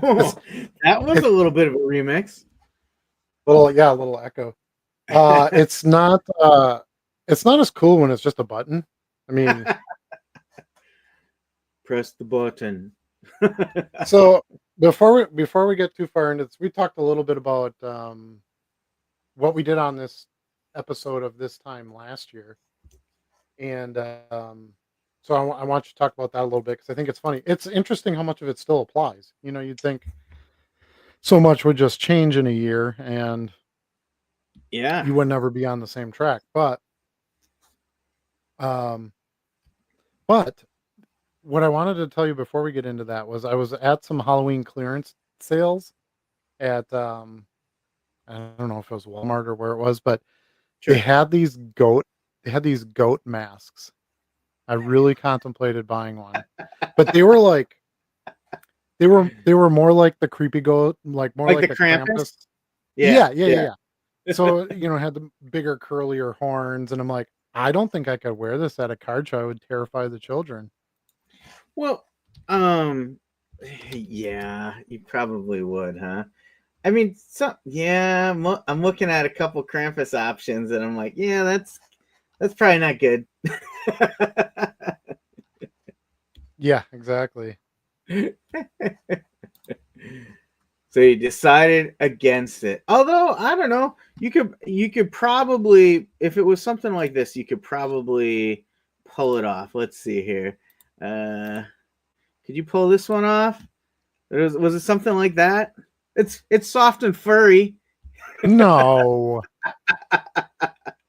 Oh, that was a little bit of a remix. A little echo. It's not as cool when it's just a button. I mean, Press the button. so before we get too far into this, we talked a little bit about what we did on this episode of this time last year, and so I want you to talk about that a little bit because I think it's funny. It's interesting how much of it still applies. You know, you'd think so much would just change in a year, and Yeah. you would never be on the same track, um, but what I wanted to tell you before we get into that was I was at some Halloween clearance sales at I don't know if it was Walmart or where it was, but Sure. they had these goat masks. I really contemplated buying one. But they were like they were more like the creepy goat, like more Like like the a Krampus? Krampus. Yeah. Yeah. So, had the bigger curlier horns and I'm like, I don't think I could wear this at a card show. I would terrify the children. Well, yeah, you probably would, huh? I mean, I'm looking at a couple Krampus options, and I'm like, yeah, that's probably not good. Yeah, exactly. So you decided against it. Although I don't know, you could probably, if it was something like this, you could probably pull it off. Let's see here. Could you pull this one off? Was it something like that? It's soft and furry. No.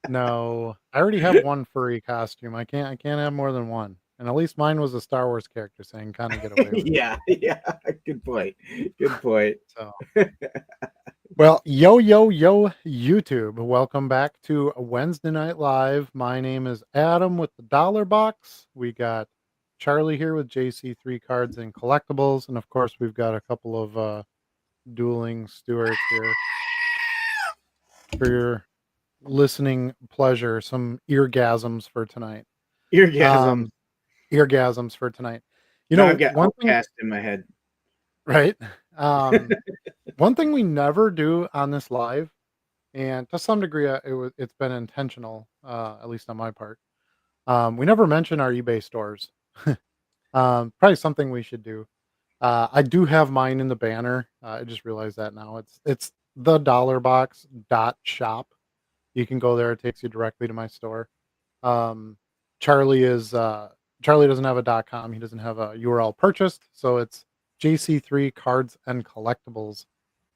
No. I already have one furry costume. I can't have more than one. And at least mine was a Star Wars character, so I can kind of get away with it. Yeah. Good point. So well, yo, YouTube. Welcome back to Wednesday Night Live. My name is Adam with the Dollar Box. We got Charlie here with JC3 Cards and Collectibles. And of course, we've got a couple of dueling stewards here for your listening pleasure. Some eargasms for tonight. Eargasm. Eargasms for tonight. Now I've got one thing, Outcast in my head. right? One thing we never do on this live, and to some degree, it's been intentional, at least on my part. We never mention our eBay stores. Probably something we should do. I do have mine in the banner. I just realized that now. It's the dollarbox.shop. You can go there. It takes you directly to my store. Charlie doesn't have a .com. He doesn't have a URL purchased, so it's JC3 Cards and Collectibles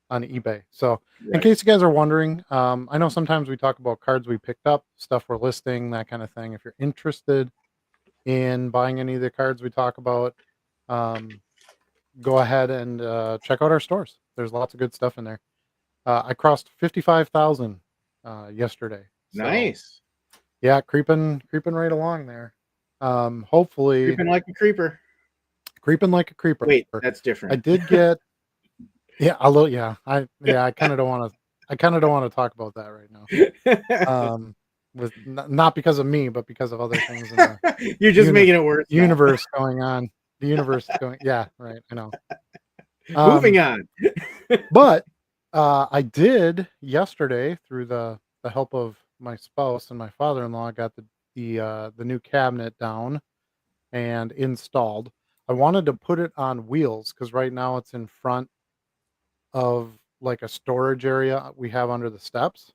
on eBay. So in case you guys are wondering, I know sometimes we talk about cards we picked up, stuff we're listing, that kind of thing. If you're interested in buying any of the cards we talk about, go ahead and check out our stores. There's lots of good stuff in there. I crossed 55,000 yesterday. So, Nice. Yeah, creeping right along there. Hopefully creeping like a creeper. Wait, that's different. I did get a little. Yeah, I kind of don't want to talk about that right now. With not because of me, but because of other things in the you're just making it worse. Universe going on. The universe is going. Yeah, right. I know. Moving on. But I did yesterday through the help of my spouse and my father-in-law. Got the new cabinet down and installed. I wanted to put it on wheels because right now it's in front of like a storage area we have under the steps.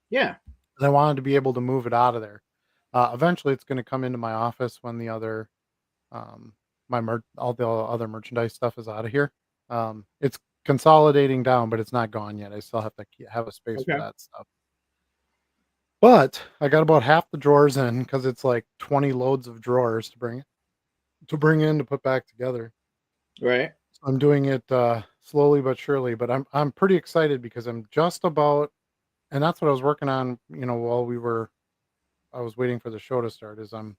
Yeah. And I wanted to be able to move it out of there. Eventually it's going to come into my office when the other all the other merchandise stuff is out of here. It's consolidating down, but it's not gone yet. I still have to have a space for that stuff. But I got about half the drawers in because it's like 20 loads of drawers to bring in to put back together. Right. So I'm doing it slowly but surely, but I'm pretty excited because I'm just about, and that's what I was working on, while I was waiting for the show to start, is I'm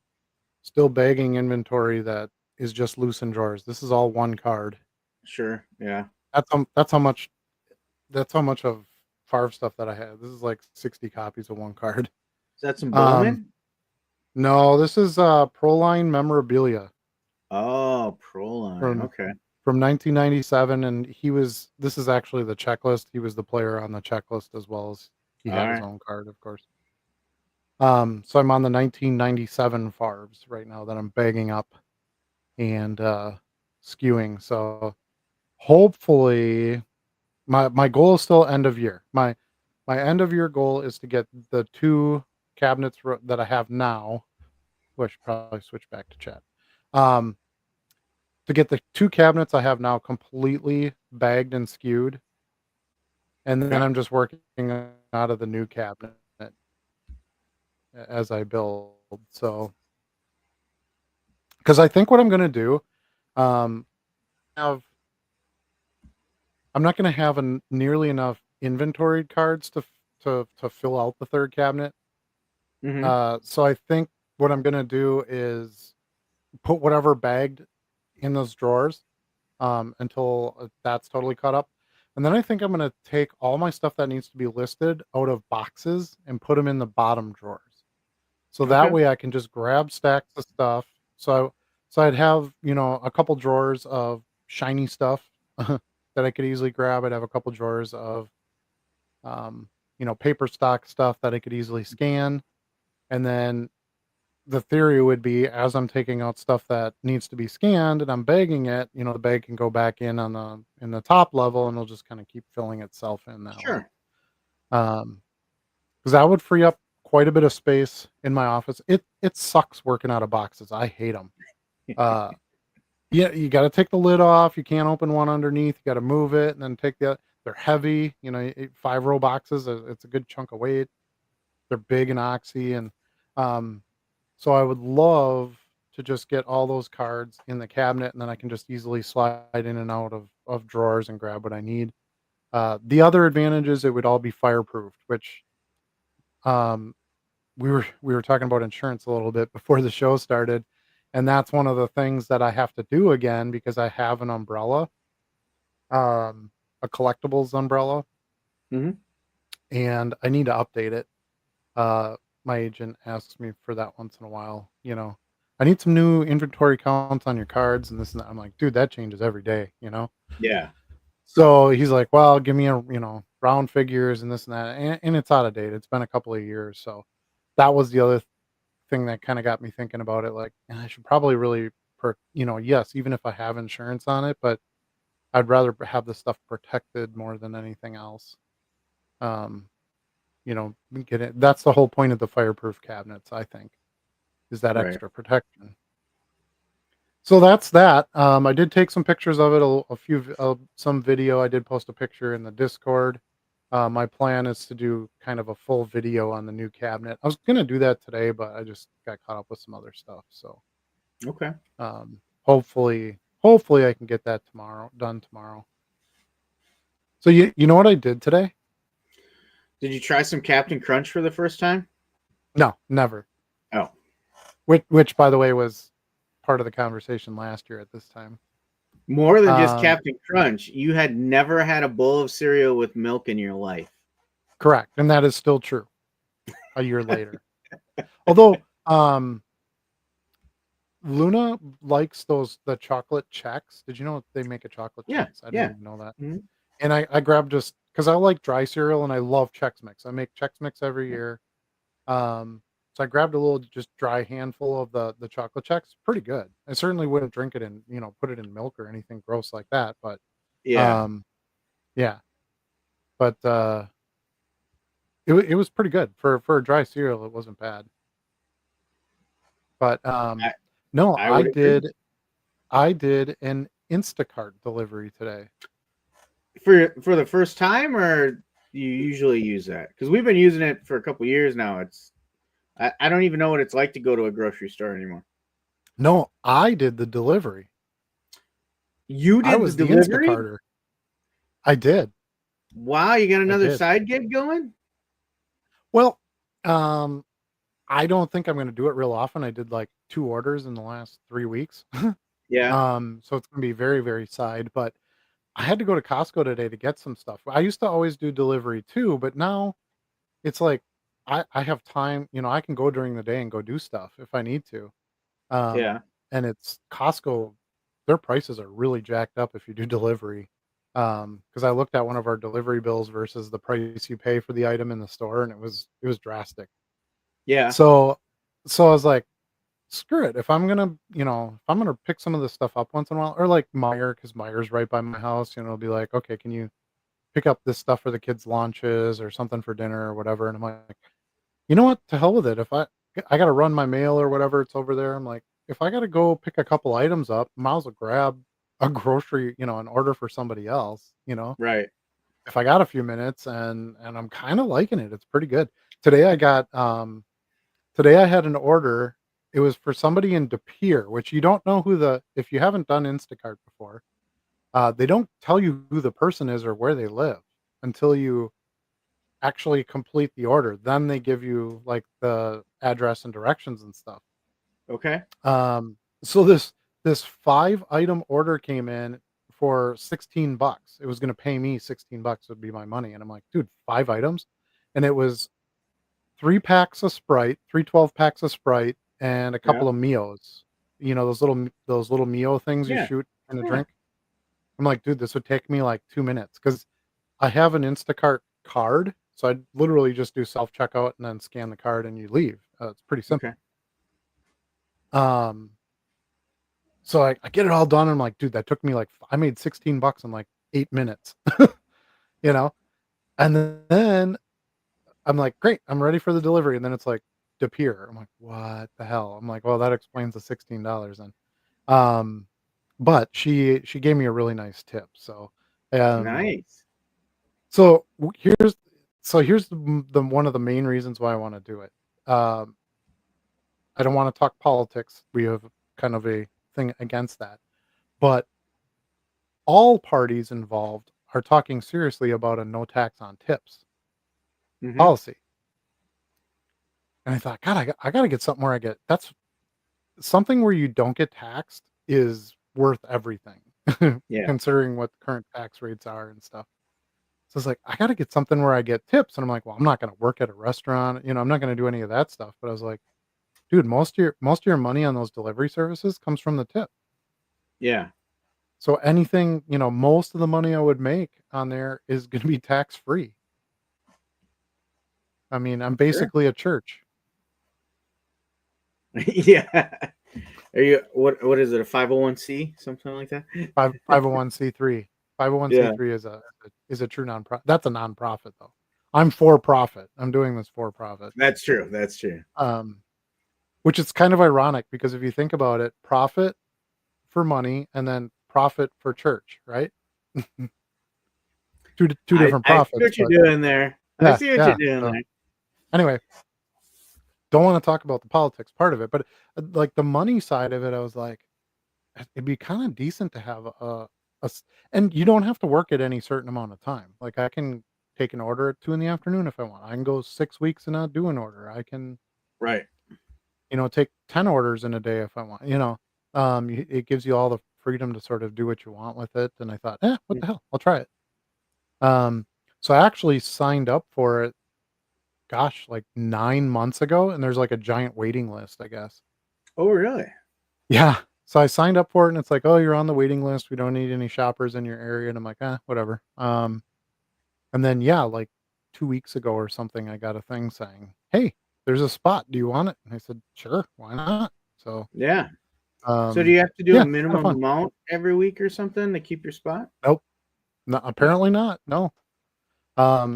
still bagging inventory that is just loose in drawers. This is all one card. Sure. Yeah. That's how much of Favre stuff that I have. This is like 60 copies of one card. Is that some Bowman? No, this is Proline memorabilia. Oh, Proline. Okay. from 1997, and this is actually the checklist. He was the player on the checklist as well as he All had his right. own card, of course. So I'm on the 1997 Favres right now that I'm bagging up and skewing. So hopefully my goal is still end of year. My end of year goal is to get the two cabinets that I have now. I should probably switch back to chat. Um, to get the two cabinets I have now completely bagged and skewed, and then Okay. I'm just working out of the new cabinet as I build. So, because I think what I'm going to do, um, have I'm not going to have nearly enough inventoried cards to fill out the third cabinet. Mm-hmm. So I think what I'm going to do is put whatever bagged in those drawers until that's totally caught up. And then I think I'm going to take all my stuff that needs to be listed out of boxes and put them in the bottom drawers. So that Okay. way I can just grab stacks of stuff. So I'd have, a couple drawers of shiny stuff that I could easily grab. I'd have a couple drawers of, paper stock stuff that I could easily scan. And then the theory would be as I'm taking out stuff that needs to be scanned and I'm bagging it, the bag can go back in the top level and it'll just kind of keep filling itself in that way. Sure. Because that would free up quite a bit of space in my office. It sucks working out of boxes. I hate them. Uh, yeah, you got to take the lid off. You can't open one underneath. You got to move it and then take the. They're heavy. 5-row boxes. It's a good chunk of weight. They're big and oxy, and um, so I would love to just get all those cards in the cabinet, and then I can just easily slide in and out of drawers and grab what I need. The other advantage is it would all be fireproofed, which um, we were talking about insurance a little bit before the show started, and that's one of the things that I have to do again because I have an umbrella, a collectibles umbrella, Mm-hmm. and I need to update it. My agent asks me for that once in a while. I need some new inventory counts on your cards and this and that. I'm like, dude, that changes every day. Yeah. So he's like, well, give me round figures and this and that, and it's out of date. It's been a couple of years, so that was the other thing that kind of got me thinking about it. Like, I should probably really, yes, even if I have insurance on it, but I'd rather have the stuff protected more than anything else. Um, get it. That's the whole point of the fireproof cabinets, I think, is that Right. extra protection. So that's that. I did take some pictures of it, some video. I did post a picture in the Discord. My plan is to do kind of a full video on the new cabinet. I was going to do that today, but I just got caught up with some other stuff. So Okay. hopefully I can get that done tomorrow. So you know what I did today? Did you try some Captain Crunch for the first time? No, never. Oh. Which by the way was part of the conversation last year at this time. More than just Um, Captain Crunch, you had never had a bowl of cereal with milk in your life. Correct, and that is still true. A year later, although Luna likes the chocolate checks. Did you know they make a chocolate Yeah. checks? I Yeah. didn't even know that. Mm-hmm. And I grabbed just because I like dry cereal and I love Chex Mix. I make Chex Mix every year. So I grabbed a little just dry handful of the chocolate checks. Pretty good. I certainly wouldn't drink it and put it in milk or anything gross like that. But Yeah. um, yeah, but it was pretty good for a dry cereal. It wasn't bad. But I, no, I would agree. I did an Instacart delivery today. For the first time, or you usually use that? Because we've been using it for a couple years now. I don't even know what it's like to go to a grocery store anymore. No, I did the delivery. You I did the was the delivery? Instacarter. I did. Wow, you got I another did. side gig going? Well, um, I don't think I'm going to do it real often. I did like 2 orders in the last 3 weeks. Yeah. So it's going to be very, very side, but I had to go to Costco today to get some stuff. I used to always do delivery too, but now it's like I have time, I can go during the day and go do stuff if I need to. Um, Yeah. and it's Costco. their prices are really jacked up if you do delivery. Because I looked at one of our delivery bills versus the price you pay for the item in the store, and it was drastic. Yeah. So so I was like, screw it. If I'm gonna, if I'm gonna pick some of this stuff up once in a while, or like Meyer, because Meyer's right by my house, it'll be like, okay, can you pick up this stuff for the kids' lunches or something for dinner or whatever? And I'm like, you know what? To hell with it. If I gotta run my mail or whatever, it's over there. I'm like, if I gotta go pick a couple items up, might as well grab a grocery, an order for somebody else. Right. If I got a few minutes and I'm kind of liking it. It's pretty good. Today I got Today I had an order. It was for somebody in De Pere, which you don't know if you haven't done Instacart before, they don't tell you who the person is or where they live until you actually complete the order. Then they give you like the address and directions and stuff. Okay. So this 5-item order came in for $16. It was going to pay me $16 would be my money. And I'm like, dude, 5 items. And it was 3 packs of Sprite, 3 12 packs of Sprite, and a Yeah. couple of Mios. Those little Mio things you Yeah. shoot in a Yeah. drink. I'm like, dude, this would take me like 2 minutes because I have an Instacart card. So I literally just do self checkout and then scan the card and you leave. It's pretty Okay. simple. Um, so I get it all done. And I'm like, dude, that took me I made $16 in like 8 minutes, you know? And then I'm like, great, I'm ready for the delivery. And then it's like, De Pere. I'm like, what the hell? I'm like, well, that explains the $16 then. Um, but she gave me a really nice tip. Um, Nice. so here's the one of the main reasons why I want to do it. Um, I don't want to talk politics. We have kind of a thing against that, but all parties involved are talking seriously about a no tax on tips Hmm. policy. And I thought, God, I got to get something where that's something where you don't get taxed is worth everything, Yeah. considering what the current tax rates are and stuff. So it's like, I got to get something where I get tips. And I'm like, well, I'm not going to work at a restaurant. I'm not going to do any of that stuff. But I was like, dude, most of your money on those delivery services comes from the tip. Yeah. So anything, most of the money I would make on there is going to be tax free. I mean, I'm Sure. basically a church. Yeah. Are you what is it, a 501c, something like that? 501c3. Yeah. 501c3 is a true nonprofit. That's a nonprofit though. I'm for profit. I'm doing this for profit. That's true. That's true. Um, which is kind of ironic because if you think about it, profit for money and then profit for church, right? Two different I see profits, what you're but doing there. I yeah, see what you're yeah. doing So there. anyway, don't want to talk about the politics part of it, but like the money side of it, I was like, it'd be kind of decent to have and you don't have to work at any certain amount of time. Like I can take an order at 2 in the afternoon if I want. I can go 6 weeks and not do an order. I can, Right. take 10 orders in a day if I want, it gives you all the freedom to sort of do what you want with it. And I thought, what the hell? I'll try it. Um, so I actually signed up for it, gosh, like 9 months ago. And there's like a giant waiting list, I guess. Oh, really? Yeah. So I signed up for it and it's like, oh, you're on the waiting list. We don't need any shoppers in your area. And I'm like, whatever. And then, yeah, like 2 weeks ago or something, I got a thing saying, hey, there's a spot. Do you want it? And I said, sure. Why not? So, Yeah. So do you have to do a yeah, kind of minimum fun. amount every week or something to keep your spot? Nope. No, apparently not. No.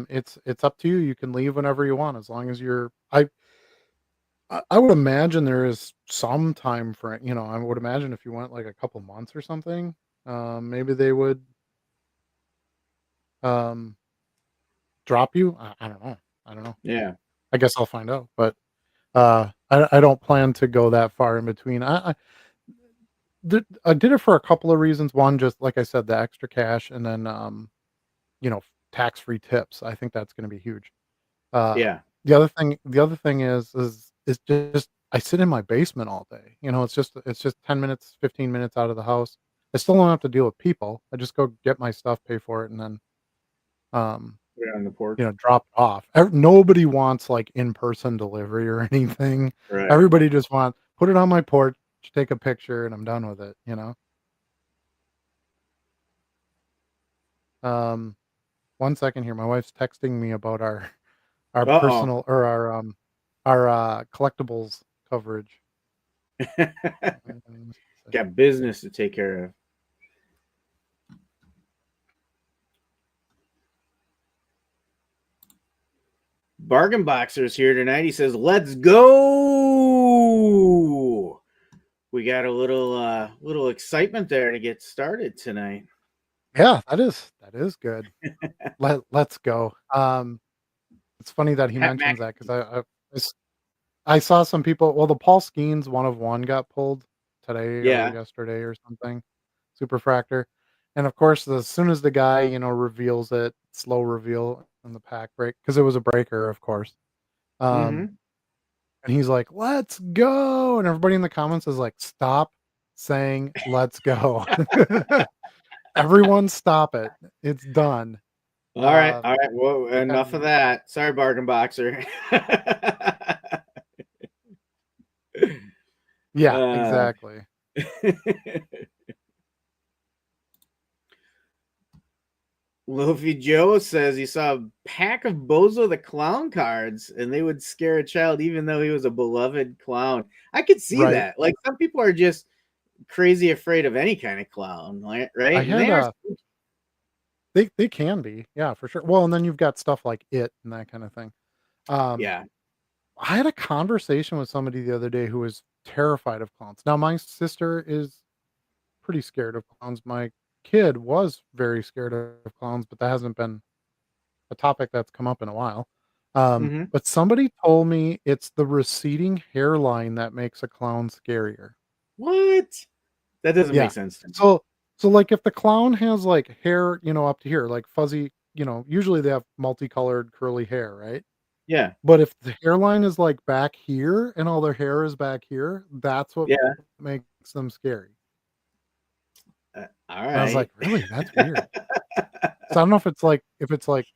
It's up to you. You can leave whenever you want, as long as I would imagine there is some time for it. I would imagine if you went like a couple months or something, maybe they would um drop you. I don't know. I don't know. Yeah. I guess I'll find out. But I don't plan to go that far in between. I did it for a couple of reasons. One, just like I said, the extra cash, and then you know, tax free tips. I think that's going to be huge. Uh, Yeah. the other thing is just I sit in my basement all day. It's just 10 minutes, 15 minutes out of the house. I still don't have to deal with people. I just go get my stuff, pay for it, and then um, Put it on the porch. drop it off. Nobody wants like in-person delivery or anything. Right. Everybody just wants put it on my porch, take a picture, and I'm done with it. One second here. My wife's texting me about our Uh personal or our collectibles coverage. oh. Got business to take care of. Bargain Boxer's here tonight. He says, "Let's go." We got a little excitement there to get started tonight. Yeah, that is good. Let's go. It's funny that he Pat Mac. mentions that because I saw some people. Well, the Paul Skeens 1 of 1 got pulled today or Yeah. yesterday or something. Superfractor, and of course, as soon as the guy reveals it, slow reveal in the pack break because it was a breaker, of course. Um, Mm-hmm. and he's like, "Let's go!" And everybody in the comments is like, "Stop saying 'let's go.'" Everyone, stop it. It's done. All right. All right. Well, Like enough of that. Sorry, Bargain Boxer. yeah, uh, exactly. Lofi Joe says he saw a pack of Bozo the Clown cards and they would scare a child even though he was a beloved clown. I could see Right. that. Like some people are just crazy afraid of any kind of clown, right? I And had they are. they can be, yeah, for sure. Well, and then you've got stuff like It and that kind of thing. Um, Yeah. I had a conversation with somebody the other day who was terrified of clowns. Now, my sister is pretty scared of clowns. My kid was very scared of clowns, but that hasn't been a topic that's come up in a while. Mm-hmm. But somebody told me it's the receding hairline that makes a clown scarier. What? That doesn't make Yeah. sense to me. So like if the clown has like hair, up to here, like fuzzy, usually they have multicolored curly hair, right? Yeah. But if the hairline is like back here and all their hair is back here, that's what Yeah. makes them scary. All And I was like, right. really? That's weird. So I don't know if it's like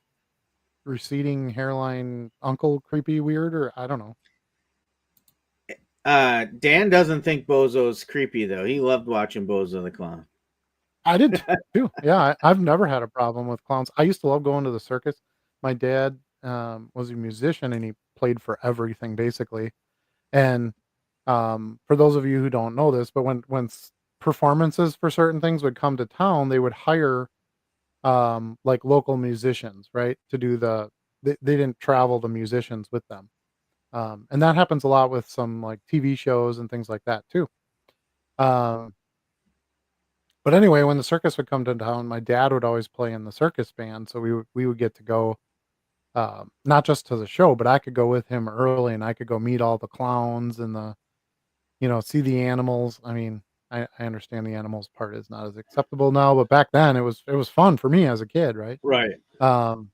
receding hairline uncle creepy weird or I don't know. Dan doesn't think Bozo's creepy though. He loved watching Bozo the Clown. I did too. Yeah, I've never had a problem with clowns. I used to love going to the circus. My dad was a musician and he played for everything basically. And for those of you who don't know this, but when performances for certain things would come to town, they would hire like local musicians, right, to do they didn't travel the musicians with them. And that happens a lot with some like TV shows and things like that too. Um, But anyway, when the circus would come to town, my dad would always play in the circus band, so we would get to go, not just to the show, but I could go with him early, and I could go meet all the clowns and see the animals. I mean, I understand the animals part is not as acceptable now, but back then it was fun for me as a kid, right? Right. Um,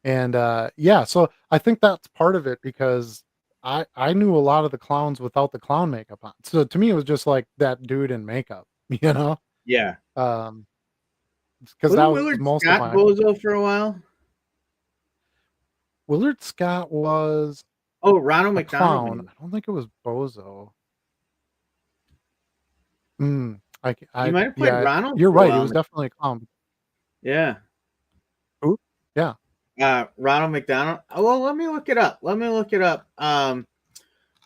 and yeah, so I think that's part of it because I knew a lot of the clowns without the clown makeup on. So to me, it was just like that dude in makeup, you know. Yeah. Um, because that Wasn't was Willard most of Scott my Bozo for a while? Willard Scott was Oh, Ronald a McDonald clown. maybe. I don't think it was Bozo. He might have played Yeah, Ronald you're for a right. He while. was definitely a clown. Yeah. Who? Yeah, Ronald McDonald. Oh, well, let me look it up.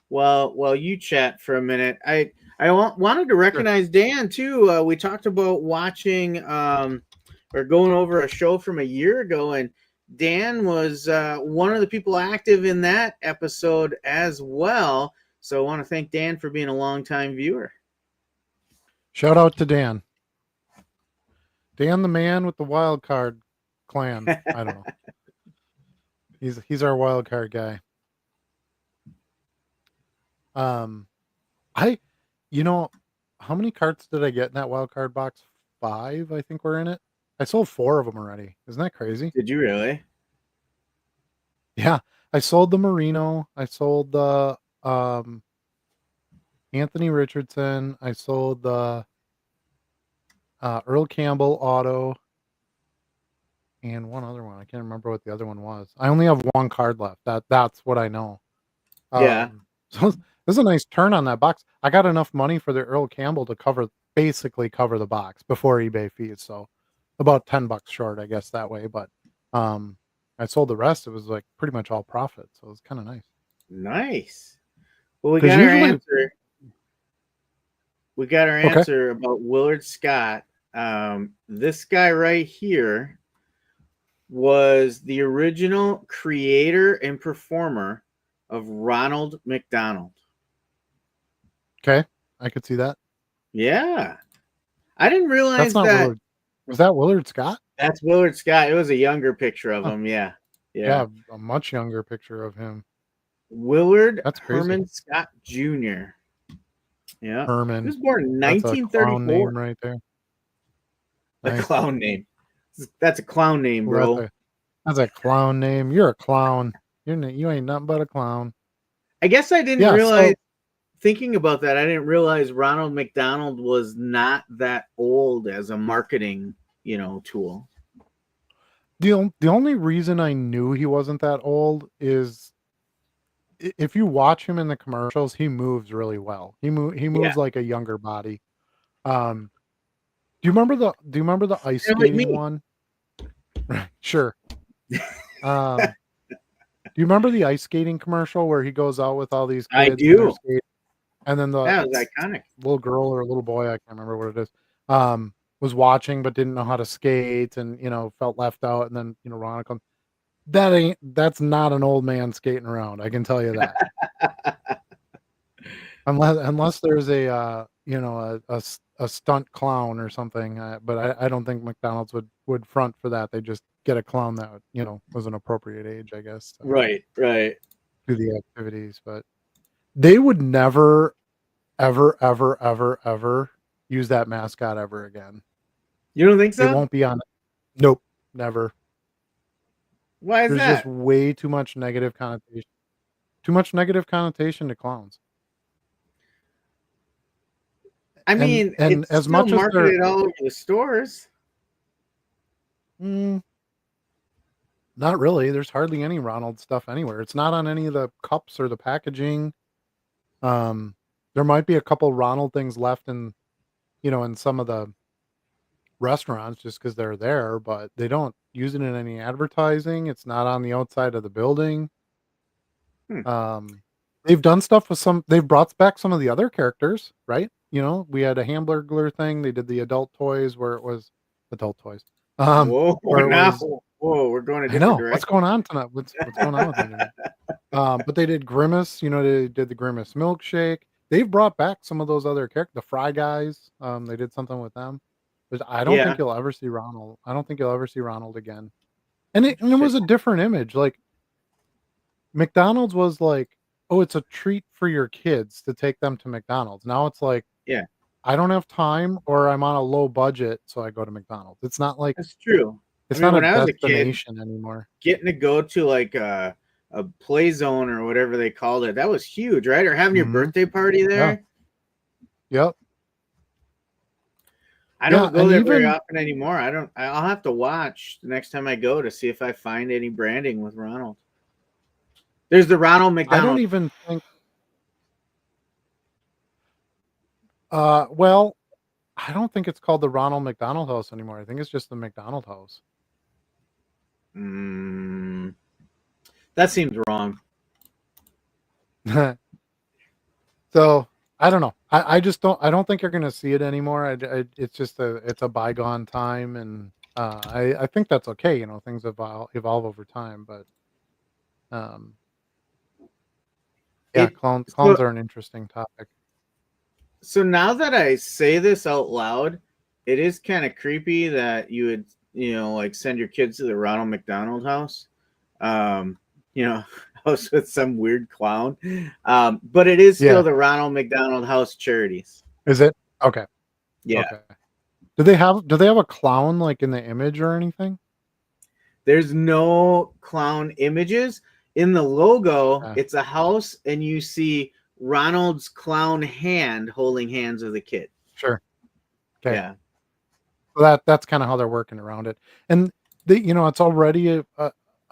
Well, you chat for a minute. I wanted to sure. recognize Dan too. We talked about watching or going over a show from a year ago, and Dan was one of the people active in that episode as well. So I want to thank Dan for being a longtime viewer. Shout out to Dan. Dan, the man with the wild card clan. I don't know. He's our wild card guy. Um, I, you know, how many cards did I get in that wild card box? 5, I think were in it. I sold 4 of them already. Isn't that crazy? Did you really? Yeah, I sold the Marino. I sold the Anthony Richardson. I sold the Earl Campbell auto and one other one. I can't remember what the other one was. I only have 1 card left. That's what I know. Yeah. So this is a nice turn on that box. I got enough money for the Earl Campbell to basically cover the box before eBay fees. So about $10 short, I guess that way. But I sold the rest. It was like pretty much all profit, so it was kind of nice. Nice. Well, we Because got our usually, answer. We got our okay, answer about Willard Scott. This guy right here was the original creator and performer of Ronald McDonald. okay, I could see that. Yeah. I didn't That's realize not that Willard. Was that Willard Scott? that's Willard Scott. It was a younger picture of Huh. him. Yeah. Yeah. Yeah, a much younger picture of him. Willard That's crazy. Herman Scott Jr. Yeah. He Herman. was born in That's a clown 1934. name right there. A Nice. clown name. That's a clown name, Well, bro. that's a clown name. You're a clown. You ain't nothing but a clown. I guess I didn't Yeah. realize, So thinking about that, I didn't realize Ronald McDonald was not that old as a marketing, tool. the only reason I knew he wasn't that old is if you watch him in the commercials, he moves really well. He Yeah. moves like a younger body. Um, do you remember the ice Kind of like skating me. one? Sure. Um, do you remember the ice skating commercial where he goes out with all these I kids and they're do. skating, and then the That was iconic. little girl or little boy, I can't remember what it is, was watching but didn't know how to skate and felt left out, and then Ron comes. That's not an old man skating around. I can tell you that. Unless there's a stunt clown or something, but I don't think McDonald's would front for that. They just get a clown that was an appropriate age, I guess, to Right. do the activities. But they would never, ever, ever, ever, ever use that mascot ever again. You don't think It so? won't be on. Nope, never. Why is There's just that? way too much negative connotation. Too much negative connotation to clowns. I And mean, and it's as still much as they're marketed all over the stores. mm, not really, there's hardly any Ronald stuff anywhere. It's not on any of the cups or the packaging. Um, there might be a couple Ronald things left in some of the restaurants just because they're there, but they don't use it in any advertising. It's not on the outside of the building. Hmm. They've done stuff with they've brought back some of the other characters, right? We had a Hamburglar thing. They did the adult toys where it was adult toys. Whoa, Where it was, whoa, we're going a I different know what's direction. going on tonight. What's going on with me tonight? But they did Grimace. They did the Grimace milkshake. They've brought back some of those other characters. The Fry Guys. They did something with them. But I don't think Yeah. you'll ever see Ronald. I don't think you'll ever see Ronald again. And it was a different image. Like McDonald's was like, oh, it's a treat for your kids to take them to McDonald's. Now it's like, Yeah, I don't have time or I'm on a low budget, so I go to McDonald's. It's not like that's true. I it's mean, not a when I was a kid, destination anymore. getting to go to like a play zone or whatever they called it, that was huge, right? Or having your Mhm. birthday party Yeah. there. Yep. I Yeah, don't go and there very even often anymore. I'll have to watch the next time I go to see if I find any branding with Ronald. There's the Ronald I don't McDonald. even think well, I don't think it's called the Ronald McDonald House anymore. I think it's just the McDonald House. That seems wrong. So I don't know. I just don't. I don't think you're going to see it anymore. It's just it's a bygone time, and I think that's okay. Things evolve over time, but um, yeah, It clowns so, are an interesting topic. so now that I say this out loud, it is kind of creepy that you would, like send your kids to the Ronald McDonald house. House with some weird clown. But it is still Yeah, the Ronald McDonald House Charities. is it okay? Yeah. Okay. Do they have a clown like in the image or anything? There's no clown images. In the logo, Yeah, it's a house, and you see Ronald's clown hand holding hands with a kid. sure. Okay. Yeah. So that's kind of how they're working around it, and it's already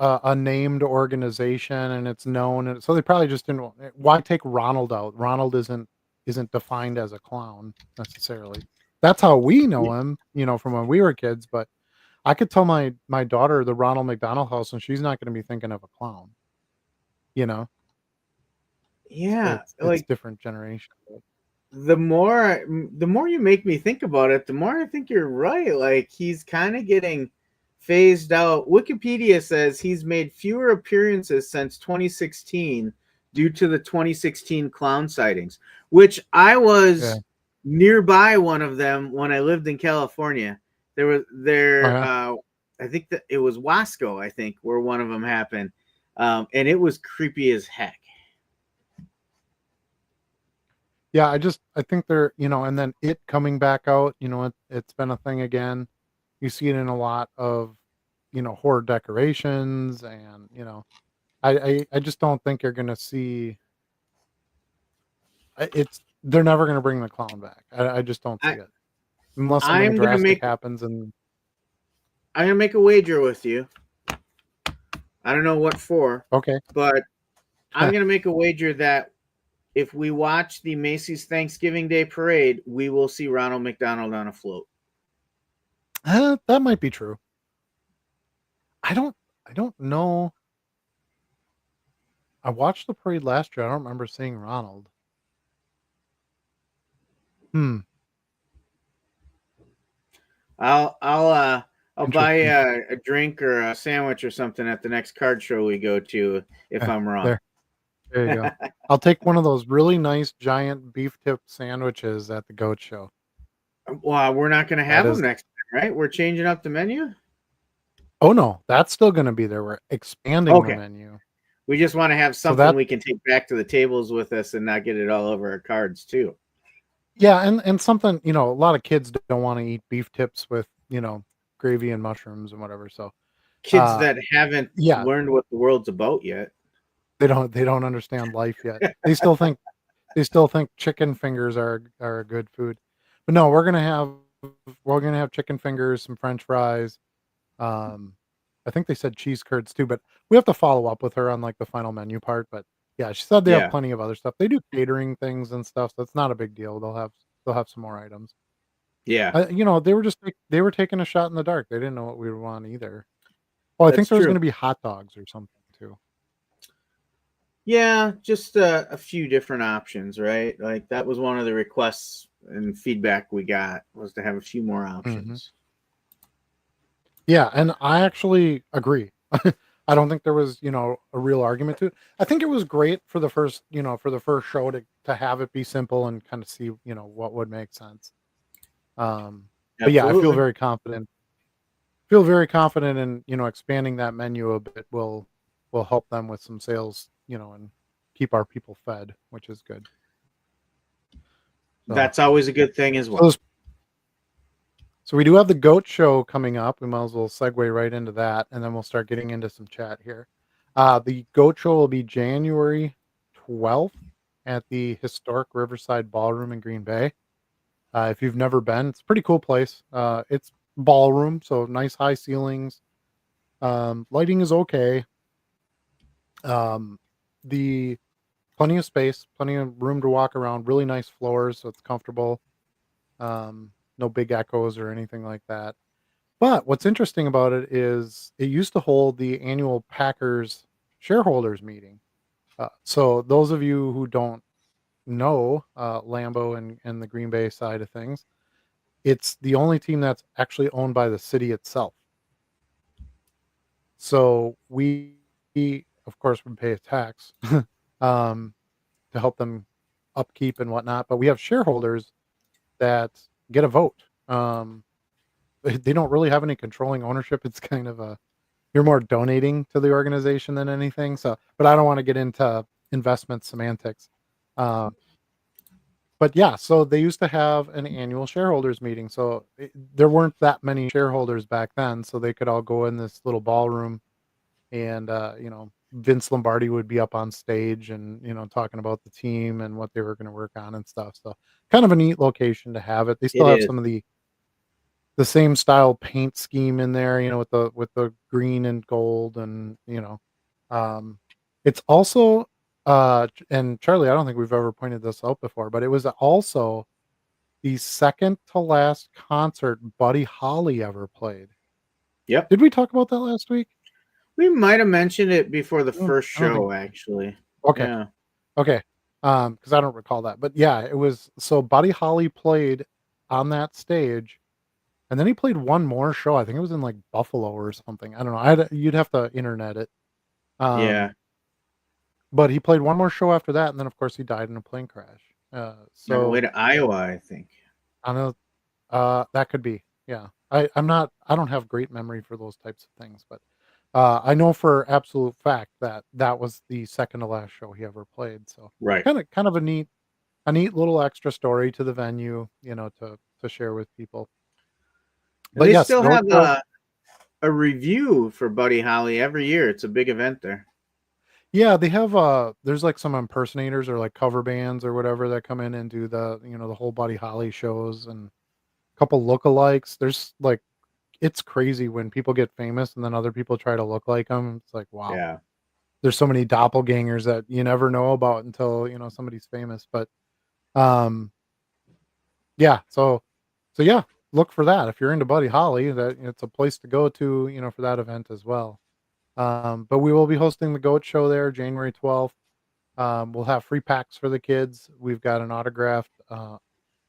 a named organization and it's known, and so they probably just didn't. Why take Ronald out? Ronald isn't defined as a clown necessarily. That's how we know him, from when we were kids. But I could tell my daughter the Ronald McDonald House, and she's not going to be thinking of a clown. You know, Yeah, it's like different generation. the more you make me think about it, the more I think you're right. Like he's kind of getting phased out. Wikipedia says he's made fewer appearances since 2016 due to the 2016 clown sightings, which I Yeah. was nearby one of them when I lived in California. There was Oh there yeah. I think that it was Wasco, I think, where one of them happened. And it was creepy as heck. Yeah, I think they're, and then it coming back out, it's been a thing again. You see it in a lot of, horror decorations, and I just don't think you're gonna see it's they're never gonna bring the clown back. I just don't see I it. Unless something I'm gonna drastic make happens and I'm gonna make a wager with you. I don't know what for, okay. but I'm gonna make a wager that if we watch the Macy's Thanksgiving Day Parade, we will see Ronald McDonald on a float. That might be true. I don't I don't know. I watched the parade last year. I don't remember seeing Ronald. Hmm, I'll buy interesting. a drink or a sandwich or something at the next card show we go to if Yeah, I'm wrong. there you go. I'll take one of those really nice giant beef tip sandwiches at the goat show. Well, we're not gonna That have them is next time, right? We're changing up the menu. Oh no, that's still gonna be there. We're expanding the Okay, menu. we just want to have So something that we can take back to the tables with us and not get it all over our cards too. Yeah, and something, a lot of kids don't wanna eat beef tips with, gravy and mushrooms and whatever, so, Kids uh, that haven't yeah, learned what the world's about yet. they don't understand life yet. They still think chicken fingers are a good food. But no, we're gonna have chicken fingers, some french fries, um, I think they said cheese curds too, but we have to follow up with her on, like, the final menu part, but yeah, she said they have Yeah, plenty of other stuff. They do catering things and stuff, so it's not a big deal. They'll have some more items. yeah, They were taking a shot in the dark. They didn't know what we would want either. Oh, I think that's there was true. gonna be hot dogs or something too. Yeah, just a few different options, right? Like that was one of the requests and feedback we got was to have a few more Mhm. options. Yeah, and I actually agree. I don't think there was, a real argument to it. I think it was great for the first show to have it be simple and kind of see, what would make sense. But yeah, I feel Absolutely. very confident. Feel very confident in, expanding that menu a bit will help them with some sales, and keep our people fed, which is good. So, That's always a good thing as so well. this So we do have the goat show coming up. We might as well segue right into that, and then we'll start getting into some chat here. The goat show will be January 12th at the historic Riverside Ballroom in Green Bay. If you've never been, it's a pretty cool place. It's ballroom, so nice high ceilings. Lighting is okay. Um, the Plenty of space, plenty of room to walk around. Really nice floors, so it's comfortable. No big echoes or anything like that. But what's interesting about it is it used to hold the annual Packers shareholders meeting. So those of you who don't know Lambeau and the Green Bay side of things, it's the only team that's actually owned by the city itself. So we, of course, would pay a tax um, to help them upkeep and whatnot. But we have shareholders that get a vote. They don't really have any controlling ownership. It's kind of a You're more donating to the organization than anything, so but I don't wanna get into investment semantics. Um, but yeah, so they used to have an annual shareholders meeting, so there weren't that many shareholders back then, so they could all go in this little ballroom and, Vince Lombardi would be up on stage and, talking about the team and what they were gonna work on and stuff, so kind of a neat location to have it. They still It have is. some of the same style paint scheme in there, with the green and gold and, um, it's also, and Charlie, I don't think we've ever pointed this out before, but it was also the second to last concert Buddy Holly ever played. Yep. Did we talk about that last week? We might have mentioned it before the first I don't think. show, actually. Okay. Yeah. Okay. Because I don't recall that, but yeah, it was so Buddy Holly played on that stage, and then he played one more show. I think it was in like Buffalo or something. I don't know. You'd have to internet it. Yeah. But he played one more show after that, and then of course he died in a plane crash. On the way So to Iowa, I think. I know that could be. Yeah. I don't have great memory for those types of things, but I know for absolute fact that that was the second to last show he ever played. So Right. kind of a neat little extra story to the venue, to share with people. And But they yes, still Goat have Show. a review for Buddy Holly every year. It's a big event there. Yeah, they have there's like some impersonators or like cover bands or whatever that come in and do the whole Buddy Holly shows, and a couple lookalikes. There's like it's crazy when people get famous and then other people try to look like them. It's like, wow. Yeah. There's so many doppelgangers that you never know about until, somebody's famous, but um yeah, so yeah, look for that. If you're into Buddy Holly, that it's a place to go to, for that event as well. But we will be hosting the Goat Show there January 12th. We'll have free packs for the kids. We've got an autographed,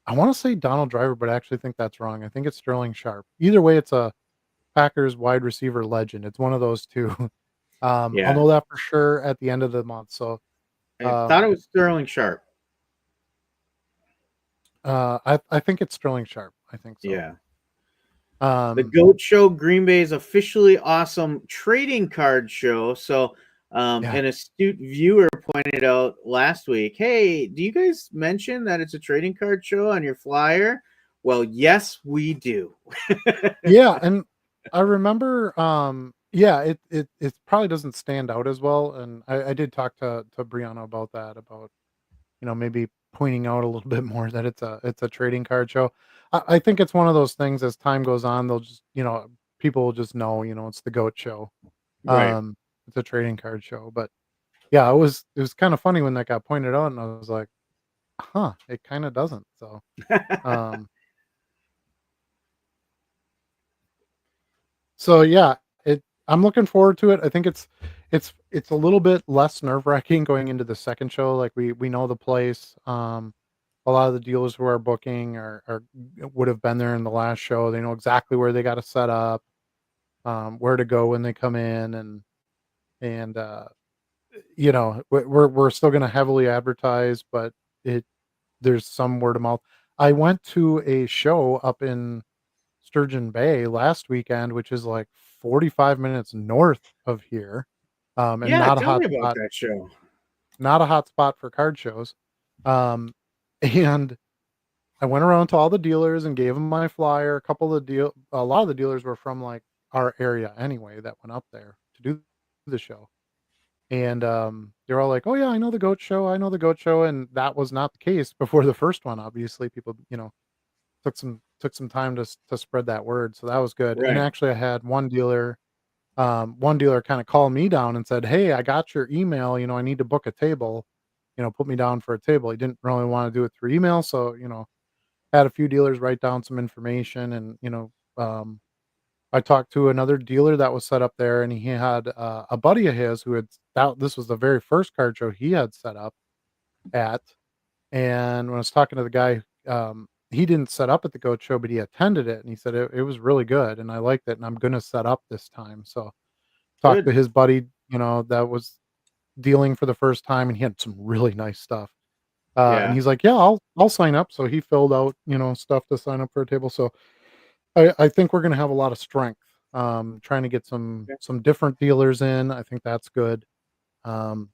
I want to say Donald Driver, but I actually think that's wrong. I think it's Sterling Sharp. Either way, it's a Packers wide receiver legend. It's one of those two. I'll Yeah. know that for sure at the end of the month. So, I thought it um, was Sterling Sharp. I think it's Sterling Sharp. I think so. Yeah. The Um, Goat Show, Green Bay's officially awesome trading card show. So, yeah. an astute viewer pointed out last week, hey, do you guys mention that it's a trading card show on your flyer? Well, yes, we do. Yeah, and I remember, yeah, it probably doesn't stand out as well, and I did talk to Brianna about that, about, maybe pointing out a little bit more that it's a trading card show. I think it's one of those things as time goes on, they'll just, people will just know, it's the GOAT show. Right. It's a trading card show, but yeah, it was kind of funny when that got pointed out, and I was like, huh, it kind of doesn't. So, um, So yeah, I'm looking forward to it. I think it's a little bit less nerve-wracking going into the second show. Like we know the place. A lot of the dealers who are booking are would have been there in the last show. They know exactly where they got to set up, where to go when they come in, and we're still going to heavily advertise, but it there's some word of mouth. I went to a show up in Sturgeon Bay last weekend, which is like 45 minutes north of here, and Yeah, tell me about that show. not a hot spot for card shows. Um, and I went around to all the dealers and gave them my flyer. A lot of the dealers were from like our area anyway that went up there to do the show. And they're all like, "Oh yeah, I know the goat show. I know the goat show." And that was not the case before the first one. Obviously, people, took some time to spread that word, so that was good. And Right. actually, I had one dealer kind of called me down and said, "Hey, I got your email. I need to book a table. Put me down for a table." He didn't really want to do it through email, so had a few dealers write down some information, and I talked to another dealer that was set up there, and he had a buddy of his who had that. This was the very first card show he had set up at. And when I was talking to the guy, he didn't set up at the goat show, but he attended it, and he said it was really good, and I liked it, and I'm gonna set up this time. So talked to Good. his buddy, that was dealing for the first time, and he had some really nice stuff. And Yeah. he's like, "Yeah, I'll sign up." So he filled out, stuff to sign up for a table. So I think we're gonna have a lot of strength. Trying to get some different dealers in. I think that's good. Um,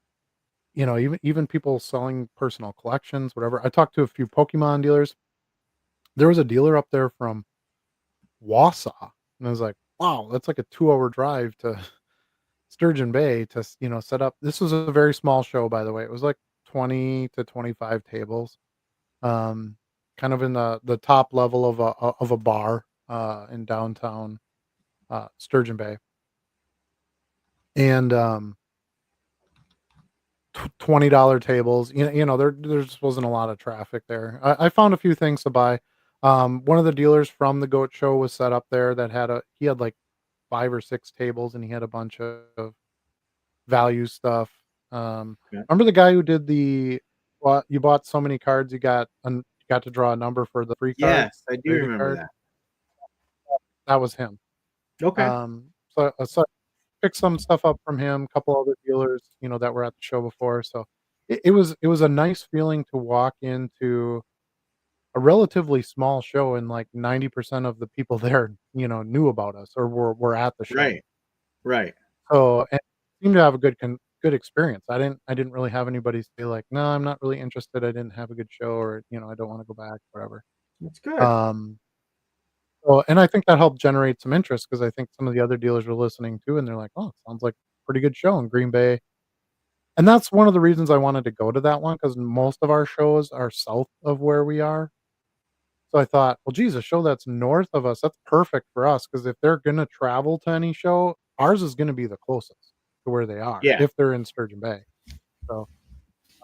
even people selling personal collections, whatever. I talked to a few Pokemon dealers. There was a dealer up there from Wausau, and I was like, "Wow, that's like a 2-hour drive to Sturgeon Bay to set up." This was a very small show, by the way. It was like 20 to 25 tables, um, kind of in the top level of a bar in downtown Sturgeon Bay, and $20 tables. There just wasn't a lot of traffic there. I found a few things to buy. One of the dealers from the goat show was set up there that he had like 5 or 6 tables, and he had a bunch of value stuff. Okay. Remember the guy who did you bought so many cards, you got to draw a number for the free card, Yes, I do graded remember card? that. That was him. Okay. So I picked some stuff up from him, a couple other dealers, that were at the show before. So it was a nice feeling to walk into a relatively small show and like 90% of the people there, knew about us or were at the show. Right. Right. So and seemed to have a good experience. I didn't really have anybody say like, no, I'm not really interested. I didn't have a good show, or I don't want to go back, whatever. That's good. Um, so and I think that helped generate some interest because I think some of the other dealers were listening too, and they're like, oh, sounds like a pretty good show in Green Bay. And that's one of the reasons I wanted to go to that one because most of our shows are south of where we are. So I thought, well, geez, a show that's north of us, that's perfect for us because if they're gonna travel to any show, ours is gonna be the closest to where they are Yeah. if they're in Sturgeon Bay. So,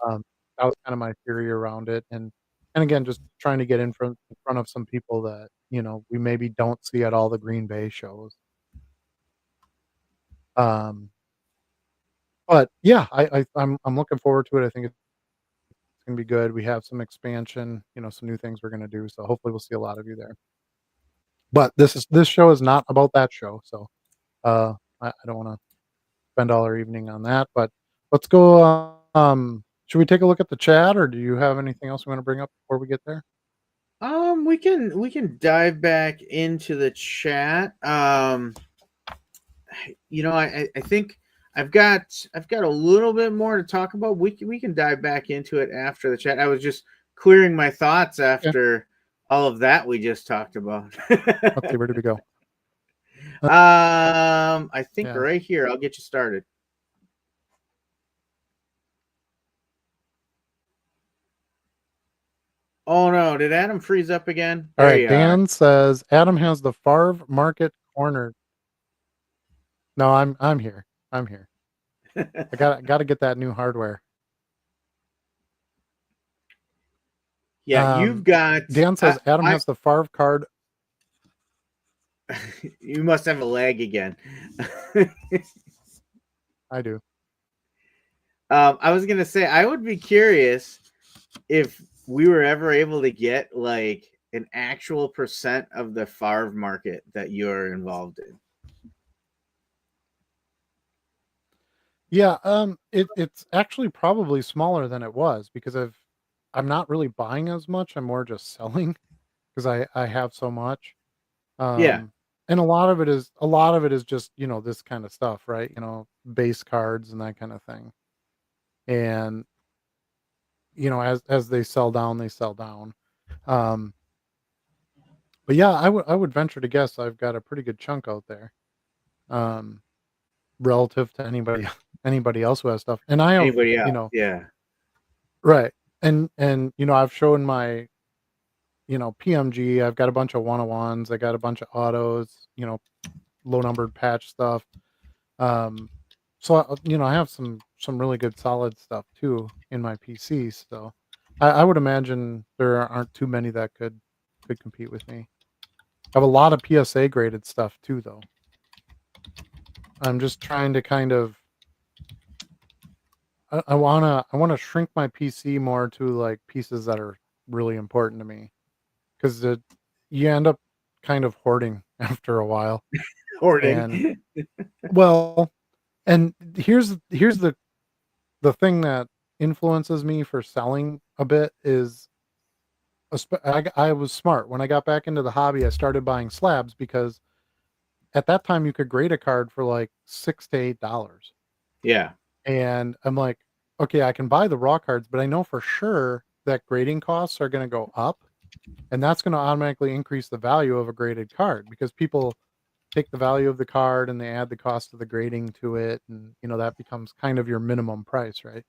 um, that was kinda my theory around it, and again, just trying to get in front of some people that, we maybe don't see at all the Green Bay shows. Um, but yeah, I'm looking forward to it. I think it's gonna be good. We have some expansion, some new things we're gonna do, so hopefully we'll see a lot of you there. But this show is not about that show, so, I don't wanna spend all our evening on that, but let's go, should we take a look at the chat, or do you have anything else you wanna bring up before we get there? We can dive back into the chat. I think I've got a little bit more to talk about. We can dive back into it after the chat. I was just clearing my thoughts Okay, after all of that we just talked about. let's see, where did we go? I think Yeah. right here. I'll get you started. Oh no, did Adam freeze up again? There Alright, you are. Dan says, "Adam has the Favre market cornered." No, I'm here. I'm here. I gotta get that new hardware. Yeah, you've got. Dan says, "Adam I has the Favre card." you must have a lag again. I do. I was gonna say I would be curious if we were ever able to get like an actual percent of the Favre market that you're involved in. Yeah, it's actually probably smaller than it was because I'm not really buying as much, I'm more just selling because I have so much. Yeah, And a lot of it is just, this kind of stuff, right? Base cards and that kind of thing. And, as they sell down, they sell down. Um, but yeah, I would venture to guess I've got a pretty good chunk out there. Um, relative to anybody else who has stuff. And I have, anybody else? Yeah, right. And I've shown my, PMG, I've got a bunch of one-on-ones, I got a bunch of autos, low numbered patch stuff. Um, so I have some really good solid stuff too in my PC. So I would imagine there aren't too many that could compete with me. I have a lot of PSA graded stuff too, though. I'm just trying to kind of I wanna shrink my PC more to like pieces that are really important to me because you end up kind of hoarding after a while. And hoarding. well, and here's the thing that influences me for selling a bit is I was smart when I got back into the hobby. I started buying slabs because at that time you could grade a card for like $6 to $8. Yeah, And I'm like, okay, I can buy the raw cards, but I know for sure that grading costs are going to go up, and that's going to automatically increase the value of a graded card because people take the value of the card and they add the cost of the grading to it, and that becomes kind of your minimum price, right?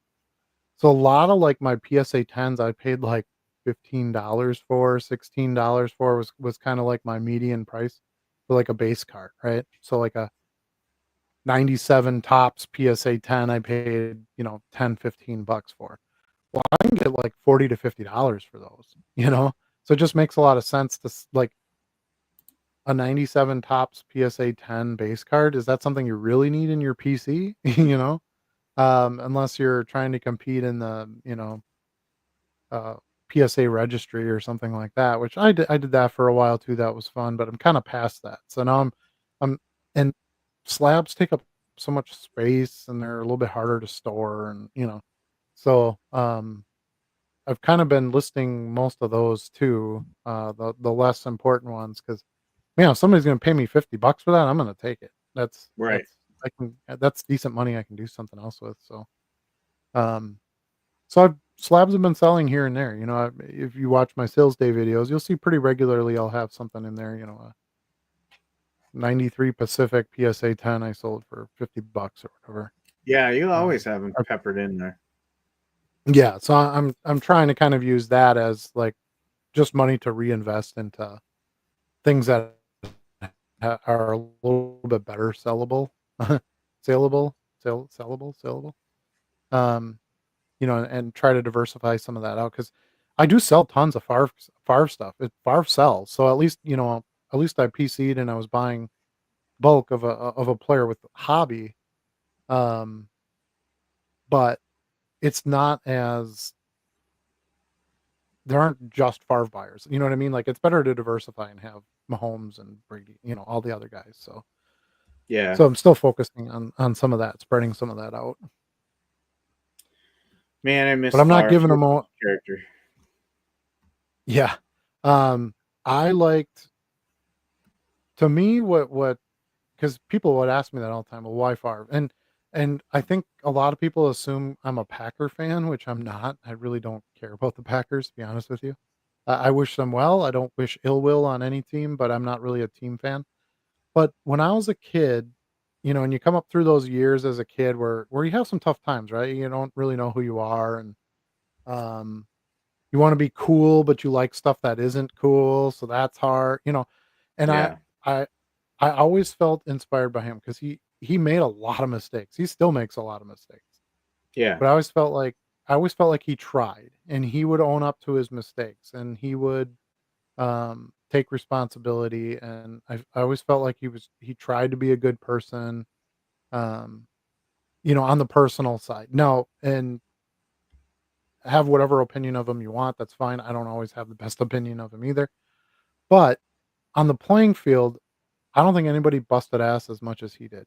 So a lot of like my PSA 10s I paid like $15 for, $16 for was kind of like my median price for like a base card, right? So like a 97 tops PSA 10 I paid, 10, $15 for. Well, I can get like $40 to $50 for those, you know? So it just makes a lot of sense to like a 97 Topps PSA 10 base card, is that something you really need in your PC? You know? Unless you're trying to compete in the, uh, PSA registry or something like that, which I did that for a while too. That was fun, but I'm kind of past that. So now I'm and slabs take up so much space and they're a little bit harder to store and, so I've kind of been listing most of those too, the less important ones because man, if somebody's gonna pay me $50 for that, I'm gonna take it. Right. That's decent money I can do something else with. Um so slabs have been selling here and there. If you watch my sales day videos, you'll see pretty regularly I'll have something in there, a 93 Pacific PSA 10 I sold for $50 or whatever. Yeah, you'll always Um, have them I- peppered in there. yeah, so I'm trying to kind of use that as like just money to reinvest into things that are a little bit better sellable, sellable. Um, and try to diversify some of that out because I do sell tons of Favre stuff. Favre sells, so at least I PC'd and I was buying bulk of a player with hobby. Um, but it's not as there aren't just Favre buyers. You know what I mean? Like it's better to diversify and have Mahomes and Brady, all the other guys. Yeah. So I'm still focusing on some of that, spreading some of that out. Man, I But miss I'm not Favre. giving them all. Character. Yeah. I liked to me what because people would ask me that all the time. Well, why Favre? And I think a lot of people assume I'm a Packer fan, which I'm not. I really don't care about the Packers, to be honest with you. I wish them well. I don't wish ill will on any team, but I'm not really a team fan. But when I was a kid, and you come up through those years as a kid where you have some tough times, right? You don't really know who you are, and um, you want to be cool, but you like stuff that isn't cool, so that's hard. And Yeah. I I always felt inspired by him because he made a lot of mistakes. He still makes a lot of mistakes. Yeah. But I always felt like he tried and he would own up to his mistakes and he would take responsibility and I always felt like he tried to be a good person um on the personal side. No, and have whatever opinion of him you want, that's fine. I don't always have the best opinion of him either. But on the playing field, I don't think anybody busted ass as much as he did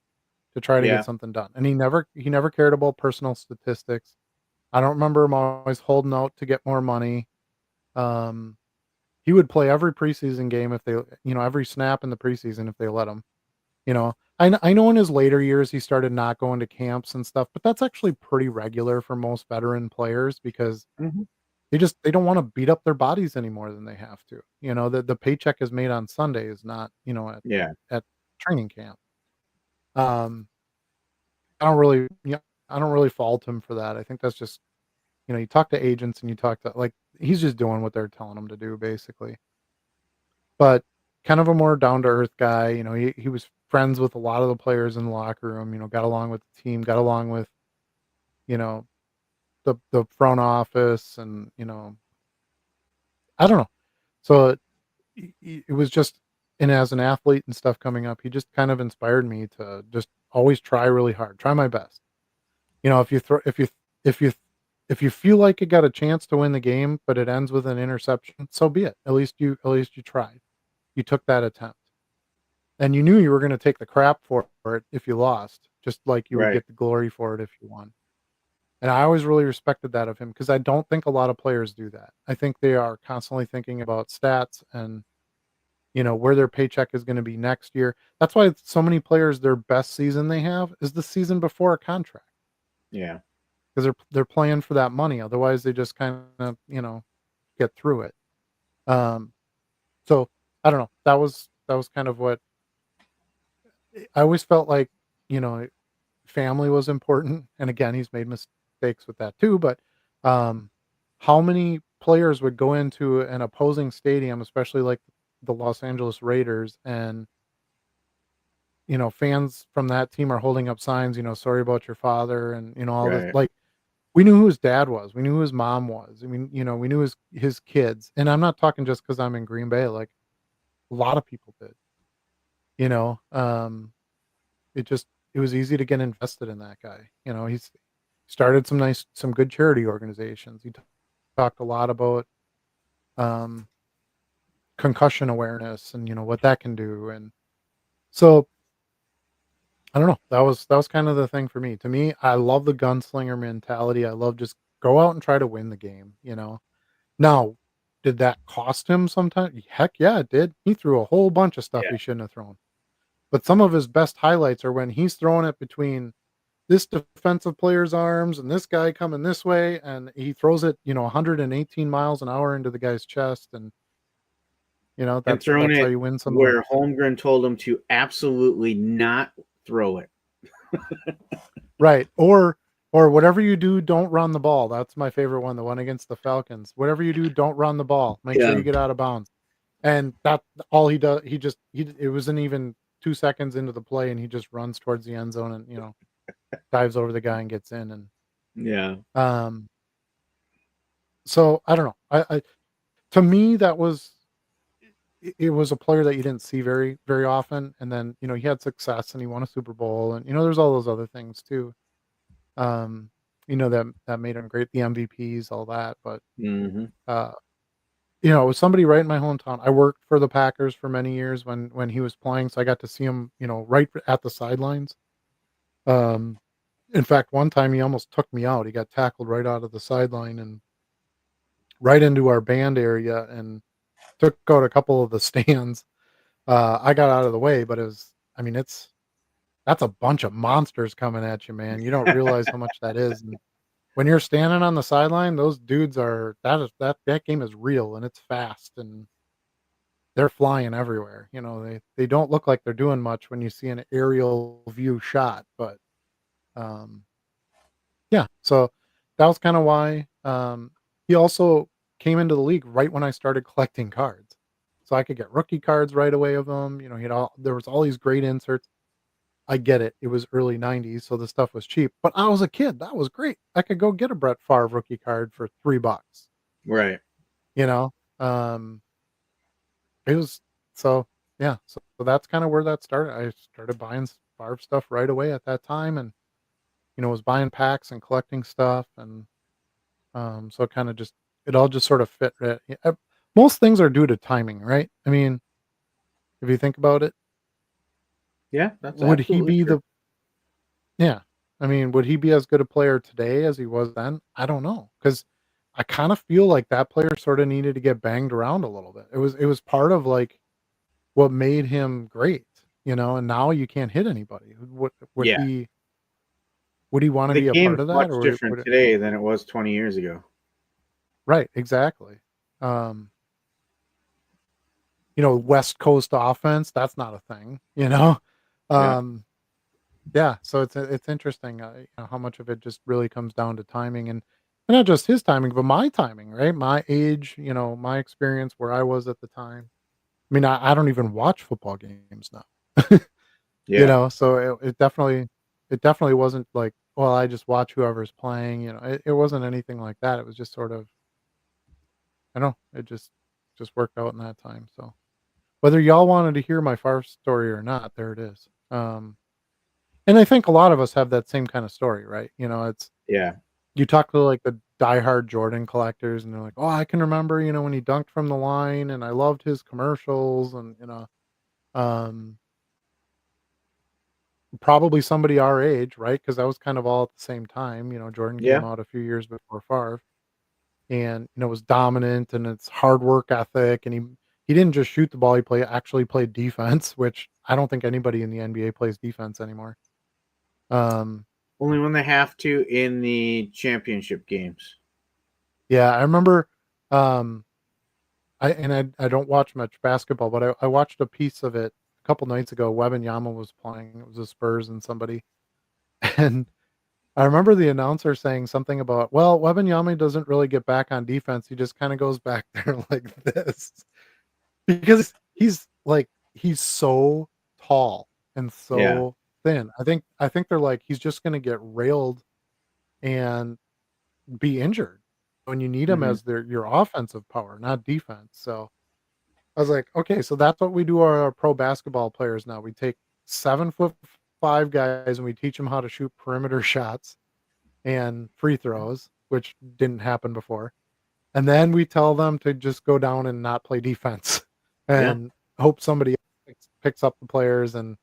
to try to get Yeah. something done. And he never cared about personal statistics. I don't remember him always holding out to get more money. Um, he would play every preseason game if every snap in the preseason if they let him. I know in his later years he started not going to camps and stuff, but that's actually pretty regular for most veteran players because Mhm. they don't want to beat up their bodies any more than they have to. The paycheck is made on Sundays, not Yeah. at training camp. Um, I don't really, I don't really fault him for that. I think that's just you talk to agents and you talk to like he's just doing what they're telling him to do basically. But kind of a more down to earth guy. He was friends with a lot of the players in the locker room. Got along with the team, got along with you know the front office, and I don't know. So it was just, and as an athlete and stuff coming up, he just kind of inspired me to just always try really hard, try my best. If you throw, if you feel like you got a chance to win the game, but it ends with an interception, so be it. At least you tried. You took that attempt, and you knew you were going to take the crap for it if you lost, just like you would Right. get the glory for it if you won. And I always really respected that of him because I don't think a lot of players do that. I think they are constantly thinking about stats and where their paycheck is going to be next year. That's why so many players, their best season they have is the season before a contract Yeah. because they're playing for that money. Otherwise, they just kind of get through it. Um, so I don't know. That was kind of what I always felt like. You know, family was important, and again, he's made mistakes with that too. But how many players would go into an opposing stadium, especially like the Los Angeles Raiders, and fans from that team are holding up signs, sorry about your father, and all this. Right. Like we knew who his dad was, we knew who his mom was. I mean, we knew his kids, and I'm not talking just because I'm in Green Bay. Like a lot of people did. you know, it just it was easy to get invested in that guy. You know, he's started some good charity organizations. He talked a lot about um, concussion awareness and what that can do. And so I don't know. That was kind of the thing for me. To me, I love the gunslinger mentality. I love just go out and try to win the game. Now, did that cost him sometimes? Heck yeah, it did. He threw a whole bunch of stuff Yeah. he shouldn't have thrown. But some of his best highlights are when he's throwing it between this defensive player's arms and this guy coming this way, and he throws it, 118 miles an hour into the guy's chest, and And that's throwing that's how it you win some of those. where Holmgren told him to absolutely not throw it. Right. Or whatever you do, don't run the ball. That's my favorite one, the one against the Falcons. Whatever you do, don't run the ball. Make sure Yeah. you get out of bounds. And that all he does, it wasn't even 2 seconds into the play, and he just runs towards the end zone and dives over the guy and gets in. And Yeah. um, so I don't know. I to me that was it was a player that you didn't see very very often, and then he had success and he won a Super Bowl, and there's all those other things too. Um, that made him great, the MVPs, all that. But Hmm. uh, it was somebody right in my hometown. I worked for the Packers for many years when he was playing, so I got to see him, right at the sidelines. Um, in fact, one time he almost took me out. He got tackled right out of the sideline and right into our band area and took out a couple of the stands. I got out of the way, but I mean, that's a bunch of monsters coming at you, man. You don't realize how much that is. And when you're standing on the sideline, those dudes that game is real and it's fast and they're flying everywhere. They don't look like they're doing much when you see an aerial view shot, but um, yeah. So that was kind of why he also came into the league right when I started collecting cards, so I could get rookie cards right away of him. There was all these great inserts. I get it. It was early 90s, so the stuff was cheap. But I was a kid. That was great. I could go get a Brett Favre rookie card for $3. Right. You know? Um, it was so yeah. So that's kind of where that started. I started buying Favre stuff right away at that time, and was buying packs and collecting stuff, and so it all just sort of fit. Most things are due to timing, right? I mean, if you think about it, Yeah, that's would he absolutely be true. the Yeah. I mean, would he be as good a player today as he was then? I don't know, because I kind of feel like that player sort of needed to get banged around a little bit. It was part of like what made him great, and now you can't hit anybody. Would Yeah. he want to The be a part game's of that, much or different would it? today than it was 20 years ago. Right, exactly. Um, West Coast offense, that's not a thing. Yeah. Um, Yeah, so it's interesting, how much of it just really comes down to timing, and not just his timing, but my timing, right? My age, my experience where I was at the time. I mean, I don't even watch football games now, Yeah. so it definitely wasn't like, well, I just watch whoever's playing, it wasn't anything like that. It was just sort of, I don't know, it just worked out in that time. So whether y'all wanted to hear my Favre story or not, there it is. And I think a lot of us have that same kind of story, right? It's Yeah. you talk to like the diehard Jordan collectors, and they're like, "Oh, I can remember, when he dunked from the line, and I loved his commercials." And um, probably somebody our age, right? Because that was kind of all at the same time. Jordan came Yeah. out a few years before Favre, and was dominant, and it's hard work ethic, and he didn't just shoot the ball; he actually played defense, which I don't think anybody in the NBA plays defense anymore. Um, Only when they have to in the championship games. yeah, I remember. Um, I don't watch much basketball, but I watched a piece of it a couple nights ago. Yama was playing. It was the Spurs and somebody, and I remember the announcer saying something about, "Well, Yama doesn't really get back on defense. He just kind of goes back there like this because he's so tall and Yeah. so thin. I think they're like he's just going to get railed and be injured when you need him Hmm. as your offensive power, not defense. So." I was like, okay, so that's what we do our pro basketball players now. We take 7'5" guys and we teach them how to shoot perimeter shots and free throws, which didn't happen before. And then we tell them to just go down and not play defense Yeah. and hope somebody picks up the players and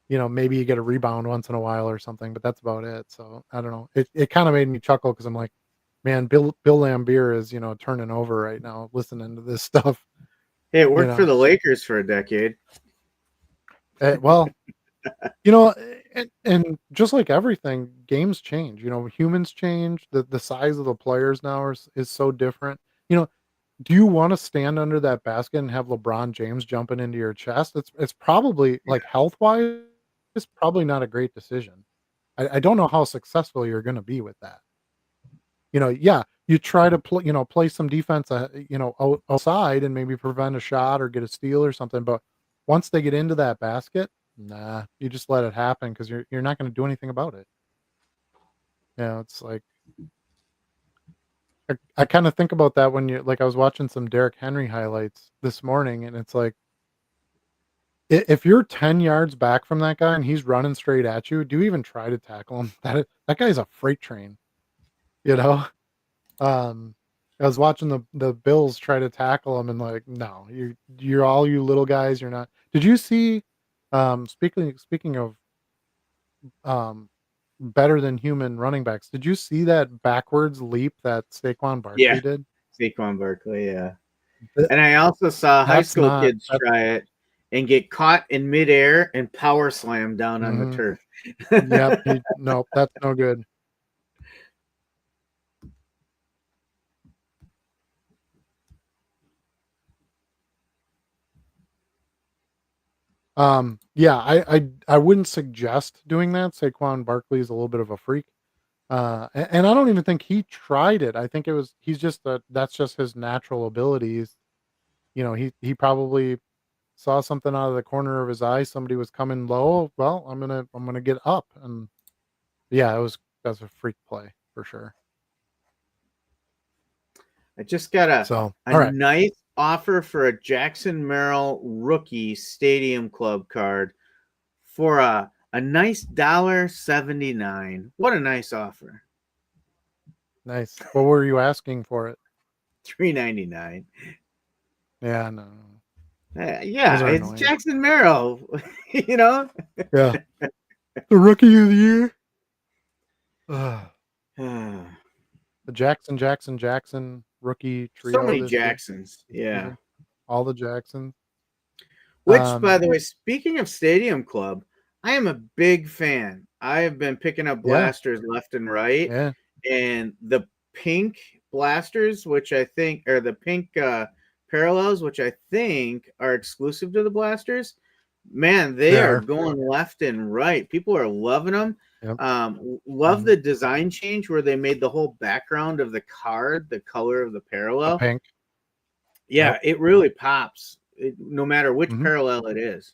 maybe you get a rebound once in a while or something, but that's about it. So I don't know. It kind of made me chuckle because I'm like, man, Bill Lambier is turning over right now listening to this stuff. Hey, it You worked for know, the Lakers for a decade. well, and just like everything, games change. Humans change. The size of the players now is so different. Do you want to stand under that basket and have LeBron James jumping into your chest? It's probably like health wise, it's probably not a great decision. I don't know how successful you're going to be with that. Yeah, you try to play some defense, outside and maybe prevent a shot or get a steal or something. But once they get into that basket, nah, you just let it happen because you're not going to do anything about it. It's like I kind of think about that when you like I was watching some Derrick Henry highlights this morning, and it's like if you're 10 yards back from that guy and he's running straight at you, do you even try to tackle him? That guy's a freight train, you know? Um, I was watching the Bills try to tackle him and like, no, you're all you little guys, you're not. Did you see speaking of um better than human running backs, did you see that backwards leap that Saquon Yeah, Barkley did? Saquon Barkley. Yeah, Th- and I also saw high That's school not kids that. try it and get caught in midair and power slam down on the Mhm. turf. Yep, nope, that's no good. Yeah, I wouldn't suggest doing that. Saquon Barkley is a little bit of a freak. And I don't even think he tried it. I think he's just that's just his natural abilities. He probably saw something out of the corner of his eye. Somebody was coming low. Well, I'm gonna get up, and yeah, that's a freak play for sure. I just got So, a all right, nice offer for a Jackson Merrill rookie Stadium Club card for a nice $1.79. What a nice offer. nice. What were you asking for it? $3.99. Yeah, no, those Yeah, are it's annoying. Jackson Merrill. you know. Yeah, the rookie of the year. Ugh. so The Jackson rookie trio many this Jacksons. Yeah. season. All the Jacksons. Which, by Um, the way, speaking of Stadium Club, I am a big fan. I have been picking up yeah, blasters left and right, yeah, and the pink blasters, which I think are the pink parallels, which I think are exclusive to the blasters. Man, they they are are. going left and right. People are loving them. Yep. Love Mhm. the design change where they made the whole background of the card the color of the A parallel. pink. Yeah, Yep. it really pops, no matter which Mhm. parallel it is.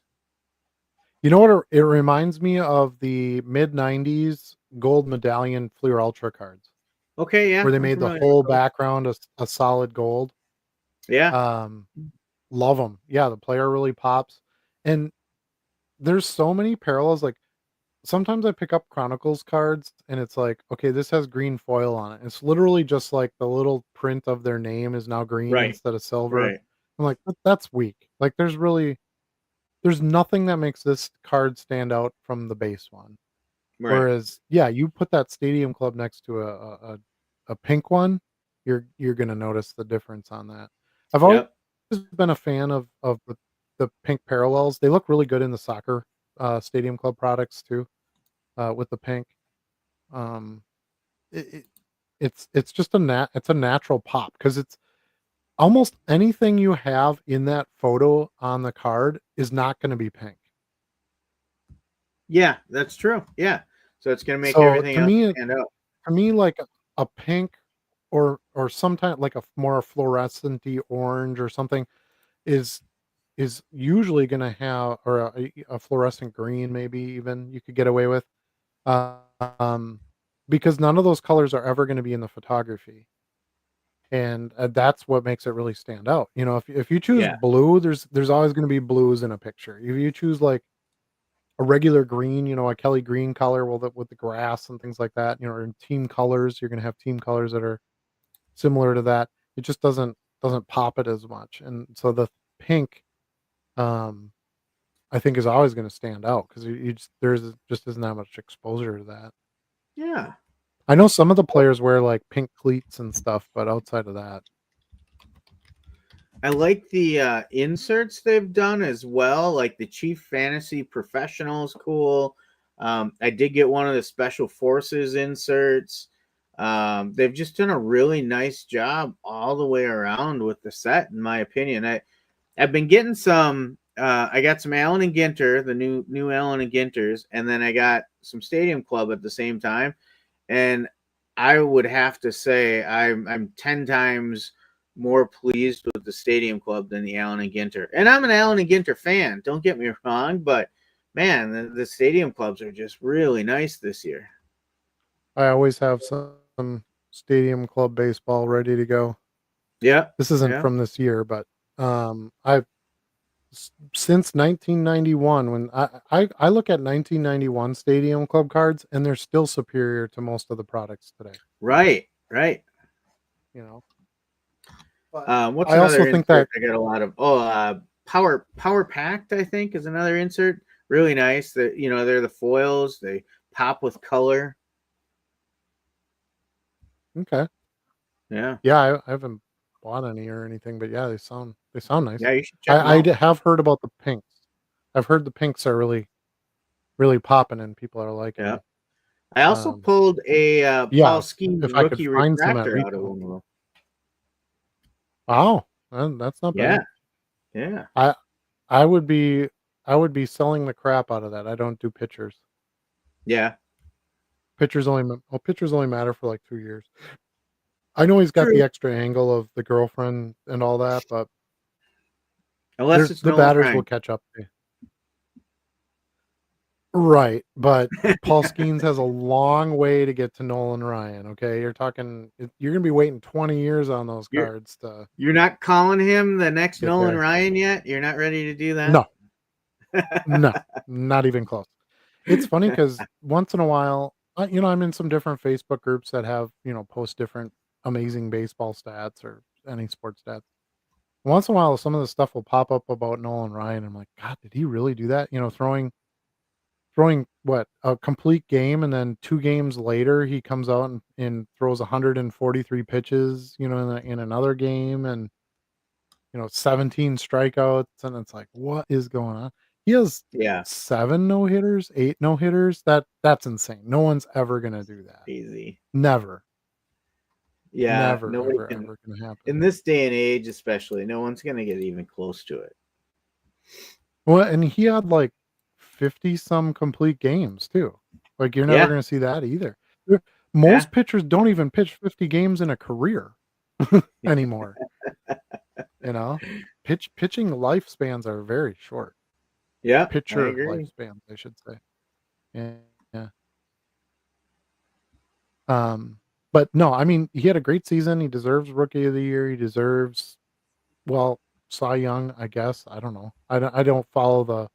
You know what it reminds me of the mid-90s gold medallion Fleer Ultra cards, Okay, yeah, where they I'm made the familiar with whole those. background a solid gold. Yeah, Um, Love them. Yeah, the player really pops, and there's so many parallels, like, sometimes I pick up Chronicles cards, and it's like, "Okay, this has green foil on it." It's literally just, like, the little print of their name is now green right, instead of silver. right, I'm like, That's weak." Like, there's nothing that makes this card stand out from the base one. right. Whereas, yeah, you put that Stadium Club next to a pink one, you're gonna notice the difference on that. I've always Yep. been a fan of the pink parallels. They look really good in the soccer, Stadium Club products too, with the pink. Um, it it it's just it's a natural pop because it's almost anything you have in that photo on the card is not gonna be pink. Yeah, that's true. Yeah. So it's gonna make So, everything else stand out. to me, like a pink or sometime like a more fluorescent-y orange or something is usually gonna have or a fluorescent green maybe even you could get away with, um, because none of those colors are ever gonna be in the photography. and that's what makes it really stand out. If you choose Yeah. blue, there's always going to be blues in a picture. If you choose like a regular green, a Kelly green color with the grass and things like that, or in team colors, you're going to have team colors that are similar to that. It just doesn't pop it as much, and so the pink, um, I think, is always going to stand out because there's just isn't that much exposure to that. Yeah. I know some of the players wear like pink cleats and stuff, but outside of that, I like the inserts they've done as well. Like the Chief Fantasy Professional is cool. I did get one of the Special Forces inserts. They've just done a really nice job all the way around with the set, in my opinion. I've been getting some. I got some Allen and Ginter, the new Allen and Ginters, and then I got some Stadium Club at the same time. And I would have to say I'm 10 times more pleased with the Stadium Club than the Allen and Ginter. And I'm an Allen and Ginter fan. Don't get me wrong, but man, the Stadium Clubs are just really nice this year. I always have some Stadium Club baseball ready to go. Yeah, This isn't yeah, from this year, but I've since 1991, when I look at 1991 Stadium Club cards, and they're still superior to most of the products today. right, right. You know, but What's I also another think insert? that I got a lot of Power Packed, I think, is another insert. Really nice. That they're the foils. They pop with color. okay, Yeah, yeah, I haven't bought any or anything, but yeah, they sound nice. yeah. You should check them out. Have heard about the pinks. I've heard the pinks are really really popping and people are liking Yeah. them. I also Um, pulled a yeah, Paul Skeens if I could rookie find some at refractor out of retail. one of them. Wow, that's not Yeah, bad. yeah, I I would be I would be selling the crap out of that. I don't do pictures. yeah. Pictures only matter for like 2 years. I know he's got True. the extra angle of the girlfriend and all that, but Unless there's it's the Nolan batters will Ryan. catch up to you. Right, but Paul Skeens has a long way to get to Nolan Ryan, okay? You're gonna be waiting 20 years on those You're cards to you're not calling him the next get Nolan there. Ryan yet? You're not ready to do that? No, no, not even close. It's funny because once in a while, I'm in some different Facebook groups that have, post different amazing baseball stats or any sports stats. Once in a while, some of the stuff will pop up about Nolan Ryan. I'm like, God, did he really do that? Throwing what, a complete game, and then 2 games later, he comes out and throws 143 pitches, in another game, and 17 strikeouts, and it's like, what is going on? He has Yeah, 7 no hitters, 8 no hitters. That's insane. No one's ever gonna do that. easy. Never, Yeah, never, nobody ever, can ever gonna happen. in this day and age, especially. No one's gonna get even close to it. Well, and he had like 50 some complete games too. Like, you're never Yeah, gonna see that either. yeah, Most pitchers don't even pitch 50 games in a career anymore. You know, pitching lifespans are very short. yeah. I Pitcher agree. lifespans, I should say. Yeah, yeah. Um, but no, I mean, he had a great season. He deserves Rookie of the Year. He deserves, well, Cy Young, I guess. I don't know. I don't follow the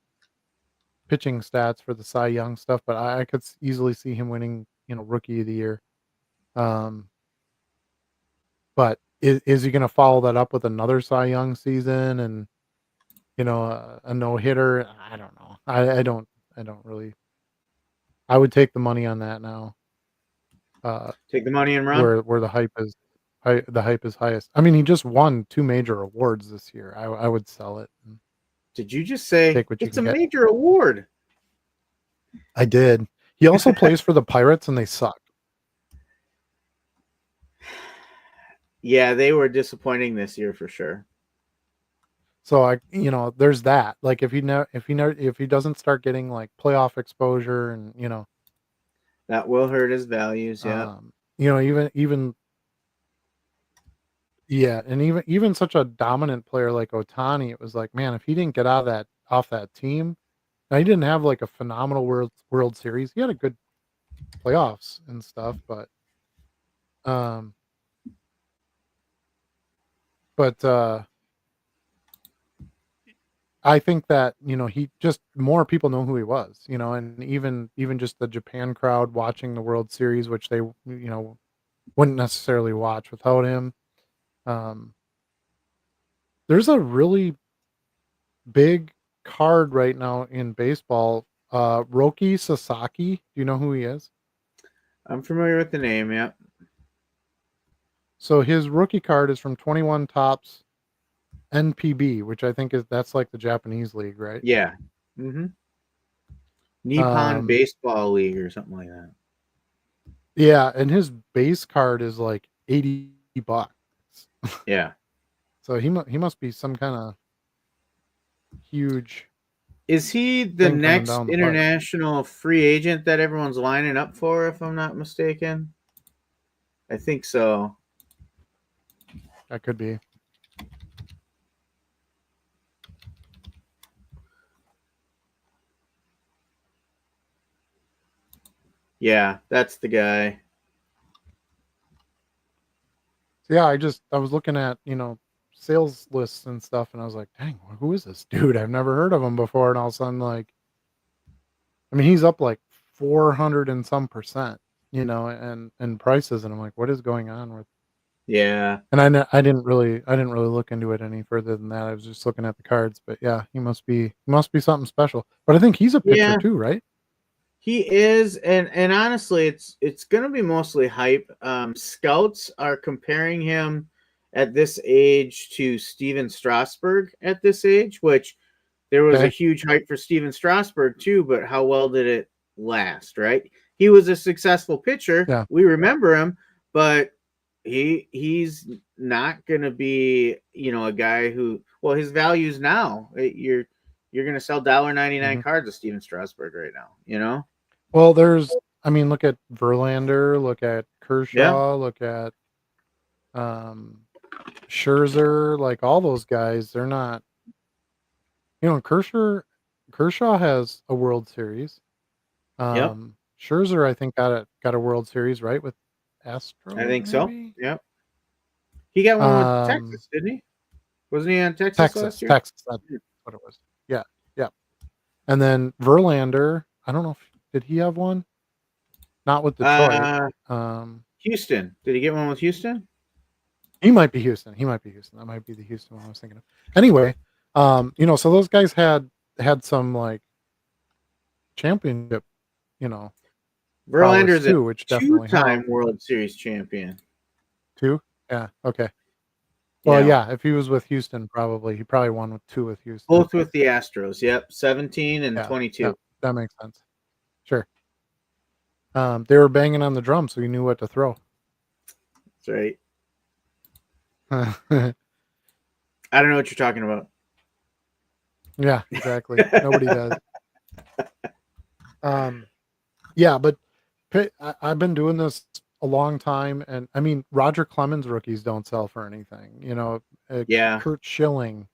pitching stats for the Cy Young stuff, but I could easily see him winning, Rookie of the Year. Um, but is he going to follow that up with another Cy Young season and a no hitter? I don't know. I don't really. I would take the money on that now. Uh, Take the money and run. where the hype is highest. I mean, he just won 2 major awards this year. I would sell it and Did you just say take what you it's can a get. major award? I did. He also plays for the Pirates, and they suck. Yeah, they were disappointing this year for sure. So there's that. Like, if he doesn't start getting like playoff exposure, and That will hurt his values. Yeah. even yeah, and even such a dominant player like Otani, it was like, man, if he didn't get out of that off that team, now he didn't have like a phenomenal World Series. He had a good playoffs and stuff, but um But I think that, he just more people know who he was, and even just the Japan crowd watching the World Series, which they, wouldn't necessarily watch without him. Um, there's a really big card right now in baseball. Roki Sasaki. Do you know who he is? I'm familiar with the name. Yeah. So his rookie card is from 21 Tops NPB, which I think that's like the Japanese league, right? Yeah. Mm-hmm. Nippon Um, Baseball League or something like that. yeah, and his base card is like $80. Yeah. So he must be some kind of huge Is he the thing coming next down the pipe. international free agent that everyone's lining up for, if I'm not mistaken? I think so. That could be. Yeah, that's the guy. So yeah, I was looking at, sales lists and stuff, and I was like, dang, who is this dude? I've never heard of him before. And all of a sudden, like, I mean, he's up like 400 and some percent, and prices, and I'm like, what is going on with? Yeah. And I didn't really look into it any further than that. I was just looking at the cards, but yeah, he must be something special. But I think he's a pitcher Yeah, too, right? he is, and honestly, it's gonna be mostly hype. Scouts are comparing him at this age to Steven Strasburg at this age, which there was a Okay. huge hype for Steven Strasburg too, but how well did it last, right? He was a successful pitcher. Yeah. We remember him, but he's not going to be, a guy who, well, his values now, you're going to sell $1.99 hmm cards of Steven Strasburg right now. Well, I mean, look at Verlander, look at Yeah. Kershaw, look at um, Scherzer, like all those guys. They're not, Kershaw has a World Series. Yep. Scherzer, I think got a World Series, right, with I Astros think so. maybe. Yep. He got one with Um, Texas, didn't he? Wasn't he on Texas last year? Texas, that's what it was. Yeah, yeah. And then Verlander, I don't know if did he have one? Not with Detroit. Uh, Um, Houston. Did he get one with Houston? he might be Houston. He might be Houston. That might be the Houston one I was thinking of. Anyway, so those guys had some like championship, you know, prowess Verlander's a too, which definitely two-time helped. World Series champion. Too? Yeah. Okay. Well, Yeah. yeah. If he was with Houston, he probably won with two with Houston. Both with the Astros. Yep. 17 and Yeah. Yeah. 22. That makes sense. Sure. They were banging on the drum, so you knew what to throw. That's right. Yeah, I don't know what you're talking about. exactly. Nobody does. Yeah, but I've been doing this a long time, and I mean, Roger Clemens rookies don't sell for anything. Yeah. Kurt Schilling,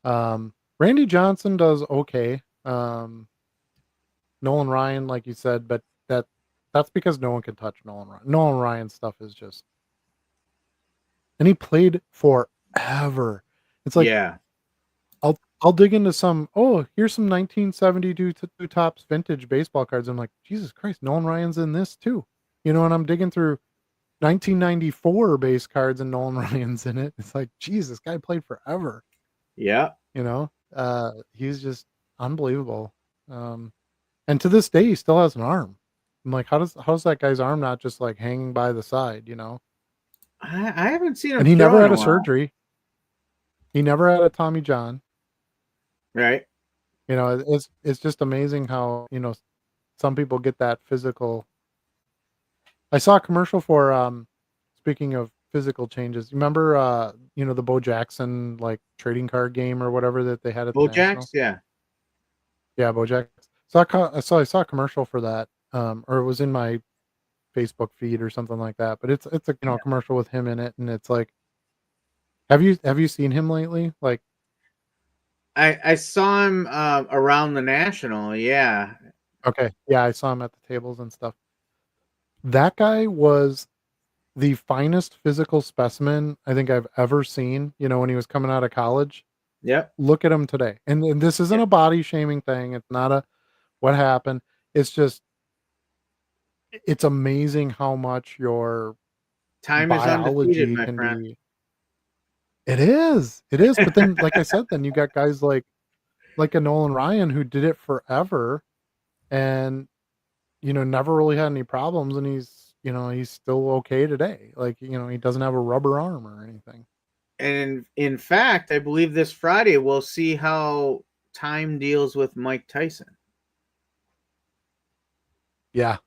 Randy Johnson does okay. Nolan Ryan, like you said, but that's because no one can touch Nolan Ryan. Nolan Ryan stuff is just, and he played forever. It's like Yeah. I'll dig into here's some 1972 Topps vintage baseball cards. I'm like, Jesus Christ, Nolan Ryan's in this too. And I'm digging through 1994 base cards and Nolan Ryan's in it. It's like, Jesus, guy played forever. Yeah. He's just unbelievable. And to this day, he still has an arm. I'm like, how's that guy's arm not just like hanging by the side, I haven't seen him And he throw never in had a a while. surgery. He never had a Tommy John. Right. It's just amazing how, some people get that physical. I saw a commercial for speaking of physical changes. You remember the Bo Jackson like trading card game or whatever that they had at the National? Bojack's? Yeah. Yeah, Bo Jackson. So I saw a commercial for that. Or it was in my Facebook feed or something like that. But it's a commercial with him in it, and it's like, have you seen him lately? Like, I saw him around the National. Yeah. okay, yeah, I saw him at the tables and stuff. That guy was the finest physical specimen I think I've ever seen, when he was coming out of college. Yep. Look at him today. And this isn't Yep. a body shaming thing. It's not a what happened. It's just it's amazing how much your Time is undefeated, biology my can friend. be. It is. It is. But then, like I said, then you got guys like a Nolan Ryan who did it forever and never really had any problems, and he's still okay today. Like, he doesn't have a rubber arm or anything. And in fact, I believe this Friday we'll see how time deals with Mike Tyson. Yeah.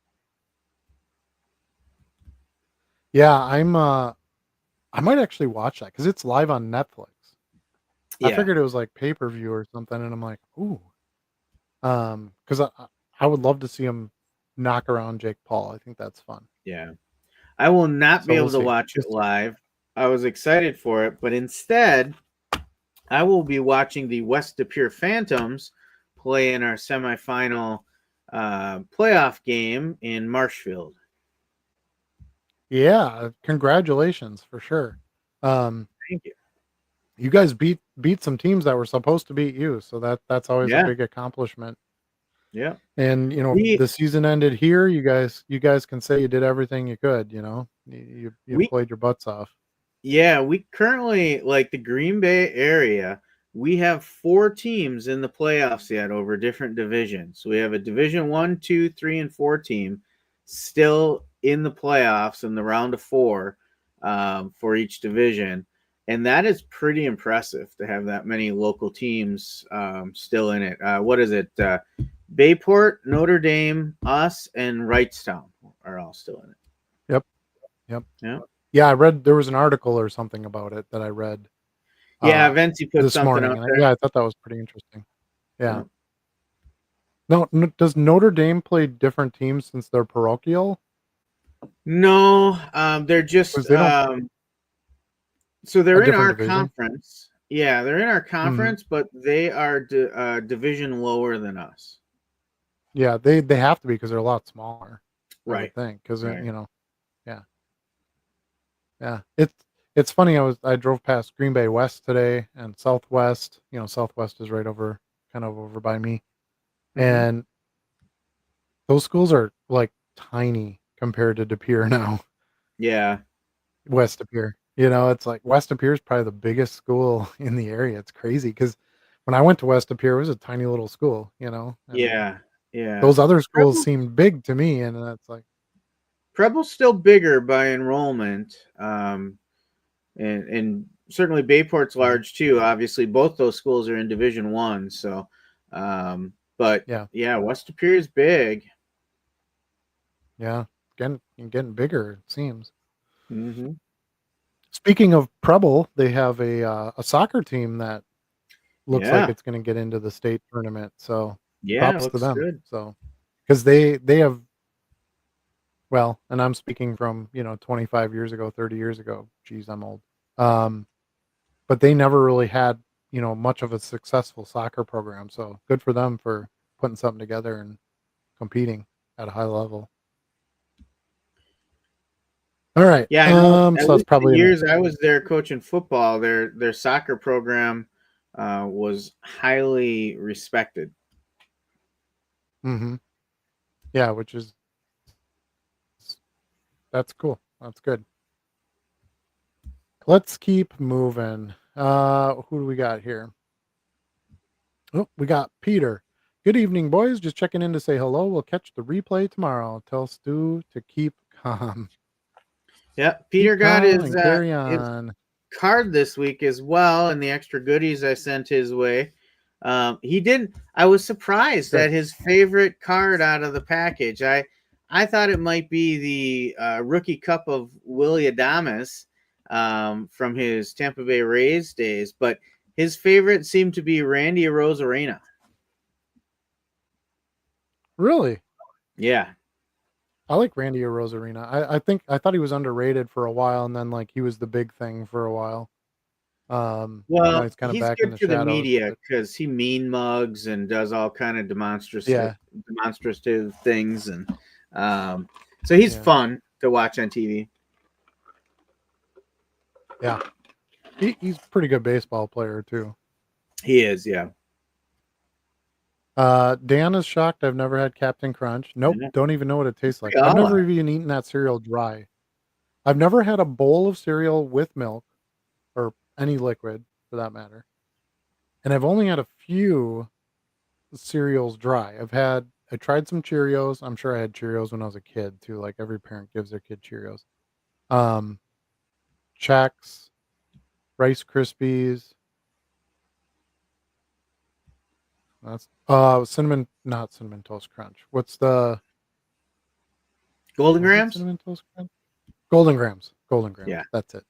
Yeah, I might actually watch that because it's live on Netflix. I Yeah. figured it was like pay-per-view or something, and I'm like, ooh. Because I would love to see him knock around Jake Paul. I think that's fun. Yeah. I will not be So we'll able to see. watch it live. I was excited for it, but instead, I will be watching the West De Pere Phantoms play in our semifinal playoff game in Marshfield. Yeah, congratulations for sure. Thank you. You guys beat some teams that were supposed to beat you, so that's always a Yeah. big accomplishment. Yeah. And We the season ended here. You guys can say you did everything you could. You we played your butts off. Yeah, we currently, like the Green Bay area, we have 4 teams in the playoffs yet over different divisions. We have a Division 1, 2, 3, and 4 team still in the playoffs in the round of 4 for each division. And that is pretty impressive to have that many local teams still in it. What is it? Bayport, Notre Dame, us, and Wrightstown are all still in it. Yep. Yep. Yeah. Yeah, I read there was an article or something about it that I read Yeah, uh, Vinci put this something morning, up and there. yeah, I thought that was pretty interesting. Yeah. Yeah. No, does Notre Dame play different teams since they're parochial? No, they're just Because they don't so they're a in different our division. conference. Yeah, they're in our Hmm. conference, but they are division lower than us. Yeah, they have to be because they're a lot smaller. I would Right. think because Right. yeah. Yeah, it's funny. I drove past Green Bay West today and Southwest. Southwest is right over, kind of over by me, Hmm. and those schools are like tiny compared to De Pere now. Yeah. West De Pere, it's like West De Pere is probably the biggest school in the area. It's crazy because when I went to West De Pere, it was a tiny little school, and Yeah. Yeah. those other schools Preble, seemed big to me, and that's like, Preble's still bigger by enrollment, and certainly Bayport's mhm, large too. Obviously, both those schools are in Division 1. So, but yeah, yeah, West Superior is big. yeah, getting bigger. It seems. Hmm. Speaking of Preble, they have a soccer team that looks like Yeah. it's gonna get into the state tournament, so Yeah. props to Looks them. good. So, because they have, well, and I'm speaking from, 25 years ago, 30 years ago. Geez, I'm old. Um, but they never really had, much of a successful soccer program, so good for them for putting something together and competing at a high level. Alright, Yeah, I know. At so that's least the probably enough. years I was there coaching football, their soccer program was highly respected. Mhm. Yeah, which is that's cool. That's good. Let's keep moving. Who do we got here? Oh, we got Peter. Good evening, boys. Just checking in to say hello. We'll catch the replay tomorrow. Tell Stu to keep calm. Yeah, Peter Keep got calm and carry his on. card this week as well, and the extra goodies I sent his way. He didn't. I was surprised Good. at his favorite card out of the package. I thought it might be the rookie cup of Willie Adames from his Tampa Bay Rays days, but his favorite seemed to be Randy Arozarena. Really? Yeah. I like Randy Rosarina. I thought he was underrated for a while, and then like he was the big thing for a while. Now Well, he's kind of he's back in good the for the shadows, media but because he mean mugs and does all kind of yeah, demonstrative things, and um, so he's yeah. fun to watch on TV. Yeah. He's a pretty good baseball player too. He is, yeah. Dan is shocked I've never had Captain Crunch. Nope, Yeah. don't even know what it tastes like. We I've all never are. even eaten that cereal dry. I've never had a bowl of cereal with milk or any liquid for that matter. And I've only had a few cereals dry. I tried some Cheerios. I'm sure I had Cheerios when I was a kid too. Like every parent gives their kid Cheerios. Um, Chex, Rice Krispies. That's cinnamon, not cinnamon toast crunch. What's the Golden was it Grams? cinnamon toast crunch? Golden Grams. Golden Grams. Yeah. That's it.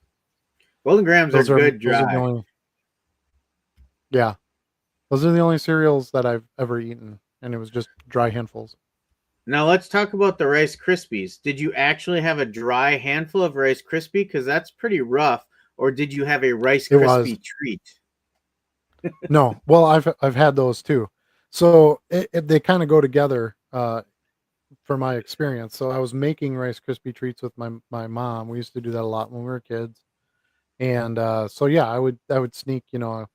Golden Grams are good Those are the dry. only yeah. Those are the only cereals that I've ever eaten, and it was just dry handfuls. Now let's talk about the Rice Krispies. Did you actually have a dry handful of Rice Krispie? Because that's pretty rough. Or did you have a Rice It was Krispie treat? no. Well, I've had those too. So they kind of go together for my experience. So I was making Rice Krispie treats with my mom. We used to do that a lot when we were kids. And so yeah, I would sneak, a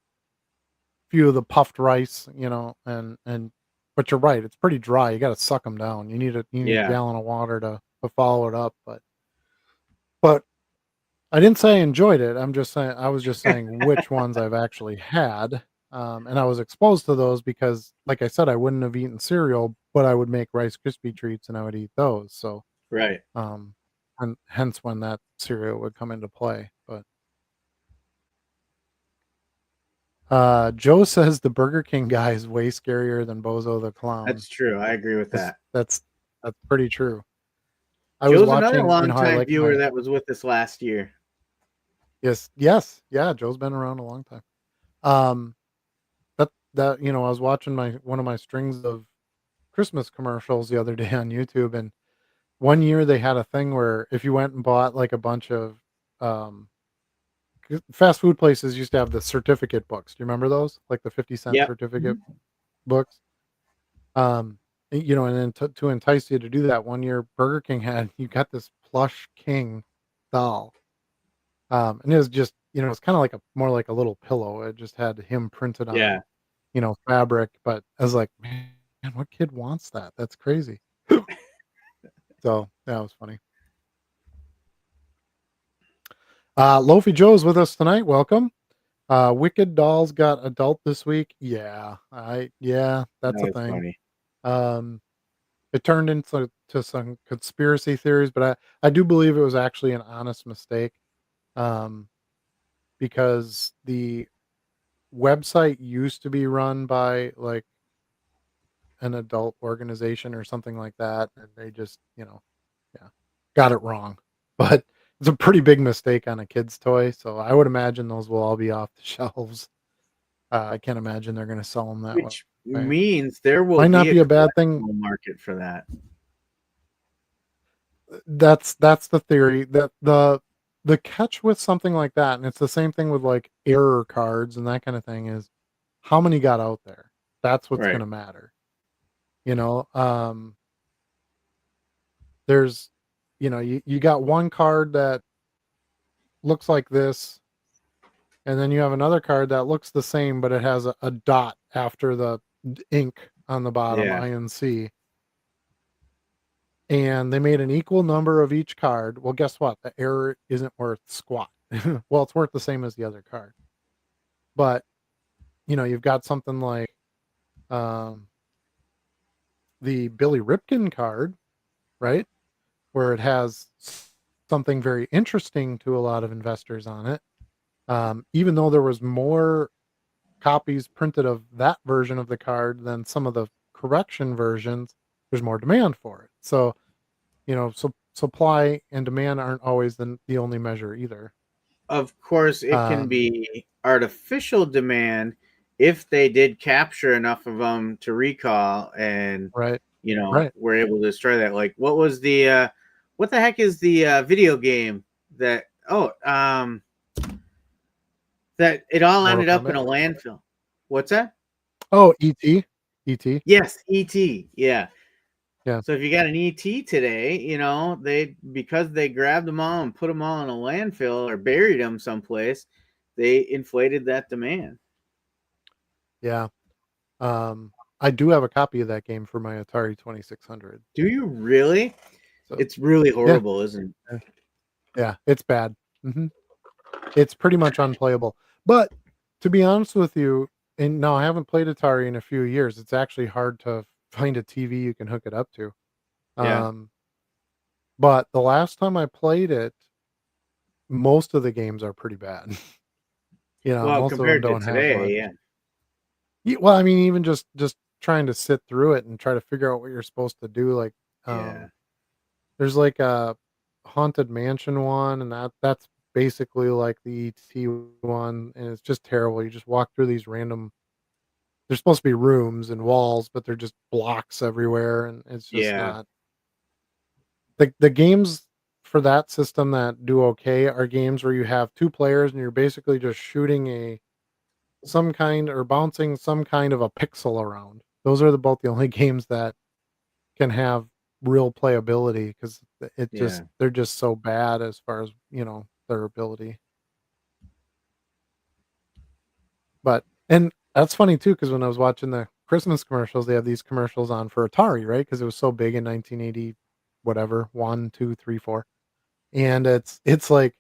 few of the puffed rice, and but you're right, it's pretty dry. You got to suck them down. You need a Yeah. gallon of water to follow it up. But I didn't say I enjoyed it. I was just saying which ones I've actually had. And I was exposed to those because, like I said, I wouldn't have eaten cereal, but I would make Rice Krispie treats and I would eat those. So, Right. and hence when that cereal would come into play. But Joe says the Burger King guy is way scarier than Bozo the Clown. That's true. I agree with That's that. that's that's pretty true. I was Joe's another watching, how I longtime like viewer my that was with us last year. yes, yeah. Joe's been around a long time. Um, I was watching my one of my strings of Christmas commercials the other day on YouTube, and one year they had a thing where if you went and bought like a bunch of um fast food places used to have the certificate books. Do you remember those? Like the 50-cent Yep. certificate books. And then to entice you to do that, one year Burger King had you got this plush king doll. And it was just, it's kind of like more like a little pillow. It just had him printed on, Yeah. fabric. But I was like, man, what kid wants that? That's crazy. So that was funny. Loafy Joe's with us tonight. Welcome. Wicked Dolls got adult this week. Yeah, that's a That was thing. funny. It turned into some conspiracy theories, but I do believe it was actually an honest mistake. Um, because the website used to be run by like an adult organization or something like that, and they just, yeah, got it wrong. But it's a pretty big mistake on a kid's toy, so I would imagine those will all be off the shelves. I can't imagine they're going to sell them that Which way. means there will Might be not a be a bad thing. collectible market for that. That's the theory. That the catch with something like that, and it's the same thing with like error cards and that kind of thing, is how many got out there. That's what's going Right. to matter. You know, there's, you got one card that looks like this, and then you have another card that looks the same, but it has a dot after the ink on the bottom, Yeah. INC. And they made an equal number of each card. Well, guess what? The error isn't worth squat. Well, it's worth the same as the other card. But, you've got something like um, the Billy Ripken card, right? Where it has something very interesting to a lot of investors on it. Even though there was more copies printed of that version of the card than some of the correction versions, there's more demand for it. So, so supply and demand aren't always the only measure either. Of course, it can Um, be artificial demand if they did capture enough of them to recall and, right, right. were able to destroy that. Like, what the heck is the video game that, that it all Mortal ended up in Kombat. a landfill? What's that? Oh, ET, ET. Yes, E.T. Yeah. Yeah. So if you got an ET today, because they grabbed them all and put them all in a landfill or buried them someplace, they inflated that demand. Yeah. I do have a copy of that game for my Atari 2600. Do you really? So It's really yeah, horrible, isn't it? yeah, it's bad. It's pretty much unplayable. But to be honest with you, and no, I haven't played Atari in a few years. It's actually hard to find a TV you can hook it up to. Yeah. Um, but the last time I played it, most of the games are pretty bad. Well, Most of them compared to don't have much. today, yeah. Well, I mean, even just trying to sit through it and try to figure out what you're supposed to do. Like, Yeah. there's like a haunted mansion one, and that's basically like the ET one, and it's just terrible. You just walk through these random. They're supposed to be rooms and walls, but they're just blocks everywhere, and it's just Yeah. not. The games for that system that do okay are games where you have two players and you're basically just shooting a some kind or bouncing some kind of a pixel around. Those are both the only games that can have real playability because Yeah. they're just so bad as far as their ability. But and that's funny too because when I was watching the Christmas commercials, they have these commercials on for Atari, right? Because it was so big in 1980, whatever, one, two, three, four, and it's like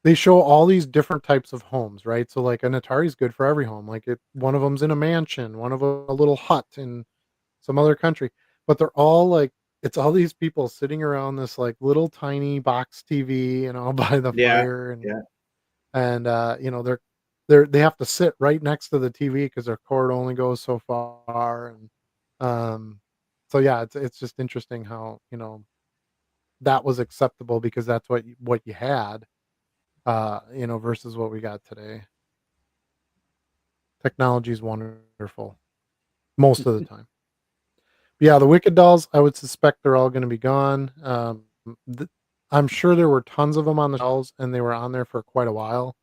they show all these different types of homes, right? So like an Atari's good for every home. Like one of them's in a mansion, one of them a little hut in some other country, but they're all like it's all these people sitting around this like little tiny box TV, by the Yeah. fire, Yeah. and they have to sit right next to the TV because their cord only goes so far, and um, so yeah, it's just interesting how that was acceptable because that's what you had, versus what we got today. Technology is wonderful most of the time. But yeah, the Wicked dolls, I would suspect they're all going to be gone. Th- I'm sure there were tons of them on the shelves, and they were on there for quite a while.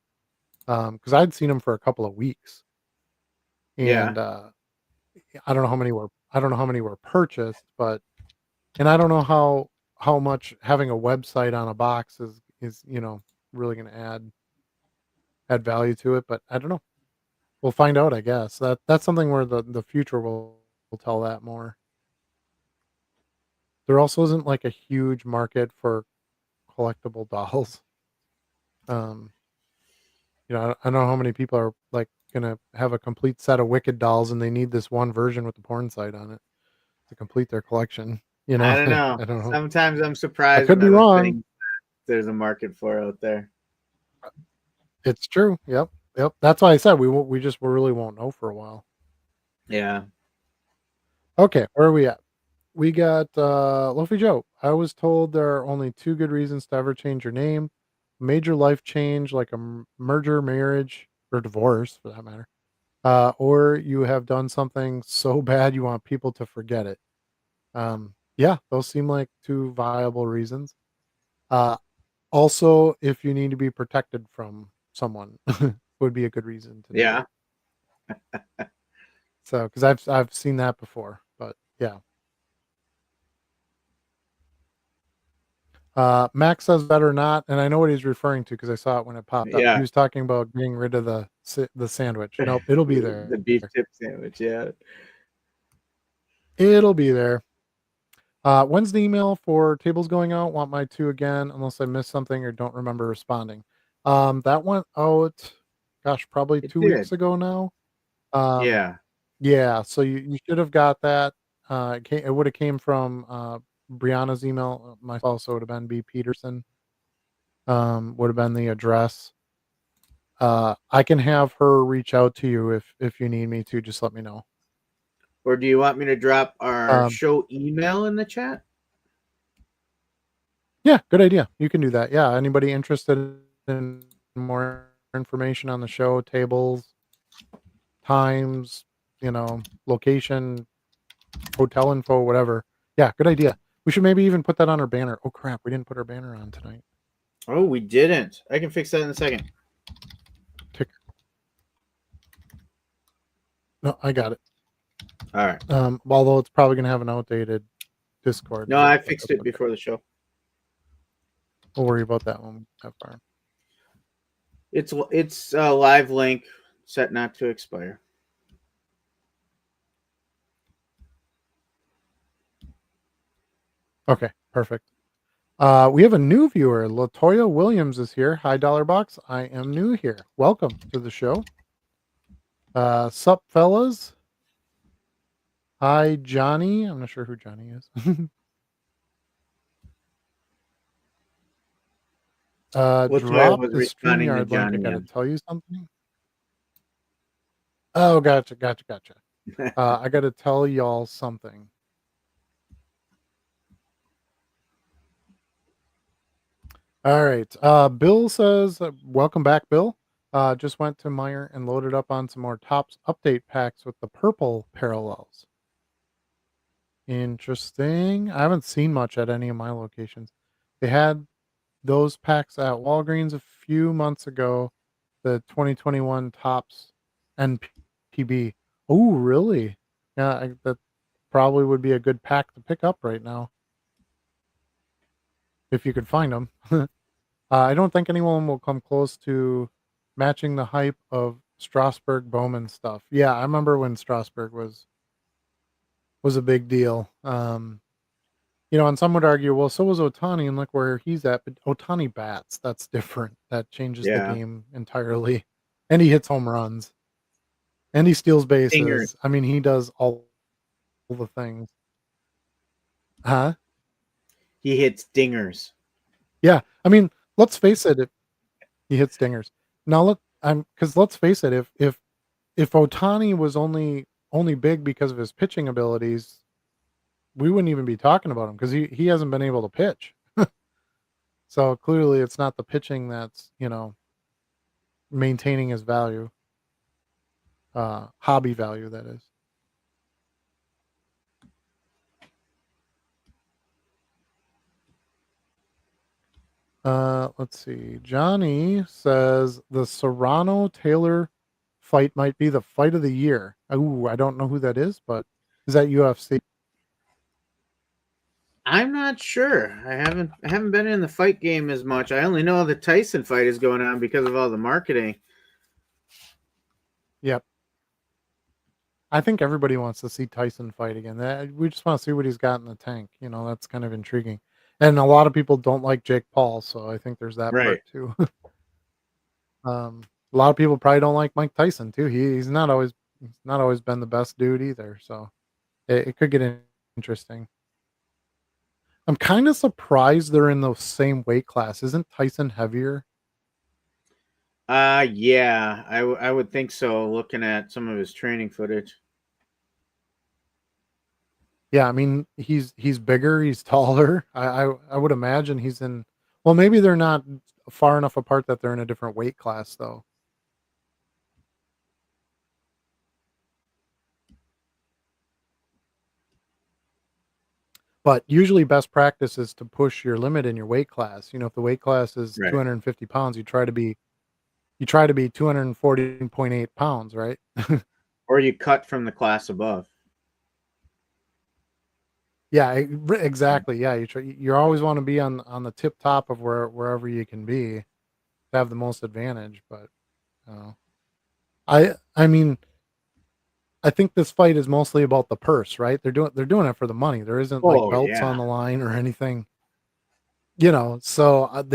Because I'd seen them for a couple of weeks, Yeah. and I don't know how many were purchased, but and I don't know how much having a website on a box is really going to add value to it. But I don't know. We'll find out, I guess. That's something where the future will tell that more. There also isn't like a huge market for collectible dolls. Um, I don't know how many people are like gonna have a complete set of Wicked dolls and they need this one version with the porn site on it to complete their collection. I don't know. I don't know. Sometimes I'm I surprised could with be the wrong. things there's a market for out there. It's true. Yep. Yep. That's why I said we really won't know for a while. Yeah. Okay, where are we at? We got Lofi Joe. I was told there are only two good reasons to ever change your name: major life change, like a merger, marriage, or divorce, for that matter, or you have done something so bad you want people to forget it. Yeah, those seem like two viable reasons. Uh, Also, if you need to be protected from someone, would be a good reason to do it. Yeah. So, because I've seen that before, but yeah. Max says better not, and I know what he's referring to because I saw it when it popped up. He Yeah. was talking about getting rid of the sandwich. Nope, it'll be there. The beef tip sandwich. Yeah. It'll be there. When's the email for tables going out? Want my two again, unless I missed something or don't remember responding. That went out, gosh, probably It 2 weeks did. ago now. Um, Yeah. yeah, so you should have got that. It would have came from Brianna's email. My also would have been B Peterson. Would have been the address. I can have her reach out to you if you need me to. Just let me know. Or do you want me to drop our Um, show email in the chat? yeah, good idea. You can do that. Yeah, anybody interested in more information on the show, tables, times, location, hotel info, whatever. Yeah, good idea. We should maybe even put that on our banner. Oh crap, we didn't put our banner on tonight. Oh, we didn't. I can fix that in a second. Ticker. No, I got it. All right. Although it's probably gonna have an outdated. Discord. No, But I fixed that's it okay. before the show. We'll worry about that one that far. It's a live link set not to expire. Okay, perfect. We have a new viewer. Latoya Williams is here. Hi, Dollar Box. I am new here. Welcome to the show. Sup, fellas? Hi, Johnny. I'm not sure who Johnny is. Latoya Drop was the responding to StreamYard link. I Johnny got to M. tell you something. Oh, gotcha. I got to tell y'all something. All right. Bill says, welcome back, Bill. Just went to Meyer and loaded up on some more Topps update packs with the purple parallels. Interesting. I haven't seen much at any of my locations. They had those packs at Walgreens a few months ago, the 2021 Topps NPB. Oh, really? Yeah, that probably would be a good pack to pick up right now if you could find them. I don't think anyone will come close to matching the hype of Strasburg Bowman stuff. Yeah, I remember when Strasburg was a big deal. And some would argue, well, so was Otani, and look where he's at. But Otani bats. That's different. That changes the Yeah. game entirely. And he hits home runs. And he steals Dingers. bases. I mean, he does all the things. Huh? He hits dingers. Yeah. I mean, let's face it. He hits dingers. Now because let's face it. If Otani was only big because of his pitching abilities, we wouldn't even be talking about him because he hasn't been able to pitch. So clearly, it's not the pitching that's maintaining his value, hobby value, that is. Let's see. Johnny says the Serrano Taylor fight might be the fight of the year. Ooh, I don't know who that is, but is that UFC? I'm not sure. I haven't been in the fight game as much. I only know the Tyson fight is going on because of all the marketing. Yep. I think everybody wants to see Tyson fight again. We just want to see what he's got in the tank. That's kind of intriguing. And a lot of people don't like Jake Paul, so I think there's that Right. part too. A lot of people probably don't like Mike Tyson too. He's not always been the best dude either. So it could get interesting. I'm kind of surprised they're in the same weight class. Isn't Tyson heavier? Yeah, I would think so. Looking at some of his training footage. Yeah, I mean he's bigger, he's taller. I would imagine he's in. Well, maybe they're not far enough apart that they're in a different weight class though. But usually best practice is to push your limit in your weight class. If the weight class is Right. 250 pounds, you try to be 214.8 pounds, right? Or you cut from the class above. Yeah, exactly. Yeah, you always want to be on the tip top of wherever you can be to have the most advantage. But I mean, I think this fight is mostly about the purse, right? They're doing it for the money. There isn't like Oh belts yeah. on the line or anything. So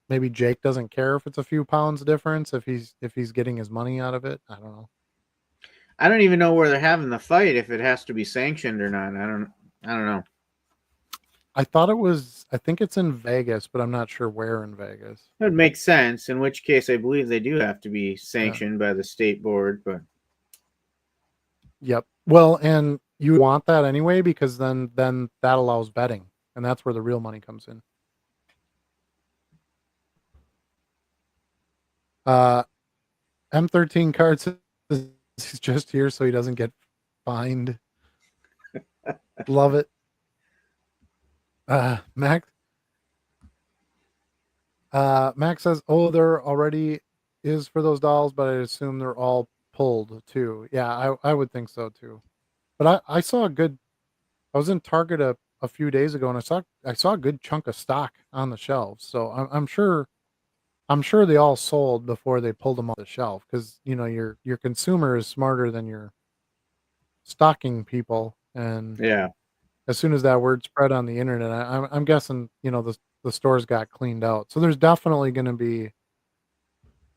maybe Jake doesn't care if it's a few pounds difference if he's getting his money out of it. I don't know. I don't even know where they're having the fight, if it has to be sanctioned or not. I don't know. I think it's in Vegas, but I'm not sure where in Vegas. That would make sense. In which case, I believe they do have to be Yeah. sanctioned by the state board. But Yep. Well, and you want that anyway because then that allows betting, and that's where the real money comes in. Uh, M13 cards is just here so he doesn't get fined. Love it. Max. Max says, "Oh, there already is for those dolls, but I assume they're all pulled too." Yeah, I would think so too. But I saw a good I was in Target a few days ago, and I saw a good chunk of stock on the shelves. So I'm sure they all sold before they pulled them off the shelf, because your consumer is smarter than your stocking people, and Yeah. as soon as that word spread on the internet, I'm guessing the stores got cleaned out. So there's definitely going to be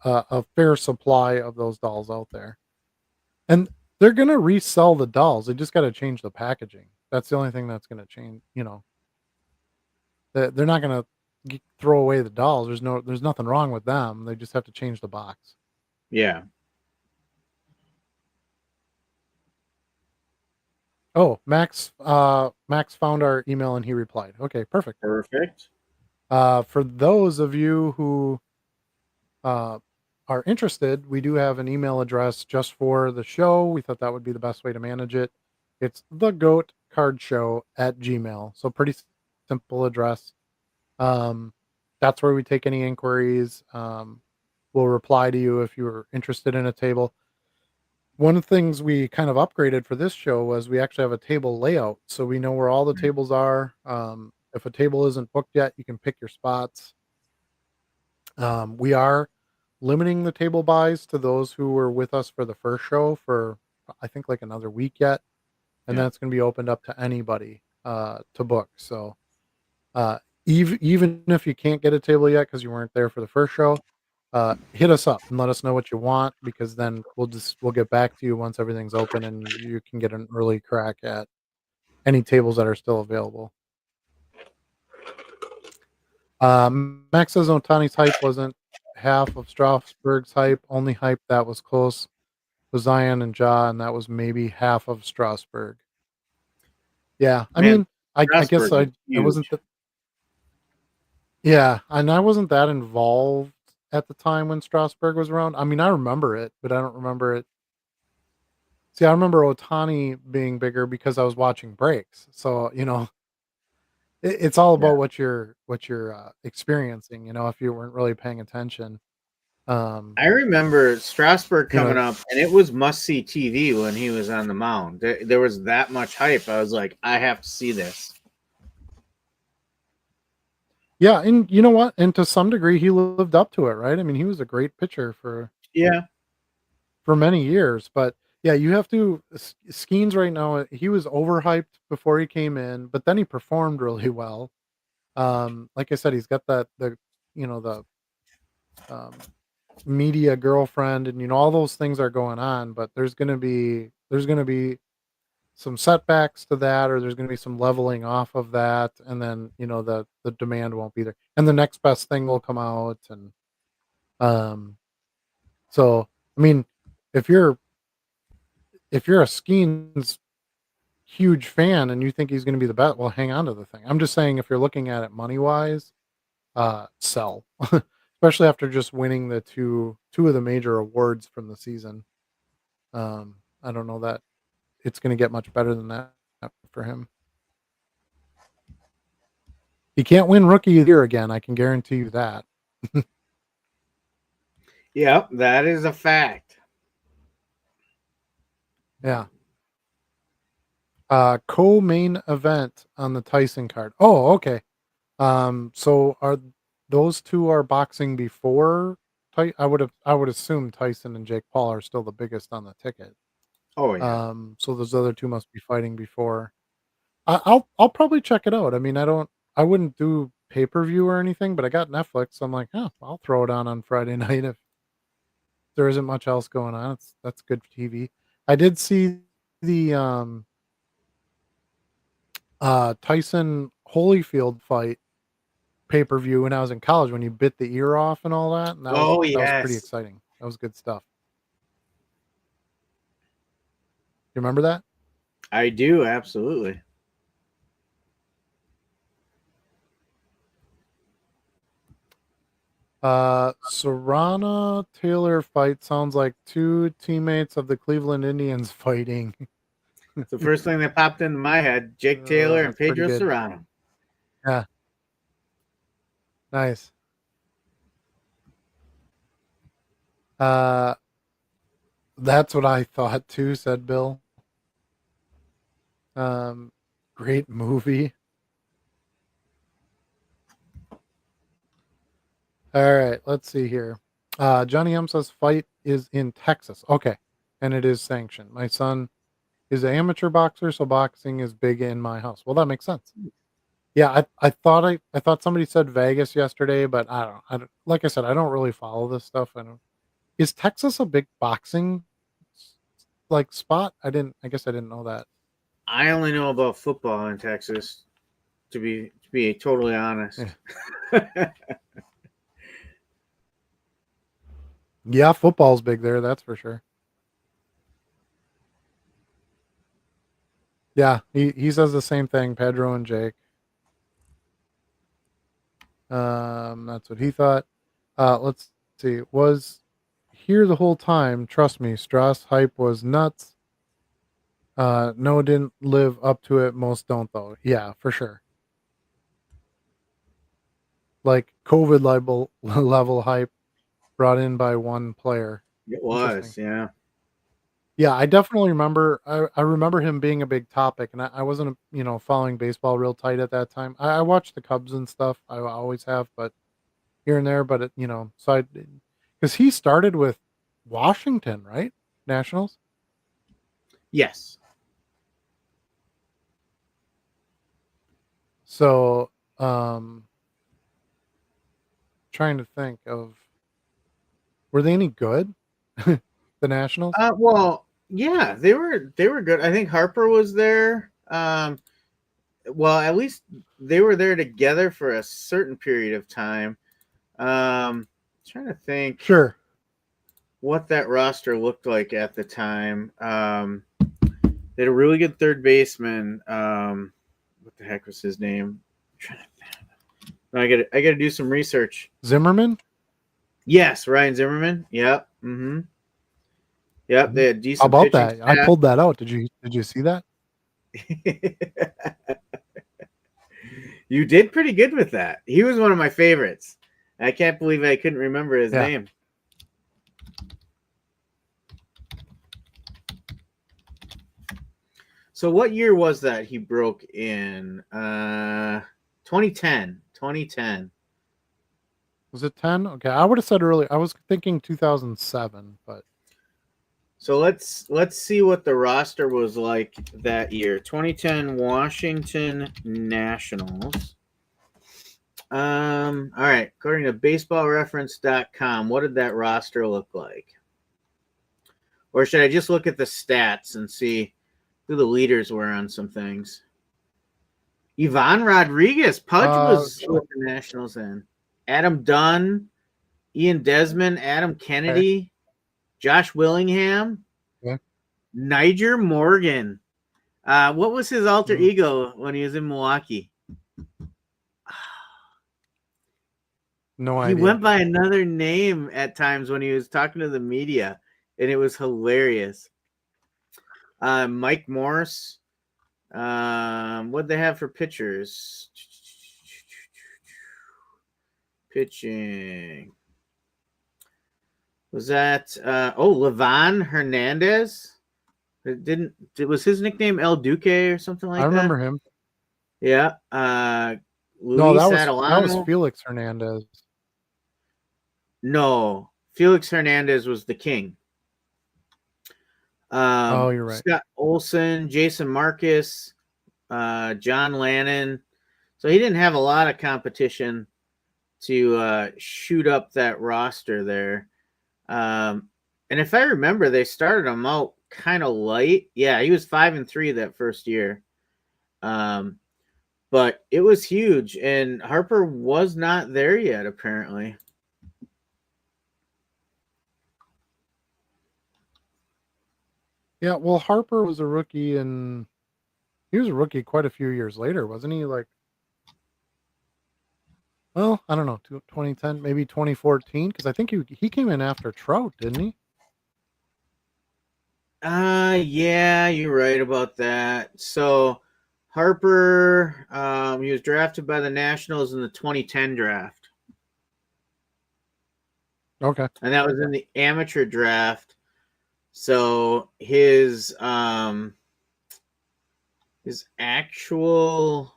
a fair supply of those dolls out there, and they're going to resell the dolls. They just got to change the packaging. That's the only thing that's going to change. They're not going to throw away the dolls. There's nothing wrong with them. They just have to change the box. Yeah. Oh, Max found our email and he replied. Okay, perfect. Perfect. For those of you who uh, are interested, we do have an email address just for the show. We thought that would be the best way to manage it. It's thegoatcardshow@gmail. So pretty simple address. Um, that's where we take any inquiries. We'll reply to you if you're interested in a table. One of the things we kind of upgraded for this show was we actually have a table layout, so we know where all the tables are. If a table isn't booked yet, you can pick your spots. We are limiting the table buys to those who were with us for the first show for, I think, like another week yet, and Yeah. then it's going to be opened up to anybody to book. So even if you can't get a table yet because you weren't there for the first show, hit us up and let us know what you want, because then we'll get back to you once everything's open and you can get an early crack at any tables that are still available. Max says Otani's hype wasn't half of Strasburg's hype. Only hype that was close was Zion and Ja, and that was maybe half of Strasburg. Yeah, I Man, mean, I guess Strasburg was I wasn't huge. yeah, and I wasn't that involved at the time when Strasburg was around. I mean, I remember it, but I don't remember it. See, I remember Otani being bigger because I was watching breaks. So, it's all Yeah. about what you're experiencing. If you weren't really paying attention, um, I remember Strasburg you coming know, up, and it was must see TV when he was on the mound. There was that much hype. I was like, I have to see this. yeah, and you know what? And to some degree, he lived up to it, right? I mean, he was a great pitcher Yeah. for many years. But yeah, you have to Skeens right now. He was overhyped before he came in, but then he performed really well. Like I said, he's got the um, media girlfriend, and all those things are going on. But there's gonna be some setbacks to that, or there's gonna be some leveling off of that, and then the demand won't be there, and the next best thing will come out, and um, so I mean, if you're a Skeens huge fan and you think he's going to be the best, well, hang on to the thing. I'm just saying, if you're looking at it money wise, sell, especially after just winning the two of the major awards from the season. I don't know that it's going to get much better than that for him. He can't win Rookie of the Year again. I can guarantee you that. Yep, that is a fact. Yeah. Co-main event on the Tyson card. Oh, okay. So are those two are boxing before I would assume Tyson and Jake Paul are still the biggest on the ticket. Oh yeah. So those other two must be fighting before. I'll probably check it out. I mean, I wouldn't do pay-per-view or anything, but I got Netflix. So I'm like, oh, I'll throw it on Friday night if there isn't much else going on. That's good TV. I did see the Tyson Holyfield fight pay-per-view when I was in college, when he bit the ear off and all that, and that was Oh that was pretty yes. exciting. That was good stuff. You remember that? I do, absolutely. Serrano Taylor fight sounds like two teammates of the Cleveland Indians fighting. It's the first thing that popped into my head. Jake Taylor and That's pretty Pedro good. Serrano. Yeah, nice. Uh, that's what I thought too, said Bill. Um, Great movie. All right, let's see here. Johnny M says fight is in Texas. Okay, and it is sanctioned. My son is an amateur boxer, so boxing is big in my house. Well, that makes sense. Yeah, I thought somebody said Vegas yesterday, but I don't. Like I said, I don't really follow this stuff. I don't. Is Texas a big boxing like spot? I guess I didn't know that. I only know about football in Texas, to be totally Yeah, honest. yeah, football's big there. That's for sure. Yeah, he says the same thing. Pedro and Jake. That's what he thought. Let's see. Was here the whole time. Trust me, Strauss hype was nuts. No, didn't live up to it. Most don't though. Yeah, for sure. Like COVID level level hype brought in by one player. It Interesting. was, yeah. Yeah, I definitely remember. I remember him being a big topic, and I wasn't, following baseball real tight at that time. I watched the Cubs and stuff. I always have, but here and there. But so I, because he started with Washington, right? Nationals. Yes. So, trying to think of, were they any good? The Nationals. Well, yeah, they were good. I think Harper was there. Well, at least they were there together for a certain period of time. Trying to think Sure. what that roster looked like at the time. They had a really good third baseman. What the heck was his name? No, I got to do some research. Zimmerman. Yes, Ryan Zimmerman. Yep. Mm-hmm. Yep. They had How decent about pitching that? I staff. pulled that out. Did you see that? You did pretty good with that. He was one of my favorites. I can't believe I couldn't remember his Yeah. name. So what year was that he broke in? 2010. 2010. Was it 10? Okay, I would have said earlier. I was thinking 2007, but So let's see what the roster was like that year. 2010 Washington Nationals. All right. According to baseballreference.com, what did that roster look like? Or should I just look at the stats and see who the leaders were on some things? Ivan Rodriguez. Pudge was sure. with the Nationals then. Adam Dunn, Ian Desmond, Adam Okay. Kennedy, Josh Willingham, Yeah. Niger Morgan. What was his alter Mm, ego when he was in Milwaukee? no He idea. went by another name at times when he was talking to the media, and it was hilarious. Mike Morse. What'd they have for pitchers? Pitching. Was that Levon Hernandez? Was his nickname El Duque or something I like that? remember him. Yeah. No, Luis that was Adelano. Felix Hernandez. No, Felix Hernandez was the king. Oh, you're right. Scott Olson, Jason Marcus, John Lannon. So he didn't have a lot of competition to shoot up that roster there. And if I remember, they started him out kind of light. Yeah, he was 5-3 that first year. But it was huge, and Harper was not there yet, apparently. Yeah, well, Harper was a rookie, and he was a rookie quite a few years later, wasn't he? Like, well, I don't know, 2010, maybe 2014, because I think he came in after Trout, didn't he? Yeah, you're right about that. So Harper, he was drafted by the Nationals in the 2010 draft, Okay. and that was in the amateur draft. So his His actual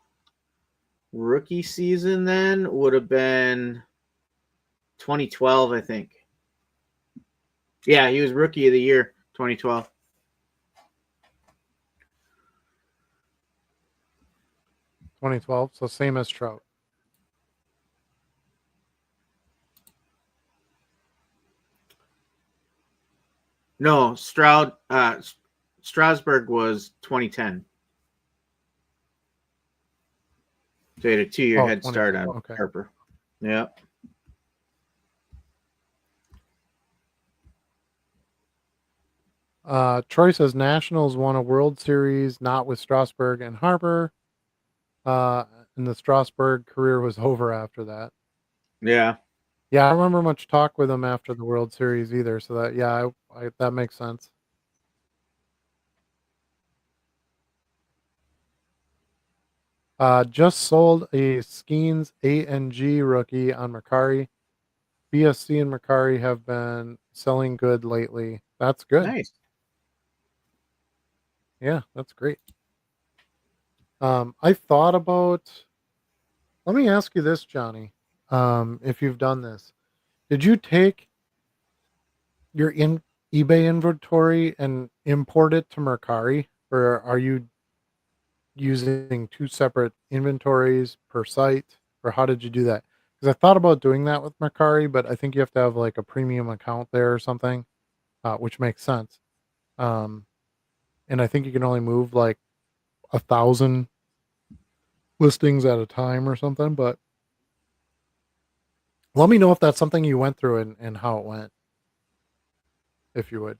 rookie season then would have been 2012, I think. Yeah, he was rookie of the year, 2012. $2012, so same as Trout. No, Strasburg was 2010. So he had a 2-year head start 2010. on Okay. Harper. Yeah. Troy says Nationals won a World Series not with Strasburg and Harper. And the Strasburg career was over after that. Yeah. Yeah, I don't remember much talk with him after the World Series either. So that, yeah, that makes sense. Just sold a Skeens A&G rookie on Mercari. BSC and Mercari have been selling good lately. That's good. Nice. Yeah, that's great. I thought about. Let me ask you this, Johnny. If you've done this, did you take your eBay inventory and import it to Mercari, or are you using two separate inventories per site, or how did you do that? Because I thought about doing that with Mercari, but I think you have to have like a premium account there or something, which makes sense. Um, and I think you can only move like 1,000 listings at a time or something. But let me know if that's something you went through and how it went, if you would.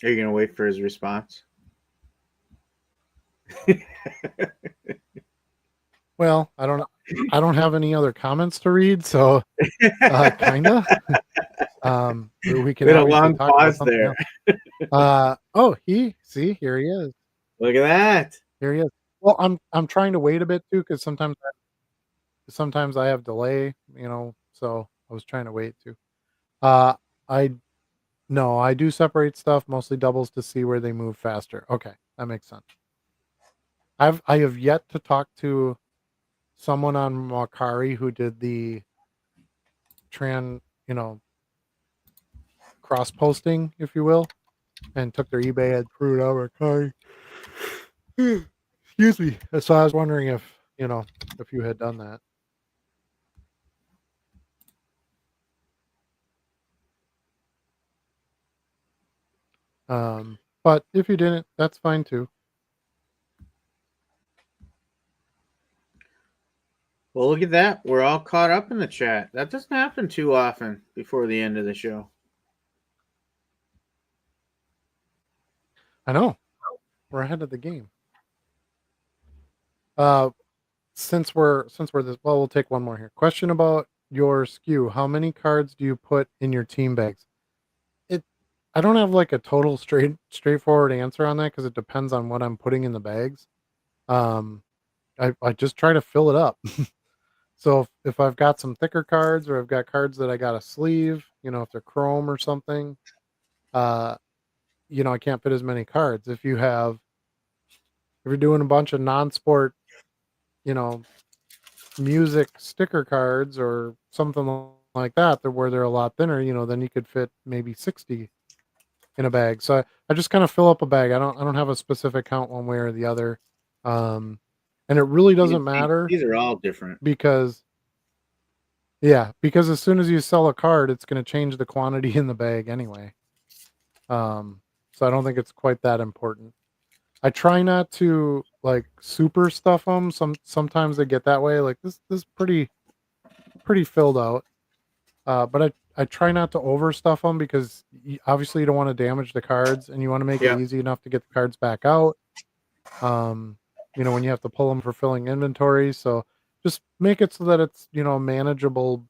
Are you going to wait for his response? Well, I don't have any other comments to read, so kinda. We can We had a obviously long talk about pause something there. else. Here he is. Look at that. Here he is. Well, I'm trying to wait a bit too because sometimes I have delay, so I was trying to wait too. Uh, I No, I do separate stuff, mostly doubles to see where they move faster. Okay, that makes sense. I have yet to talk to someone on Makari who did the tran, cross posting, if you will, and took their eBay and threw it over Makari. Excuse me. So I was wondering if you had done that. But if you didn't, that's fine too. Well, look at that. We're all caught up in the chat. That doesn't happen too often before the end of the show. I know. We're ahead of the game. Uh, since we're this, well, we'll take one more here. Question about your skew. How many cards do you put in your team bags? I don't have like a total straightforward answer on that because it depends on what I'm putting in the bags. Um, I just try to fill it up. So if I've got some thicker cards or I've got cards that I got a sleeve, if they're chrome or something, uh, I can't fit as many cards. If you're doing a bunch of non-sport, you know, music sticker cards or something like that, where they're a lot thinner, then you could fit maybe 60 in a bag. So I just kind of fill up a bag. I don't have a specific count one way or the other. And it really doesn't matter These are all different. because as soon as you sell a card, it's going to change the quantity in the bag anyway. So I don't think it's quite that important. I try not to like super stuff them. Sometimes they get that way. Like this is pretty filled out. But I try not to overstuff them because obviously you don't want to damage the cards and you want to make it easy enough to get the cards back out. When you have to pull them for filling inventory. So just make it so that it's, a manageable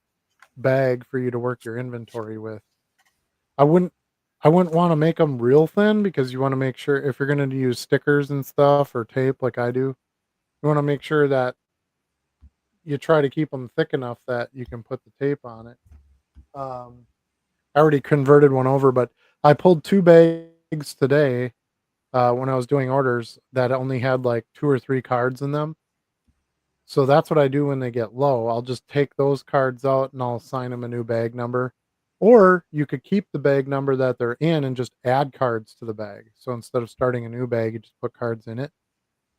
bag for you to work your inventory with. I wouldn't want to make them real thin because you want to make sure if you're going to use stickers and stuff or tape like I do, you want to make sure that you try to keep them thick enough that you can put the tape on it. Um, I already converted one over, but I pulled 2 bags today, when I was doing orders that only had, like, 2 or 3 cards in them. So that's what I do when they get low. I'll just take those cards out and I'll assign them a new bag number. Or you could keep the bag number that they're in and just add cards to the bag. So instead of starting a new bag, you just put cards in it.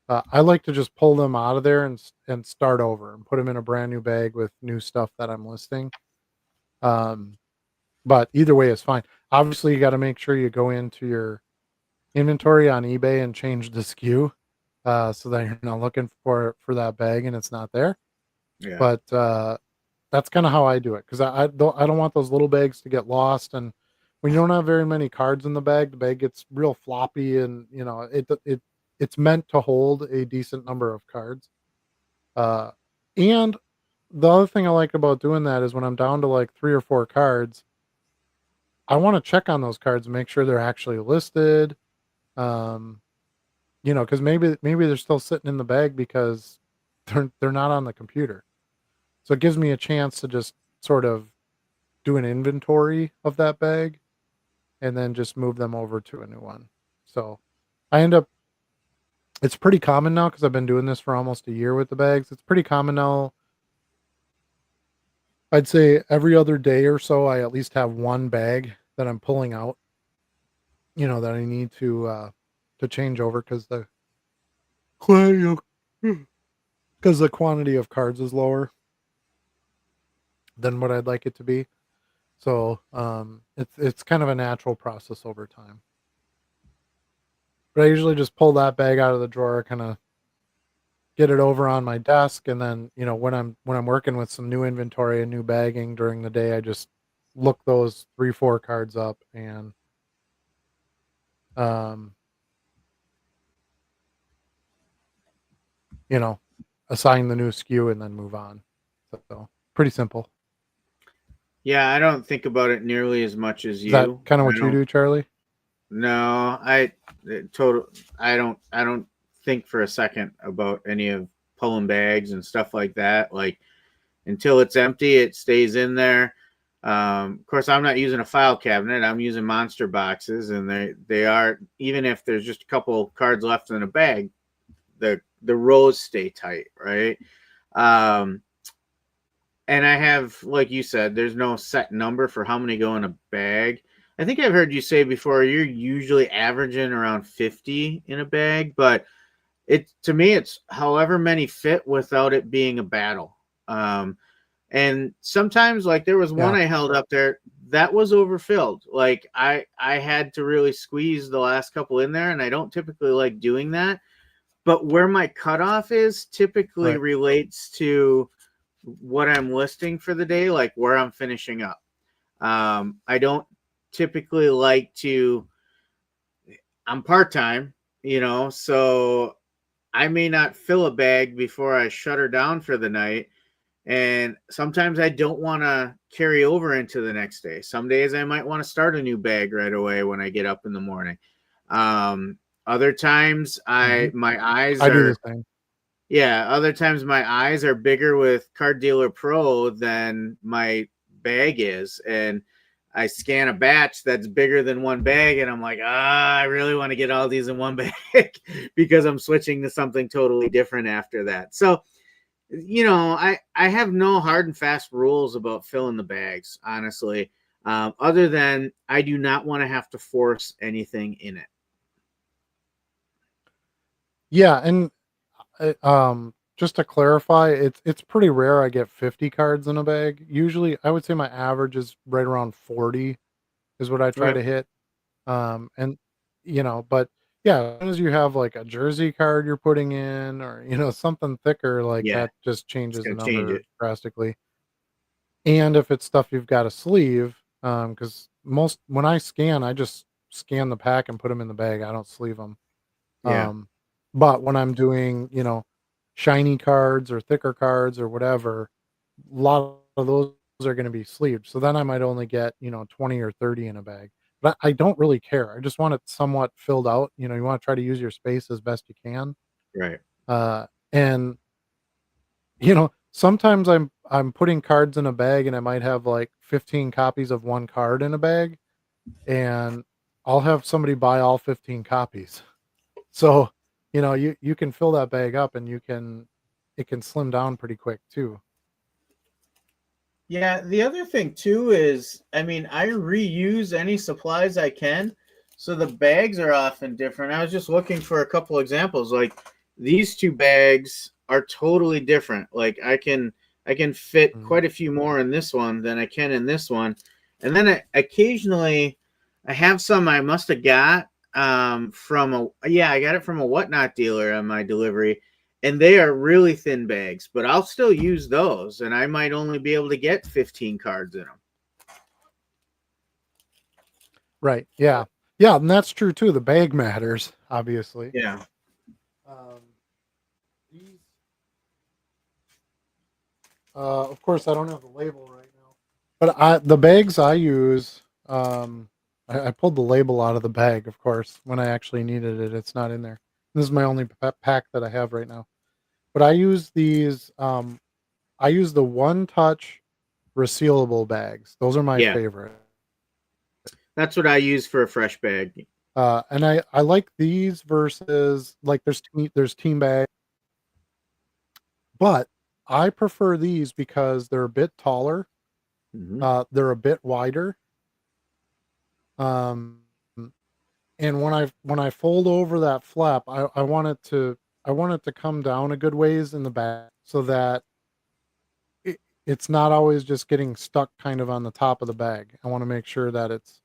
I like to just pull them out of there and start over and put them in a brand new bag with new stuff that I'm listing. Um, but either way is fine. Obviously, you got to make sure you go into your inventory on eBay and change the SKU, so that you're not looking for that bag and it's not there. Yeah. But that's kind of how I do it because I don't want those little bags to get lost. And when you don't have very many cards in the bag gets real floppy, and it's meant to hold a decent number of cards. Uh, and the other thing I like about doing that is when I'm down to like 3 or 4 cards, I want to check on those cards and make sure they're actually listed. Um, because maybe they're still sitting in the bag because they're not on the computer. So it gives me a chance to just sort of do an inventory of that bag and then just move them over to a new one. So I end up it's pretty common now because I've been doing this for almost a year with the bags. It's pretty common now. I'd say every other day or so I at least have one bag that I'm pulling out, that I need to change over because quantity the quantity of cards is lower than what I'd like it to be. So it's kind of a natural process over time. But I usually just pull that bag out of the drawer, kind of get it over on my desk, and then when I'm working with some new inventory and new bagging during the day, I just look those 3-4 cards up and um, you know assign the new SKU and then move on. So pretty simple. Yeah, I don't think about it nearly as much as Is that you. kind of I what you don't. do, Charlie? No, total. I don't. I don't think for a second about any of pulling bags and stuff like that. Like until it's empty, it stays in there. Of course, I'm not using a file cabinet. I'm using monster boxes, and they are, even if there's just a couple cards left in a bag, the rows stay tight, right? Um, and I have, like you said, there's no set number for how many go in a bag. I think I've heard you say before you're usually averaging around 50 in a bag, but to me it's however many fit without it being a battle. And sometimes, like, there was one Yeah. I held up there that was overfilled. Like I had to really squeeze the last couple in there, and I don't typically like doing that. But where my cutoff is typically Right. relates to what I'm listing for the day, like where I'm finishing up. I don't typically like to. I'm part time, so I may not fill a bag before I shut her down for the night. And sometimes I don't want to carry over into the next day. Some days I might want to start a new bag right away when I get up in the morning. Other times Hmm. my eyes I do the are, same. yeah, other times my eyes are bigger with Card Dealer Pro than my bag is. And I scan a batch that's bigger than one bag, and I'm like, I really want to get all these in one bag because I'm switching to something totally different after that. So, I have no hard and fast rules about filling the bags, honestly, other than I do not want to have to force anything in it. Yeah, and just to clarify, it's pretty rare I get 50 cards in a bag. Usually, I would say my average is right around 40 is what I try Okay. to hit. And but yeah, as soon as you have like a jersey card you're putting in, or something thicker like Yeah, that, just it's changes the going to change number it. drastically. And if it's stuff you've got a sleeve, because most when I scan, I just scan the pack and put them in the bag. I don't sleeve them. Yeah, Um, but when I'm doing, shiny cards or thicker cards or whatever, a lot of those are going to be sleeved. So then I might only get, 20 or 30 in a bag. But I don't really care. I just want it somewhat filled out. You want to try to use your space as best you can. right. And, you know, sometimes I'm putting cards in a bag and I might have like 15 copies of one card in a bag, and I'll have somebody buy all 15 copies. So, you can fill that bag up and it can slim down pretty quick too. Yeah, the other thing too is, I mean, I reuse any supplies I can, so the bags are often different. I was just looking for a couple examples. Like these two bags are totally different. Like I can fit Mhm. quite a few more in this one than I can in this one. And then occasionally I have some I must have got from I got it from a whatnot dealer on my delivery, and they are really thin bags, but I'll still use those, and I might only be able to get 15 cards in them. Right. Yeah. Yeah, and that's true too. The bag matters, obviously. Yeah. Um, these, of course, I don't have the label right now, but the bags I use, I pulled the label out of the bag, of course, when I actually needed it. It's not in there. This is my only pack that I have right now. But I use these. I use the One Touch resealable bags. Those are my Yeah. favorite. That's what I use for a fresh bag. And I like these versus like there's team bag, but I prefer these because they're a bit taller. Mm-hmm. They're a bit wider. Um, and when I fold over that flap, I want it to come down a good ways in the back so that it's not always just getting stuck kind of on the top of the bag. I want to make sure that it's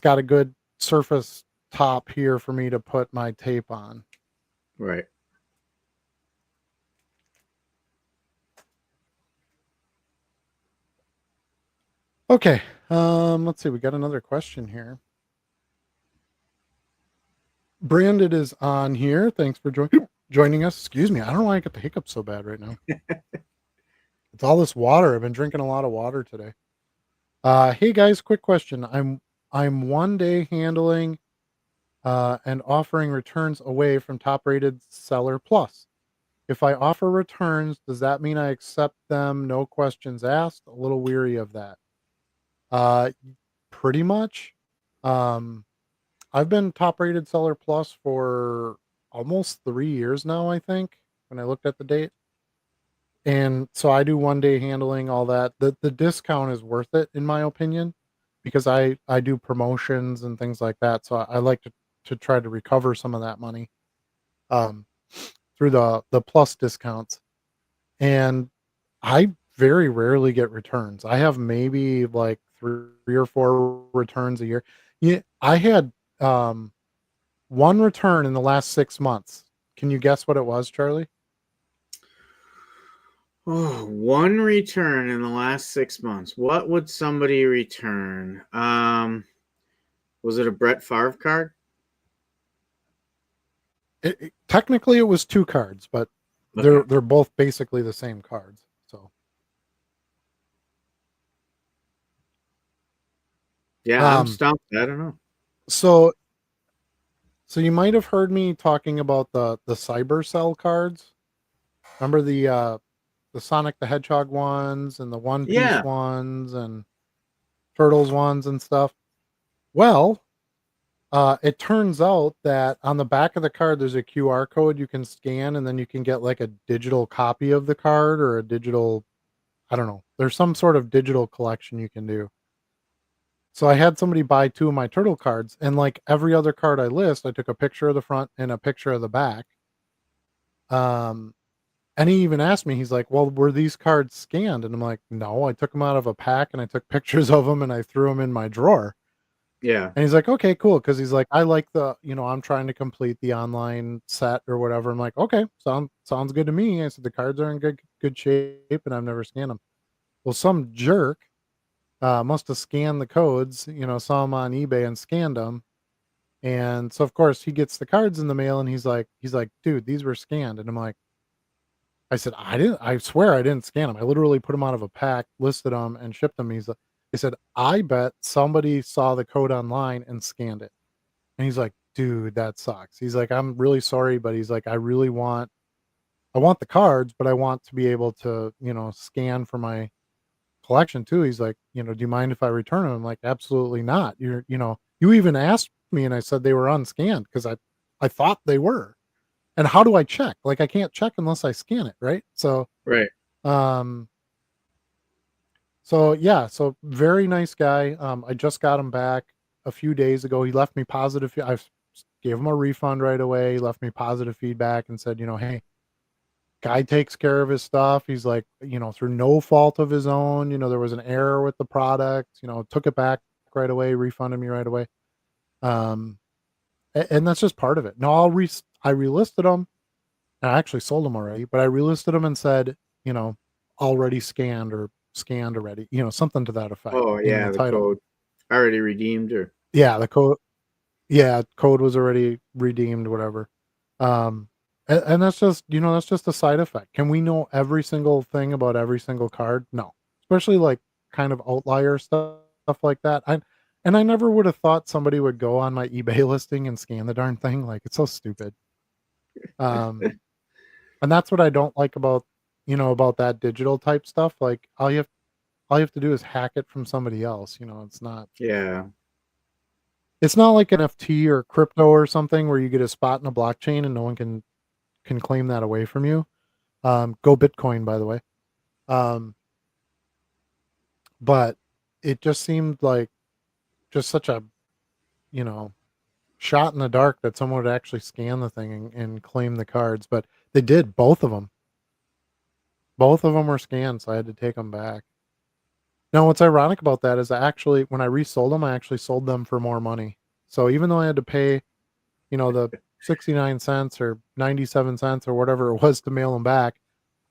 got a good surface top here for me to put my tape on. Right. Okay. Let's see. We got another question here. Brandon is on here. Thanks for joining us. Excuse me. I don't know why I get the hiccups so bad right now. It's all this water. I've been drinking a lot of water today. Hey guys, quick question. I'm one day handling and offering returns away from top rated seller plus. If I offer returns, does that mean I accept them? No questions asked. A little weary of that. Uh, Pretty much. Um, I've been top rated seller plus for almost 3 years now, I think, when I looked at the date. And so I do one day handling, all that. The discount is worth it in my opinion, because I do promotions and things like that. So I like to try to recover some of that money um through the plus discounts. And I very rarely get returns. I have maybe like three or four returns a year. Yeah, I had um one return in the last 6 months. Can you guess what it was, Charlie? Oh, one return in the last 6 months. What would somebody return? Was it a Brett Favre card? Technically, it was two cards, but Okay. they're both basically the same cards. So, Yeah, I'm um, stumped. I don't know. so so you might have heard me talking about the Cyber Cell cards. Remember the Sonic the Hedgehog ones and the One Piece Yeah. ones and Turtles ones and stuff. Well, it turns out that on the back of the card, there's a QR code you can scan, and then you can get like a digital copy of the card or a digital, I don't know. There's some sort of digital collection you can do. So I had somebody buy two of my turtle cards, and like every other card I list, I took a picture of the front and a picture of the back. Um, and he even asked me, he's like, "Well, were these cards scanned?" And I'm like, "No, I took them out of a pack and I took pictures of them and I threw them in my drawer." Yeah. And he's like, "Okay, cool." Because he's like, "I like I'm trying to complete the online set or whatever." I'm like, "Okay, sounds good to me." I said, "The cards are in good shape, and I've never scanned them." Well, some jerk must have scanned the codes, saw them on eBay and scanned them. And so, of course, he gets the cards in the mail, and he's like, "Dude, these were scanned." And I said, "I didn't. I swear I didn't scan them. I literally put them out of a pack, listed them, and shipped them." He said, "I bet somebody saw the code online and scanned it." And he's like, "Dude, that sucks." He's like, "I'm really sorry, but he's like, I really want I want the cards, but I want to be able to, scan for my collection too. He's like, do you mind if I return them? I'm like, absolutely not. You even asked me and I said they were unscanned because I thought they were. And how do I check? Like I can't check unless I scan it, right? So Right. um so yeah, so very nice guy. I just got him back a few days ago. He left me positive. Gave him a refund right away. Left me positive feedback and said, hey, guy takes care of his stuff. He's like, through no fault of his own. There was an error with the product. Took it back right away, refunded me right away. Um, and that's just part of it. No, I relisted them. I actually sold them already, but I relisted them and said, already scanned or scanned already, something to that effect Oh in the yeah, the title. code already redeemed or Yeah, the code. Yeah, code was already redeemed, whatever. And that's just, that's just a side effect. Can we know every single thing about every single card? No, especially like kind of outlier stuff like that. I never would have thought somebody would go on my eBay listing and scan the darn thing. Like it's so stupid. Um, and that's what I don't like about, about that digital type stuff. Like all you have to do is hack it from somebody else. yeah. It's not like NFT or crypto or something where you get a spot in a blockchain and no one can claim that away from you. Go Bitcoin, by the way. Um, but it just seemed like just such a, you know, shot in the dark that someone would actually scan the thing and claim the cards. But they did, both of them. Both of them were scanned, so I had to take them back. Now, what's ironic about that is when I resold them, I actually sold them for more money. So even though I had to pay, the 69 cents or 97 cents or whatever it was to mail them back,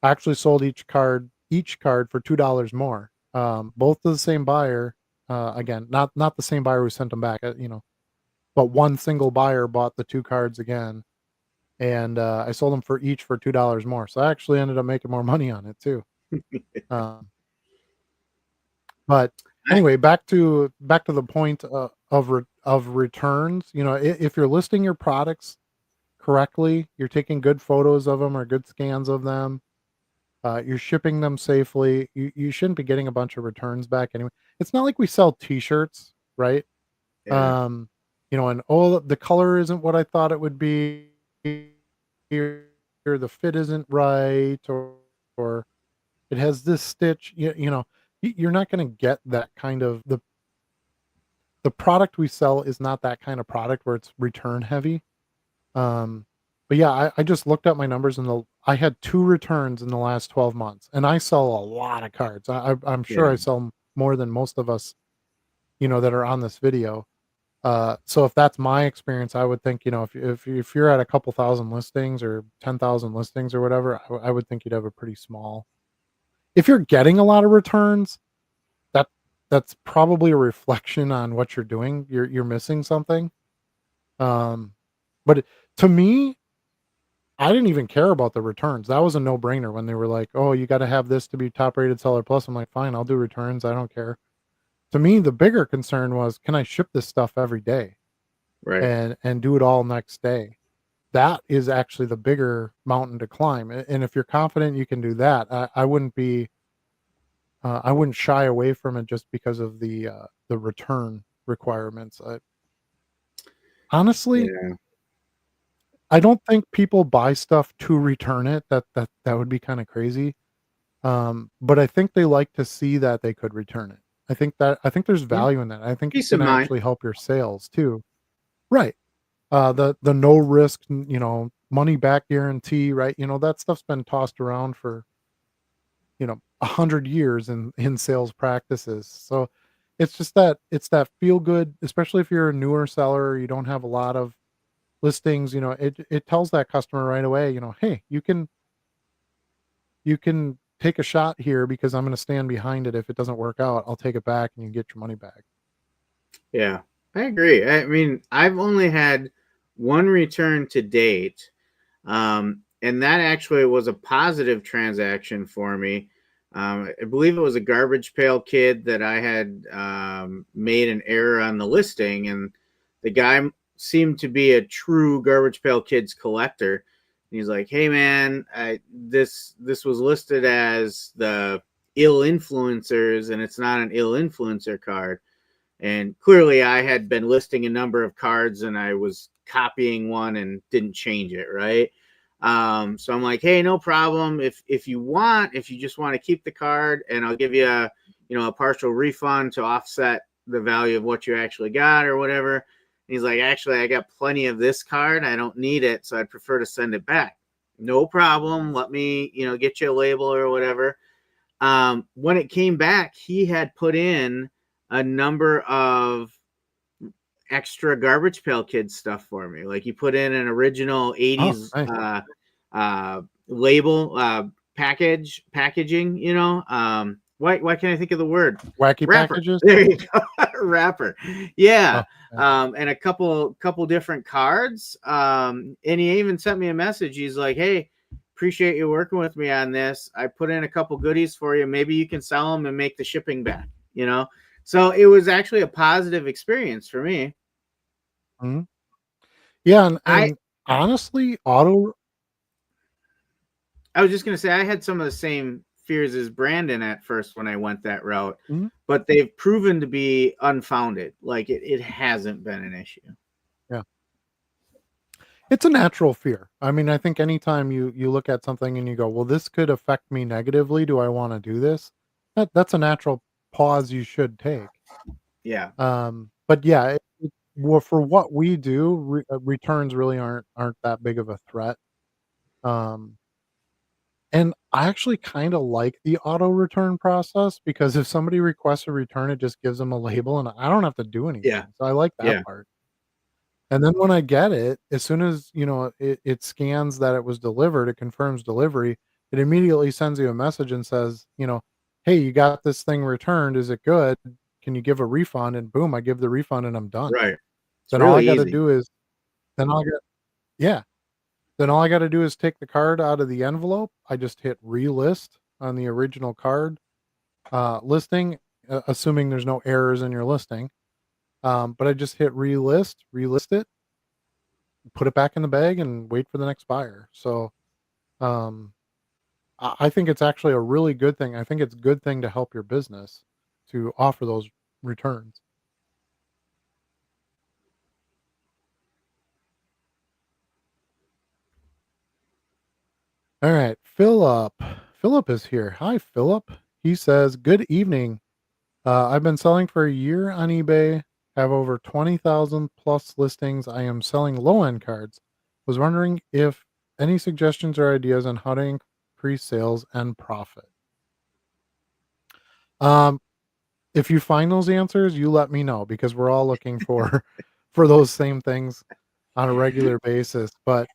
I actually sold each card for $2 more. Both to the same buyer. Again, not the same buyer who sent them back. But one single buyer bought the two cards again, and I sold them for $2 more. So I actually ended up making more money on it too. Um, but I, anyway, back to the point of returns. If you're listing your products correctly, you're taking good photos of them or good scans of them. You're shipping them safely. You shouldn't be getting a bunch of returns back anyway. It's not like we sell T-shirts, right? yeah. And oh, the color isn't what I thought it would be, or the fit isn't right, or it has this stitch. You're not going to get that kind of the product we sell is not that kind of product where it's return heavy. Um, but yeah, I just looked at my numbers I had 2 returns in the last 12 months, and I sell a lot of cards. I'm sure Yeah. I sell more than most of us, that are on this video. So if that's my experience, I would think, if you're at a couple thousand listings or 10,000 listings or whatever, I would think you'd have a pretty small. If you're getting a lot of returns, that that's probably a reflection on what you're doing. You're missing something. Um, but to me, I didn't even care about the returns. That was a no-brainer when they were like, "Oh, you gotta have this to be top rated seller plus." I'm like, "Fine, I'll do returns. I don't care." To me, the bigger concern was, can I ship this stuff every day Right. and do it all next day? That is actually the bigger mountain to climb. And if you're confident you can do that, I wouldn't shy away from it just because of the return requirements. Honestly, Yeah. I don't think people buy stuff to return it. That would be kind of crazy. But I think they like to see that they could return it. I think there's Yeah. value in that. I think it Peace of can mind. actually help your sales too. Right. The no risk, money back guarantee, right? That stuff's been tossed around for, 100 years in sales practices. So it's that feel good, especially if you're a newer seller, you don't have a lot of listings, it tells that customer right away, hey, you can take a shot here because I'm going to stand behind it. If it doesn't work out, I'll take it back and you get your money back. Yeah. I agree. I mean, I've only had one return to date. And that actually was a positive transaction for me. I believe it was a Garbage Pail Kid that I had made an error on the listing, and the guy seemed to be a true Garbage Pail Kids collector. he's like, "Hey man, this was listed as the ill influencers, and it's not an ill influencer card." And clearly, I had been listing a number of cards, and I was copying one and didn't change it, right? So I'm like, "Hey, no problem. If you want, if you just want to keep the card, and I'll give you a partial refund to offset the value of what you actually got or whatever." And he's like, "Actually, I got plenty of this card. I don't need it, so I'd prefer to send it back." No problem. Let me, get you a label or whatever. When it came back, he had put in a number of extra Garbage Pail Kids stuff for me. Like he put in an original Oh, 80s nice. label packaging. Why can't I think of the word? Wacky Wrapper. packages. There you go. Wrapper. Yeah. Oh, yeah. And a couple different cards. And he even sent me a message. He's like, "Hey, appreciate you working with me on this. I put in a couple goodies for you. Maybe you can sell them and make the shipping back." So it was actually a positive experience for me. Mhm. Yeah, and I and honestly, auto I was just gonna say I had some of the same fears as Brandon at first when I went that route, mhm, but they've proven to be unfounded. Like it hasn't been an issue. yeah. It's a natural fear. I mean, I think anytime you look at something and you go, "Well, this could affect me negatively. Do I wanna do this?" That's a natural pause you should take. Yeah. But yeah, well, for what we do, returns really aren't that big of a threat. Um, and I actually kinda like the auto return process because if somebody requests a return, it just gives them a label and I don't have to do Yeah. anything. So I like that Yeah. part. And then when I get it, as soon as, it scans that it was delivered, it confirms delivery, it immediately sends you a message and says, "Hey, you got this thing returned. Is it good? Can you give a refund?" And boom, I give the refund and I'm done. Right. It's Then all I really gotta easy. do is then all I got yeah. Then all I gotta do is take the card out of the envelope. I just hit relist on the original card, listing, assuming there's no errors in your listing. But I just hit relist it, put it back in the bag, and wait for the next buyer. So, um, I think it's actually a really good thing. I think it's a good thing to help your business to offer those returns. All right, Philip. Philip is here. Hi, Philip. He says, "Good evening. I've been selling for a year on eBay, have over 20,000 plus listings. I am selling low end cards. Was wondering if any suggestions or ideas on how to increase sales and profit." Um, if you find those answers, you let me know because we're all looking for for those same things on a regular basis. But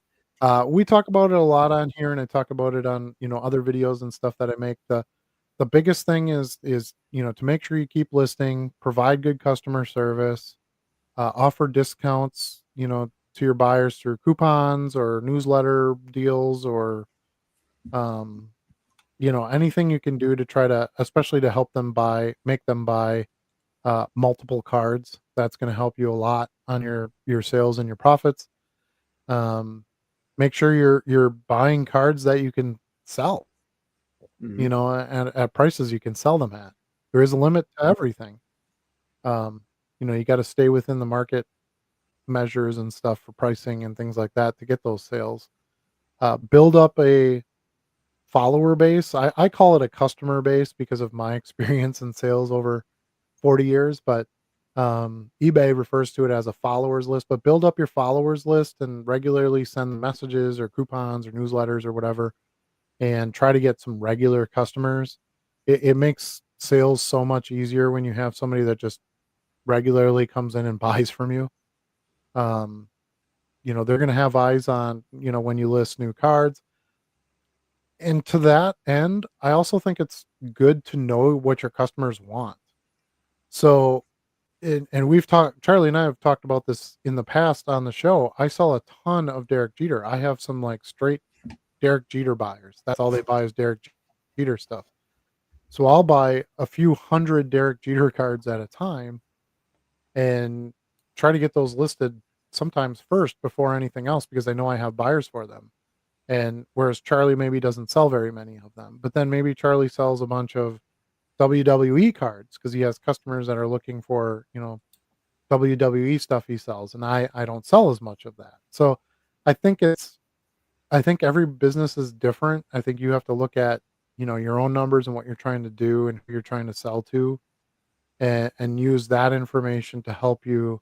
we talk about it a lot on here, and I talk about it on other videos and stuff that I make. The biggest thing is to make sure you keep listing, provide good customer service, offer discounts, to your buyers through coupons or newsletter deals or um, anything you can do to try to, especially to help them make them buy multiple cards. That's going to help you a lot on your sales and your profits. Um, make sure you're buying cards that you can sell, Hmm. at prices you can sell them at. There is a limit to everything. Um, you got to stay within the market measures and stuff for pricing and things like that to get those sales. Build up a follower base. I call it a customer base because of my experience in sales over 40 years, but eBay refers to it as a followers list. But build up your followers list and regularly send messages or coupons or newsletters or whatever, and try to get some regular customers. It makes sales so much easier when you have somebody that just regularly comes in and buys from you. Um, they're going to have eyes on, when you list new cards. And to that end, I also think it's good to know what your customers want. So, and we've talked, Charlie and I have talked about this in the past on the show. I sell a ton of Derek Jeter. I have some like straight Derek Jeter buyers. That's all they buy is Derek Jeter stuff. So I'll buy a few hundred Derek Jeter cards at a time and try to get those listed sometimes first before anything else because I know I have buyers for them. And whereas Charlie maybe doesn't sell very many of them, but then maybe Charlie sells a bunch of WWE cards because he has customers that are looking for, WWE stuff he sells, and I don't sell as much of that. So I think I think every business is different. I think you have to look at, your own numbers and what you're trying to do and who you're trying to sell to, and use that information to help you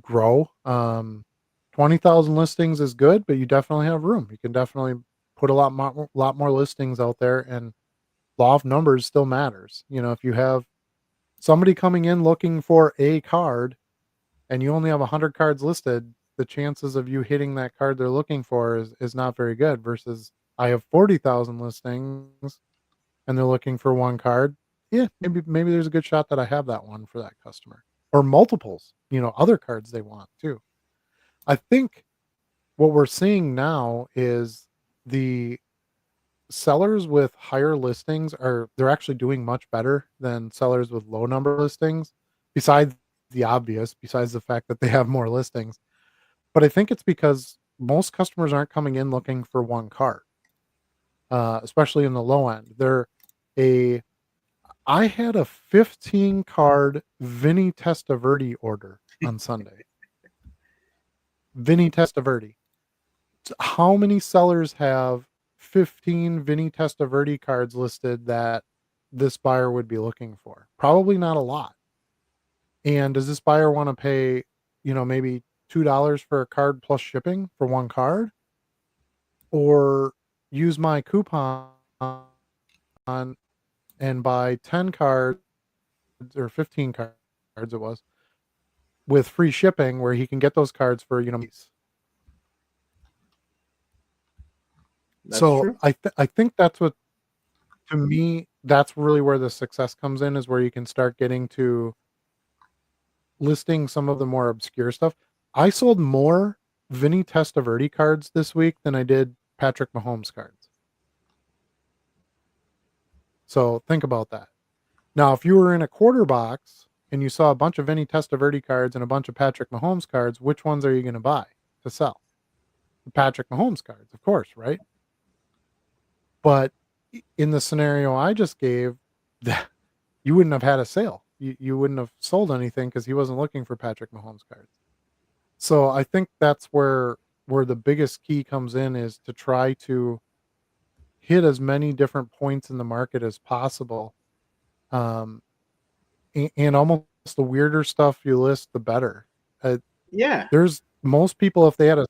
grow. 20,000 listings is good, but you definitely have room. You can definitely put a lot more listings out there, and law of numbers still matters. If you have somebody coming in looking for a card and you only have 100 cards listed, the chances of you hitting that card they're looking for is not very good versus I have 40,000 listings and they're looking for one card. Yeah, maybe there's a good shot that I have that one for that customer or multiples, other cards they want too. I think what we're seeing now is the sellers with higher listings they're actually doing much better than sellers with low number listings, besides besides the fact that they have more listings. But I think it's because most customers aren't coming in looking for one card, especially in the low end. A I had a 15 card Vinny Testaverde order on Sunday. Vinny Testaverde. How many sellers have 15 Vinny Testaverde cards listed that this buyer would be looking for? Probably not a lot. And does this buyer want to pay, maybe $2 for a card plus shipping for one card? Or use my coupon and buy 10 cards or 15 cards it was with free shipping where he can get those cards for, That's so true. I think that's what, to me, that's really where the success comes in, is where you can start getting to listing some of the more obscure stuff. I sold more Vinny Testaverde cards this week than I did Patrick Mahomes cards. So think about that. Now, if you were in a quarter box and you saw a bunch of Vinny Testaverde cards and a bunch of Patrick Mahomes cards, which ones are you going to buy to sell? The Patrick Mahomes cards, of course, right? But in the scenario I just gave, that you wouldn't have had a sale. You wouldn't have sold anything because he wasn't looking for Patrick Mahomes cards. So I think that's where the biggest key comes in, is to try to hit as many different points in the market as possible. Um, and almost the weirder stuff you list, the better. Yeah. There's most people, if they had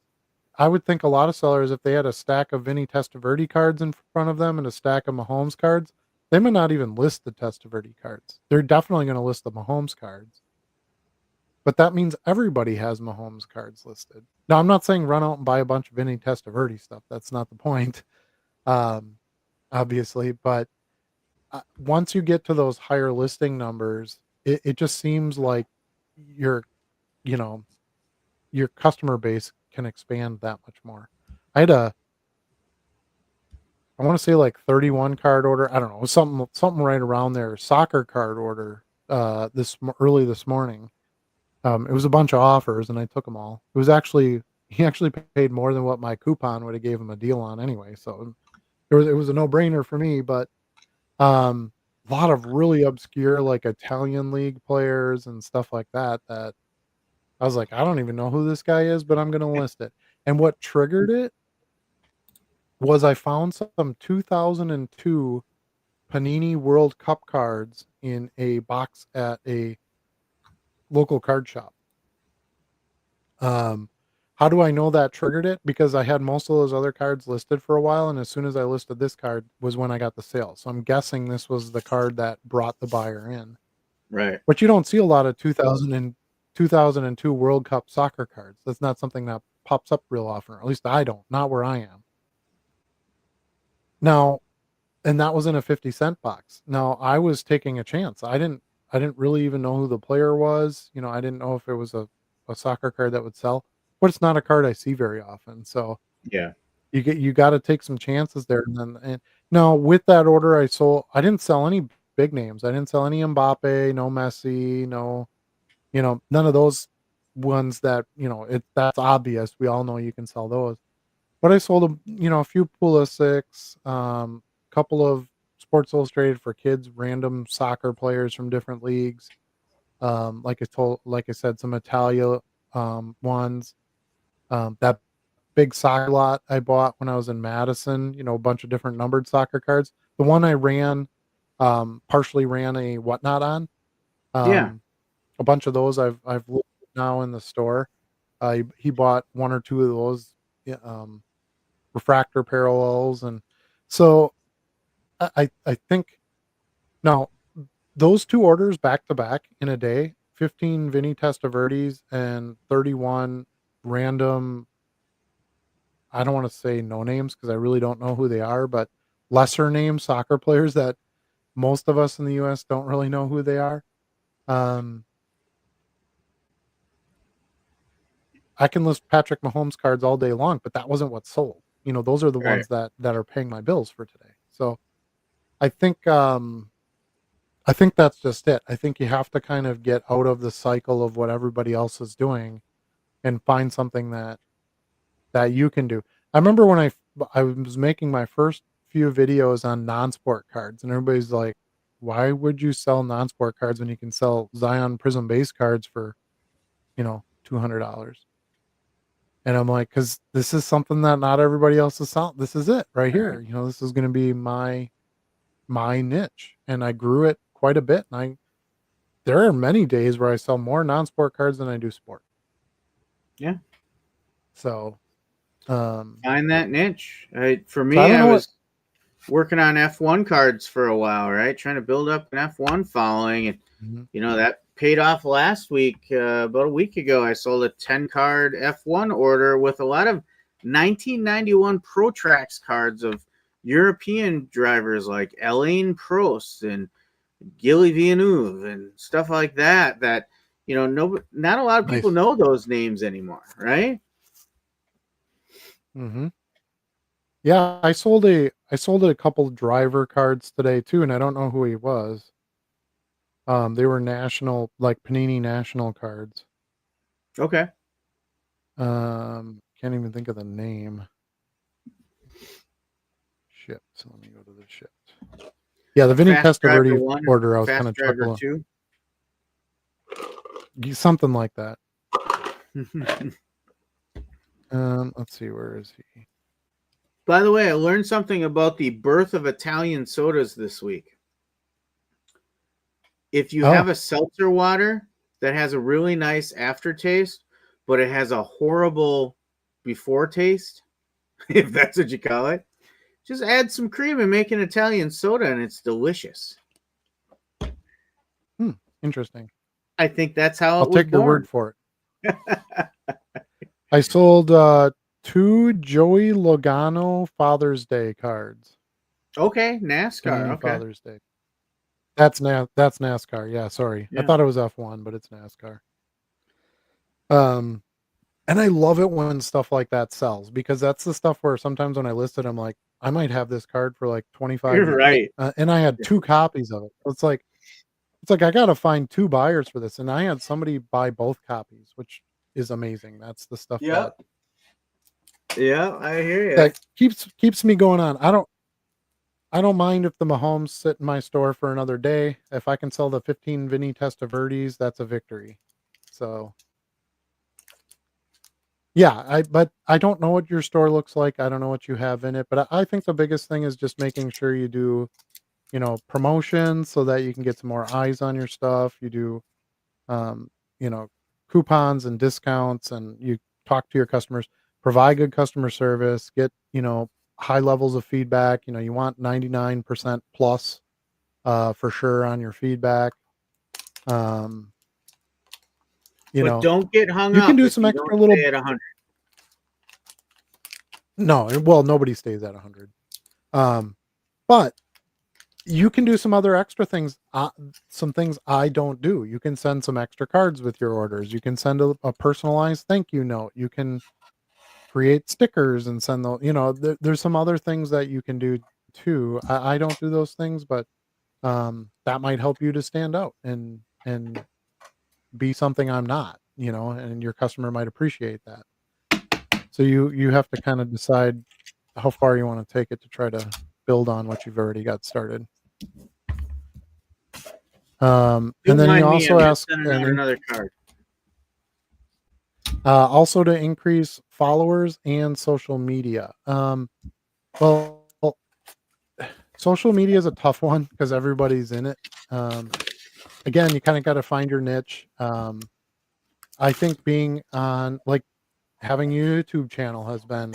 I would think a lot of sellers, if they had a stack of Vinny Testaverde cards in front of them and a stack of Mahomes cards, they may not even list the Testaverde cards. They're definitely going to list the Mahomes cards. But that means everybody has Mahomes cards listed. Now, I'm not saying run out and buy a bunch of Vinny Testaverde stuff. That's not the point, um, obviously. But once you get to those higher listing numbers, it just seems like your, you know, your customer base can expand that much more. I had I want to say like 31 card order. I don't know, something right around there. Soccer card order early this morning. It was a bunch of offers, and I took them all. It was actually He actually paid more than what my coupon would have gave him a deal on anyway. So it was a no brainer for me. But a lot of really obscure like Italian league players and stuff like that. That I was like, I don't even know who this guy is, but I'm going to list it. And what triggered it was I found some 2002 Panini World Cup cards in a box at a local card shop. How do I know that triggered it? Because I had most of those other cards listed for a while, and as soon as I listed this card was when I got the sale. So I'm guessing this was the card that brought the buyer in. Right. But you don't see a lot of 2002 World Cup soccer cards. That's not something that pops up real often, or at least I don't, not where I am. Now, and that was in a 50-cent box. Now, I was taking a chance. I didn't really even know who the player was. I didn't know if it was a soccer card that would sell, but it's not a card I see very often. So Yeah. you got to take some chances there. And now with that order, I didn't sell any big names. I didn't sell any Mbappe, no Messi, no, none of those ones that, that's obvious. We all know you can sell those. But I sold a few Pool of Six, couple of Sports Illustrated for kids, random soccer players from different leagues. Like I said, some Italia ones. That big soccer lot I bought when I was in Madison, a bunch of different numbered soccer cards. The one I partially ran a whatnot on. Yeah. A bunch of those I've listed now in the store. He bought one or two of those, yeah, refractor parallels, and so I think now those two orders back to back in a day, 15 Vinny Testaverdes and 31 random, I don't want to say no names because I really don't know who they are, but lesser name soccer players that most of us in the US don't really know who they are. Um, I can list Patrick Mahomes cards all day long, but that wasn't what sold. Those are the Right. ones that are paying my bills for today. So I think I think that's just it. I think you have to kind of get out of the cycle of what everybody else is doing and find something that you can do. I remember when I was making my first few videos on non-sport cards, and everybody's like, "Why would you sell non-sport cards when you can sell Zion Prism base cards for $200?" And I'm like, "Because this is something that not everybody else is selling. This is it right Right. here. This is going to be my niche." And I grew it quite a bit, and there are many days where I sell more non-sport cards than I do sport. Yeah. So, um, Find that niche. For so I me, don't I know what. was working on F1 cards for a while, right? Trying to build up an F1 following. And, Mhm. that paid off last week. About a week ago, I sold a 10 card F1 order with a lot of 1991 Pro Tracks cards of European drivers like Alain Prost and Gilly Villeneuve and stuff like that. No, not a lot of people Nice. know those names anymore, right? Hmm. Yeah, I sold a couple driver cards today too, and I don't know who he was. They were national, like Panini national cards. Okay. Can't even think of the name. Shit. So let me go to the shit. Yeah, the Vinny Fast Driver Testaverde 1 or order, I was kind Fast of Driver chuckling. 2. Something like that. Let's see, where is he? By the way, I learned something about the birth of Italian sodas this week. If you have Oh, a seltzer water that has a really nice aftertaste, but it has a horrible before taste, if that's what you call it, just add some cream and make an Italian soda, and it's delicious. hmm, interesting. I think that's how I'll it was take your word born. for it. I sold two Joey Logano Father's Day cards. Okay, NASCAR. Panini Okay. Father's Day. That's NASCAR. Yeah, sorry. I Yeah. thought it was F1, but it's NASCAR. Um, and I love it when stuff like that sells because that's the stuff where sometimes when I list it, I'm like, I might have this card for like 25 You're years. right. And I had two copies of it. So it's like I got to find two buyers for this, and I had somebody buy both copies, which is amazing. That's the stuff that Yep. Yeah, I hear you. that keeps me going on. I don't mind if the Mahomes sit in my store for another day. If I can sell the 15 Vinny Testaverdes, that's a victory. So yeah, but I don't know what your store looks like. I don't know what you have in it, but I think the biggest thing is just making sure you do, promotions so that you can get some more eyes on your stuff. You do, um, you know, coupons and discounts, and you talk to your customers, provide good customer service, get, high levels of feedback. You want 99% plus, for sure on your feedback. Um, you But know, don't get hung you can up do if some you extra don't little. stay at 100. No, well, nobody stays at 100. Um, but you can do some other extra things, some things I don't do. You can send some extra cards with your orders. You can send a personalized thank you note. You can create stickers and send those. There's some other things that you can do too. I don't do those things, but that might help you to stand out and be something I'm not. And your customer might appreciate that. So you have to kind of decide how far you want to take it to try to build on what you've already got started. And Don't then you mind me. also I'm just ask, sending out another card. also to increase followers and social media. Well, social media is a tough one because everybody's in it. Um, Again, you kind of got to find your niche. I think being on like having a YouTube channel has been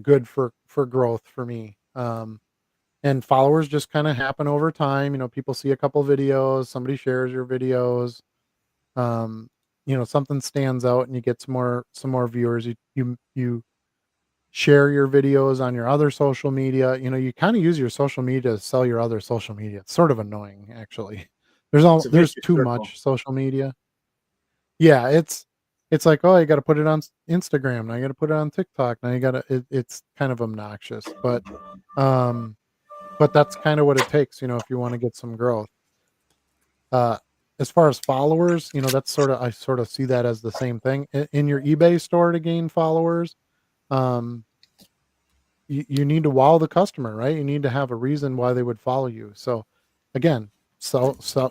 good for growth for me. And followers just kind of happen over time. People see a couple videos, somebody shares your videos, um, something stands out and you get some more viewers. You share your videos on your other social media. You kind of use your social media to sell your other social media. It's sort of annoying actually. It's a There's vicious too circle. much social media. Yeah, it's like, oh, you got to put it on Instagram, now you got to put it on TikTok, now you got to it's kind of obnoxious, um but that's kind of what it takes, if you want to get some growth. Uh as far as followers, that's I sort of see that as the same thing. In your eBay store to gain followers, um you need to wow the customer, right? You need to have a reason why they would follow you. So again,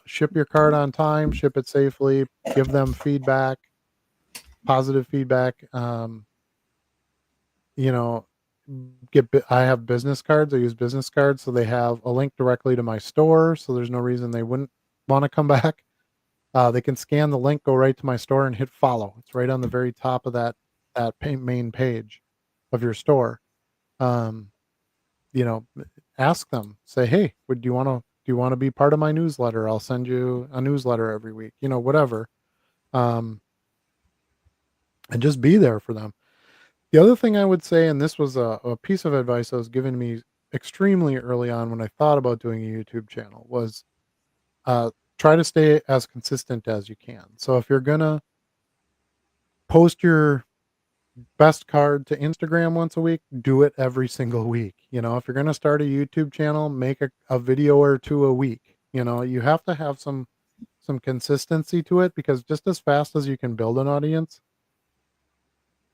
ship your card on time, ship it safely, give them feedback, positive feedback. You know, I have business cards. I use business cards, so they have a link directly to my store. So there's no reason they wouldn't want to come back. They can scan the link, go right to my store, and hit follow. It's right on the very top of that main page of your store. Um, you know, ask them, say, hey, do you want to be part of my newsletter? I'll send you a newsletter every week. Whatever. Um, and just be there for them. The other thing I would say, and this was a piece of advice that was given to me extremely early on when I thought about doing a YouTube channel, was uh, try to stay as consistent as you can. So if you're gonna post your best card to Instagram once a week, do it every single week. If you're gonna start a YouTube channel, make a video or two a week. You have to have some consistency to it, because just as fast as you can build an audience,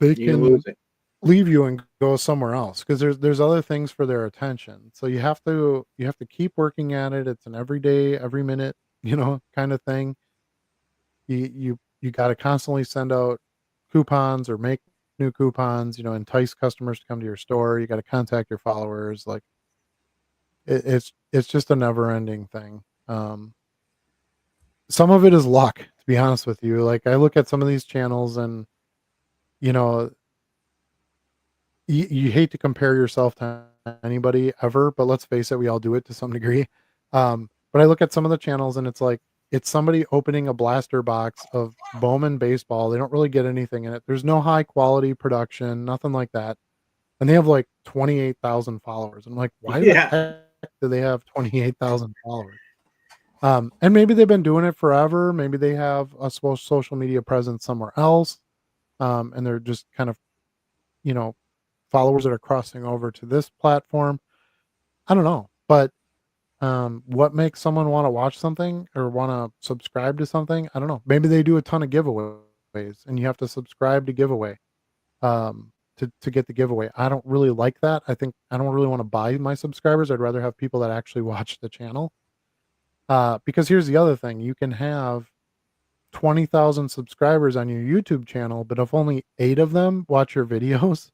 they You lose can it. leave you and go somewhere else, because there's other things for their attention. So you have to keep working at it. It's an every day, every minute, kind of thing. You got to constantly send out coupons or make new coupons, entice customers to come to your store. You got to contact your followers. Like it's just a never ending thing. Some of it is luck, to be honest with you. Like I look at some of these channels and you know you hate to compare yourself to anybody ever, but let's face it, we all do it to some degree. But I look at some of the channels and it's somebody opening a blaster box of Bowman baseball. They don't really get anything in it. There's no high quality production, nothing like that. And they have like 28,000 followers. I'm like, why the Yeah. heck do they have 28,000 followers? And maybe they've been doing it forever. Maybe they have a social media presence somewhere else. And they're just kind of, you know, followers that are crossing over to this platform. I don't know, but what makes someone want to watch something or want to subscribe to something? I don't know. Maybe they do a ton of giveaways, and you have to subscribe to giveaway to get the giveaway. I don't really like that. I think I don't really want to buy my subscribers. I'd rather have people that actually watch the channel. Because here's the other thing: you can have 20,000 subscribers on your YouTube channel, but if only 8 of them watch your videos,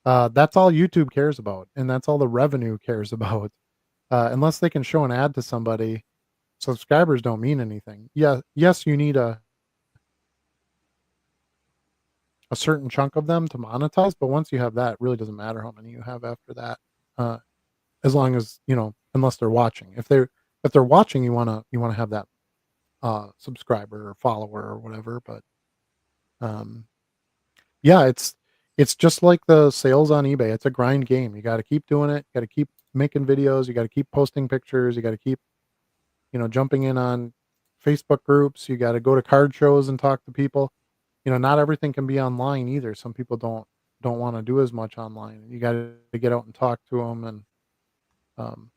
that's all YouTube cares about, and that's all the revenue cares about. Unless they can show an ad to somebody, subscribers don't mean anything. Yeah, yes, you need a certain chunk of them to monetize, but once you have that, it really doesn't matter how many you have after that. Uh, as long as unless they're watching. If they're watching, you wanna have that subscriber or follower or whatever. But um, yeah, it's just like the sales on eBay. It's a grind game. You got to keep doing it. You got to keep making videos. You got to keep posting pictures. You got to keep jumping in on Facebook groups. You got to go to card shows and talk to people. Not everything can be online either. Some people don't want to do as much online. You got to get out and talk to them and um,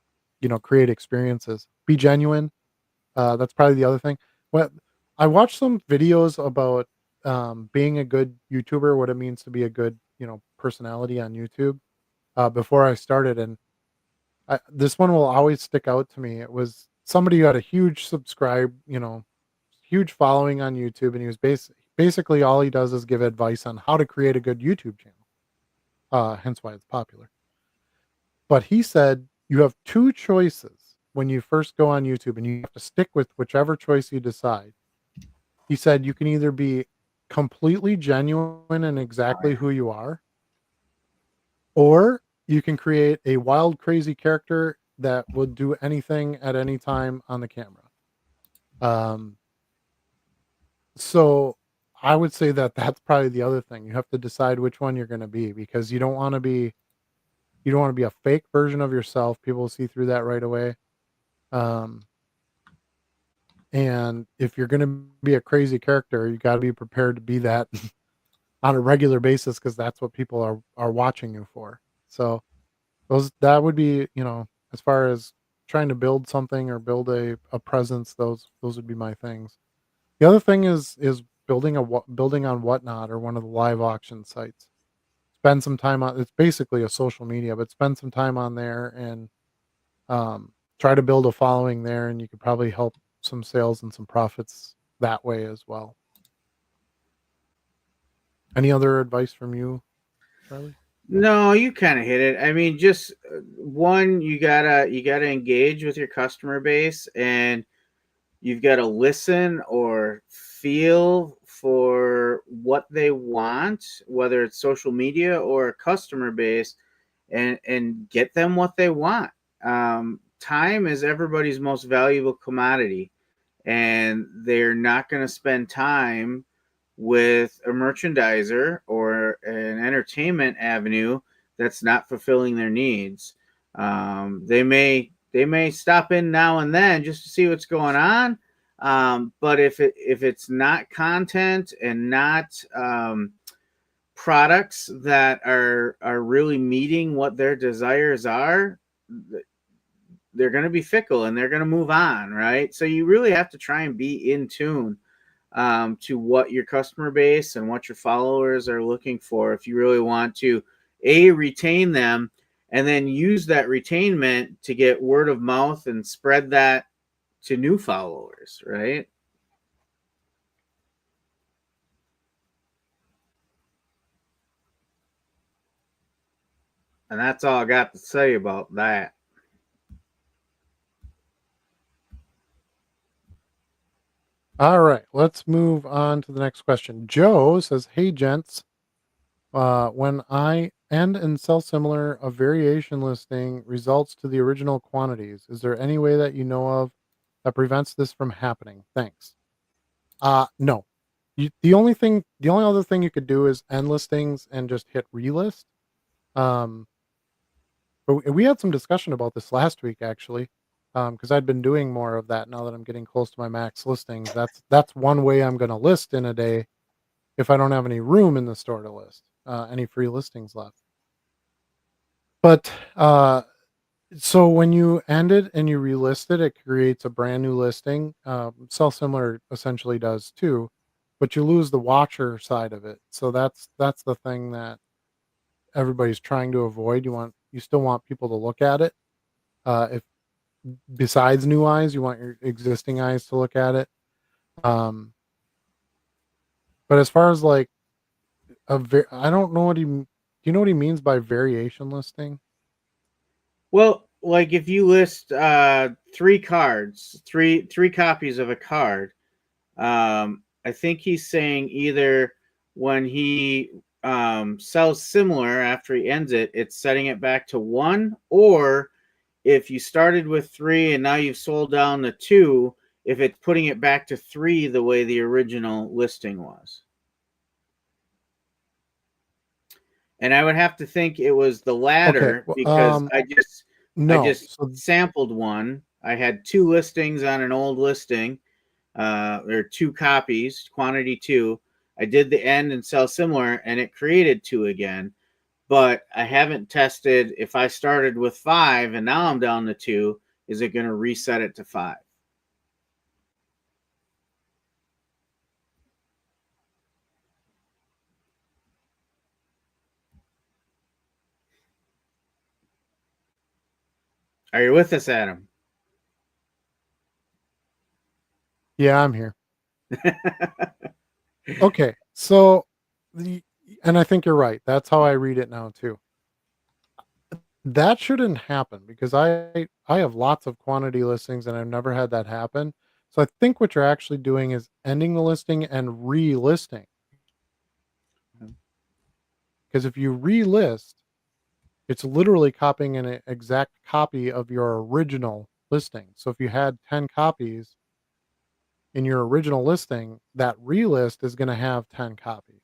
create experiences. Be genuine. That's probably the other thing. What I watched some videos about being a good YouTuber, what it means to be a good personality on YouTube before I started, and this one will always stick out to me. It was somebody who had a huge following on YouTube, and he was basically all he does is give advice on how to create a good YouTube channel. Hence why it's popular. But he said you have two choices when you first go on YouTube, and you have to stick with whichever choice you decide. He said you can either be completely genuine and exactly who you are, or you can create a wild, crazy character that would do anything at any time on the camera. Um, so I would say that that's probably the other thing. You have to decide which one you're going to be, because you don't want to be a fake version of yourself. People will see through that right away. Um, and if you're going to be a crazy character, you got to be prepared to be that on a regular basis, because that's what people are watching you for. So that would be, as far as trying to build something or build a presence, those would be my things. The other thing is building on Whatnot, or one of the live auction sites. Spend some time on, it's basically a social media, but spend some time on there, and try to build a following there, and you could probably help some sales and some profits that way as well. Any other advice from you, Riley? No, you kind of hit it. I mean, just one, you gotta engage with your customer base, and you've got to listen or feel for what they want, whether it's social media or a customer base, and get them what they want. Time is everybody's most valuable commodity, and they're not going to spend time with a merchandiser or an entertainment avenue that's not fulfilling their needs. They may stop in now and then just to see what's going on, but if it's not content and not products that are really meeting what their desires are, they're going to be fickle and they're going to move on, right? So you really have to try and be in tune to what your customer base and what your followers are looking for if you really want to retain them, and then use that retainment to get word of mouth and spread that to new followers, right? And that's all I got to say about that. All right, let's move on to the next question. Joe says, "Hey gents, when I end and sell similar, a variation listing results to the original quantities. Is there any way that you know of that prevents this from happening? Thanks." No. The only other thing you could do is end listings and just hit relist. Um, but we had some discussion about this last week, actually, because I'd been doing more of that now that I'm getting close to my max listings. That's one way I'm going to list in a day if I don't have any room in the store to list, any free listings left. But so when you end it and you relist it, it creates a brand new listing. Sell Similar essentially does too, but you lose the watcher side of it. So that's the thing that everybody's trying to avoid. You still want people to look at it. If besides new eyes, you want your existing eyes to look at it. Um, but as far as like I don't know do you know what he means by variation listing? Well, like if you list three cards, three copies of a card, I think he's saying either when he sells similar after he ends it, it's setting it back to one, or if you started with three and now you've sold down to two, if it's putting it back to three the way the original listing was. And I would have to think it was the Okay. latter, Well, because I no. just So sampled one. I had two listings on an old listing, or two copies, quantity two. I did the end and sell similar, and it created two again. But I haven't tested if I started with five and now I'm down to two, is it going to reset it to five? Are you with us, Adam? Yeah, I'm here. Okay, so the and I think you're right. That's how I read it now too. That shouldn't happen because I have lots of quantity listings and I've never had that happen. So I think what you're actually doing is ending the listing and relisting. Because if you relist, it's literally copying an exact copy of your original listing. So if you had 10 copies in your original listing, that relist is going to have 10 copies.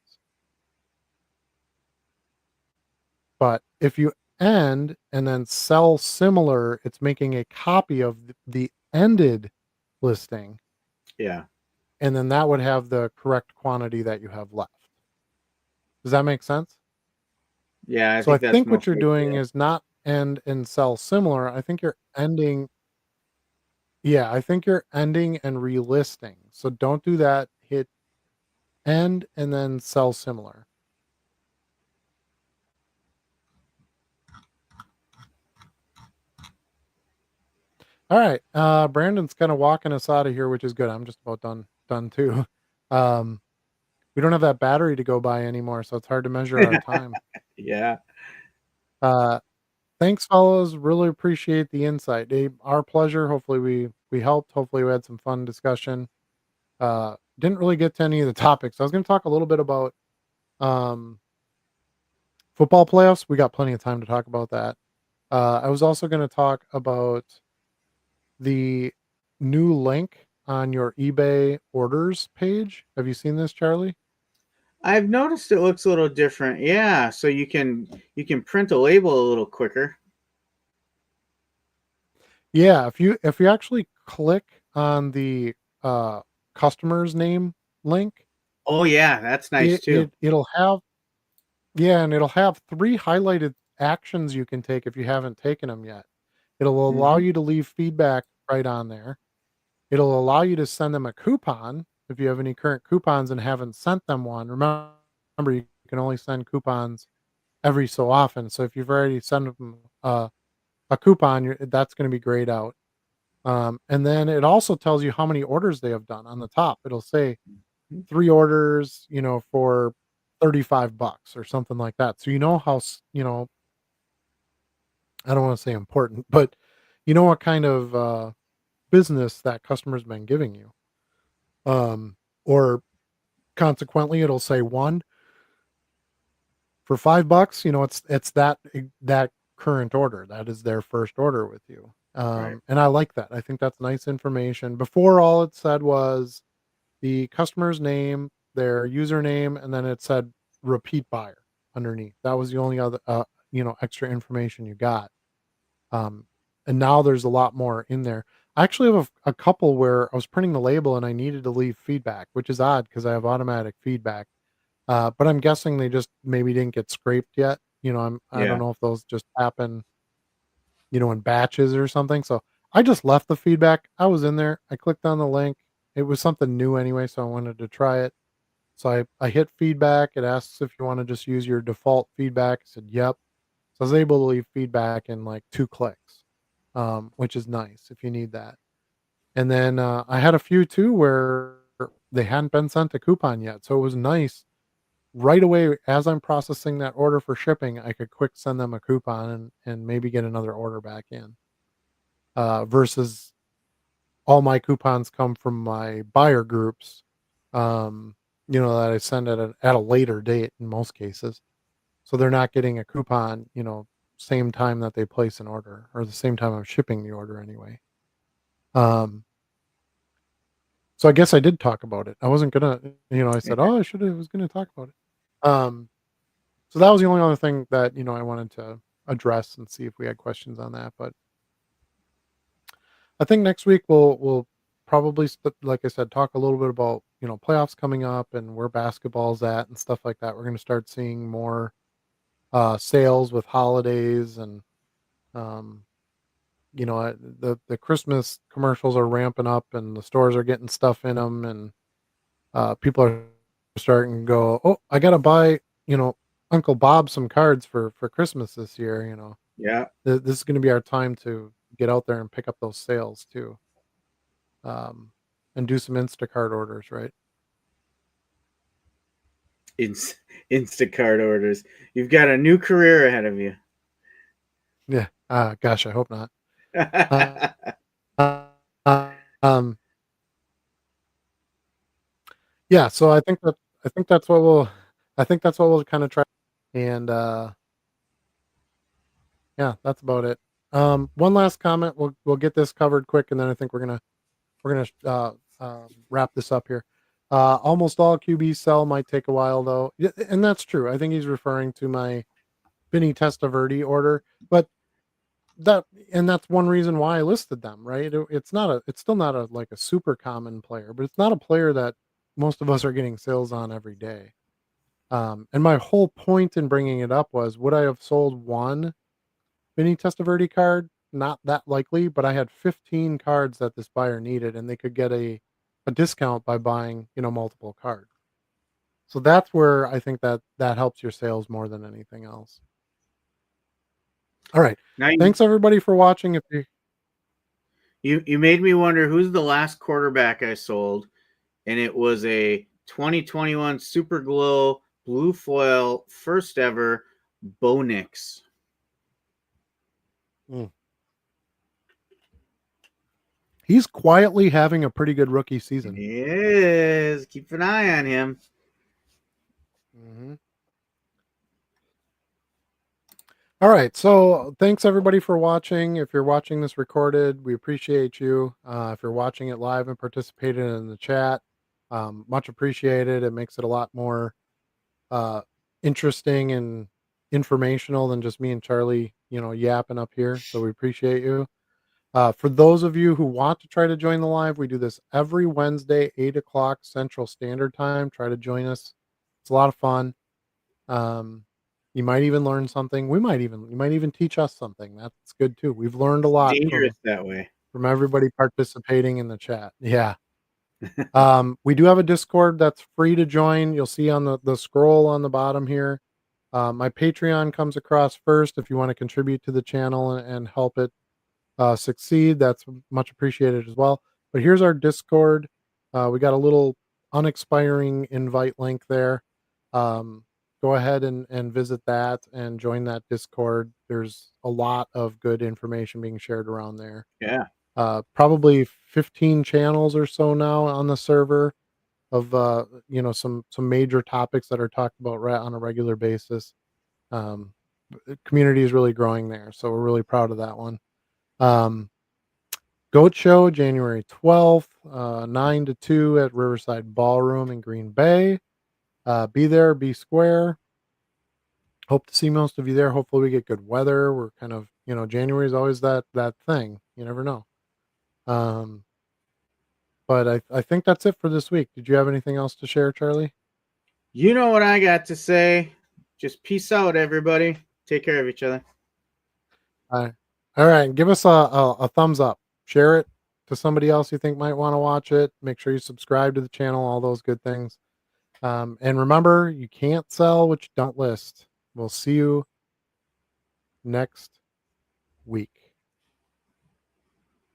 But if you end and then sell similar, it's making a copy of the ended listing, Yeah. and then that would have the correct quantity that you have left. Does that make sense? Yeah, I So I think that's think what most you're likely doing it. is not end and sell similar. I think you're ending. Yeah, I think you're ending and relisting. So don't do that. Hit end and then sell similar. All right. Brandon's kind of walking us out of here, which is good. I'm just about done too. Um, we don't have that battery to go by anymore, so it's hard to measure our time. Yeah. Uh, thanks, fellows. Really appreciate the insight. Our pleasure. Hopefully we helped. Hopefully we had some fun discussion. Didn't really get to any of the topics. I was going to talk a little bit about um, football playoffs. We got plenty of time to talk about that. I was also going to talk about the new link on your eBay orders page. Have you seen this, Charlie? I've noticed it looks a little different. Yeah, so you can print a label a little quicker. Yeah, if you actually click on the uh, customer's name link, Oh yeah, that's nice too. it'll have yeah, and it'll have 3 highlighted actions you can take if you haven't taken them yet. It'll allow Hmm. you to leave feedback right on there. It'll allow you to send them a coupon if you have any current coupons and haven't sent them one. Remember, you can only send coupons every so often. So if you've already sent them a coupon, that's going to be grayed out. And then it also tells you how many orders they have done on the top. It'll say 3 orders, for $35 or something like that. So you know how I don't want to say important, but you know what kind of business that customer's been giving you. Or consequently, it'll say one for $5. It's that current order. That is their first order with you. Right. And I like that. I think that's nice information. Before, all it said was the customer's name, their username, and then it said repeat buyer underneath. That was the only other extra information you got. Um, and now there's a lot more in there. I actually have a couple where I was printing the label and I needed to leave feedback, which is odd because I have automatic feedback. But I'm guessing they just maybe didn't get scraped yet. I don't Yeah. know if those just happen, in batches or something. So I just left the feedback. I was in there. I clicked on the link. It was something new anyway, so I wanted to try it. So I hit feedback. It asks if you want to just use your default feedback. I said, yep. So I was able to leave feedback in like 2 clicks, which is nice if you need that. And then I had a few too where they hadn't been sent a coupon yet. So it was nice right away as I'm processing that order for shipping, I could quick send them a coupon and maybe get another order back in. Versus all my coupons come from my buyer groups, um, that I send at a later date in most cases. So they're not getting a coupon, same time that they place an order or the same time I'm shipping the order anyway. Um, so I guess I did talk about it. I wasn't gonna, I said, oh, I was gonna talk about it. So that was the only other thing that, I wanted to address and see if we had questions on that. But I think next week we'll probably, like I said, talk a little bit about, playoffs coming up and where basketball's at and stuff like that. We're going to start seeing more sales with holidays and um, the Christmas commercials are ramping up and the stores are getting stuff in them and people are starting to go, oh, I got to buy, Uncle Bob some cards for Christmas this year. Yeah. This is going to be our time to get out there and pick up those sales too. And do some Instacart orders, right? Instacart orders. You've got a new career ahead of you. Yeah. Gosh, I hope not. Uh, uh, um, yeah. So I think that's what we'll kind of try. And yeah, that's about it. One last comment. We'll get this covered quick, and then I think we're gonna wrap this up here. Almost all QBs sell might take a while though, and that's true. I think he's referring to my Vinny Testaverde order, but that's one reason why I listed them. Right? It's still not a like a super common player, but it's not a player that most of us are getting sales on every day. And my whole point in bringing it up was, would I have sold one Vinny Testaverde card? Not that likely, but I had 15 cards that this buyer needed, and they could get a discount by buying, multiple cards. So that's where I think that helps your sales more than anything else. All right. Now Thanks everybody for watching. If you made me wonder who's the last quarterback I sold, and it was a 2021 Super Glow Blue Foil first ever Bo Nix. He's quietly having a pretty good rookie season. He is. Keep an eye on him. Mm-hmm. All right. So thanks everybody for watching. If you're watching this recorded, we appreciate you. If you're watching it live and participated in the chat, much appreciated. It makes it a lot more interesting and informational than just me and Charlie, yapping up here. So we appreciate you. For those of you who want to try to join the live, we do this every Wednesday, 8 o'clock Central Standard Time. Try to join us. It's a lot of fun. You might even learn something. You might even teach us something. That's good too. We've learned a lot Dangerous that way. from everybody participating in the chat. Yeah. We do have a Discord that's free to join. You'll see on the scroll on the bottom here. My Patreon comes across first. If you want to contribute to the channel and help it succeed, that's much appreciated as well. But here's our Discord. We got a little unexpiring invite link there. Go ahead and visit that and join that Discord. There's a lot of good information being shared around there. Yeah. Probably 15 channels or so now on the server of some major topics that are talked about on a regular basis. The community is really growing there, so we're really proud of that one. Goat Show, January 12th, 9 to 2 at Riverside Ballroom in Green Bay. Be there, be square. Hope to see most of you there. Hopefully we get good weather. We're kind of, January is always that thing. You never know. But I think that's it for this week. Did you have anything else to share, Charlie? You know what I got to say. Just peace out, everybody. Take care of each other. All right. Give us a thumbs up. Share it to somebody else you think might want to watch it. Make sure you subscribe to the channel, all those good things. And remember, you can't sell what you don't list. We'll see you next week.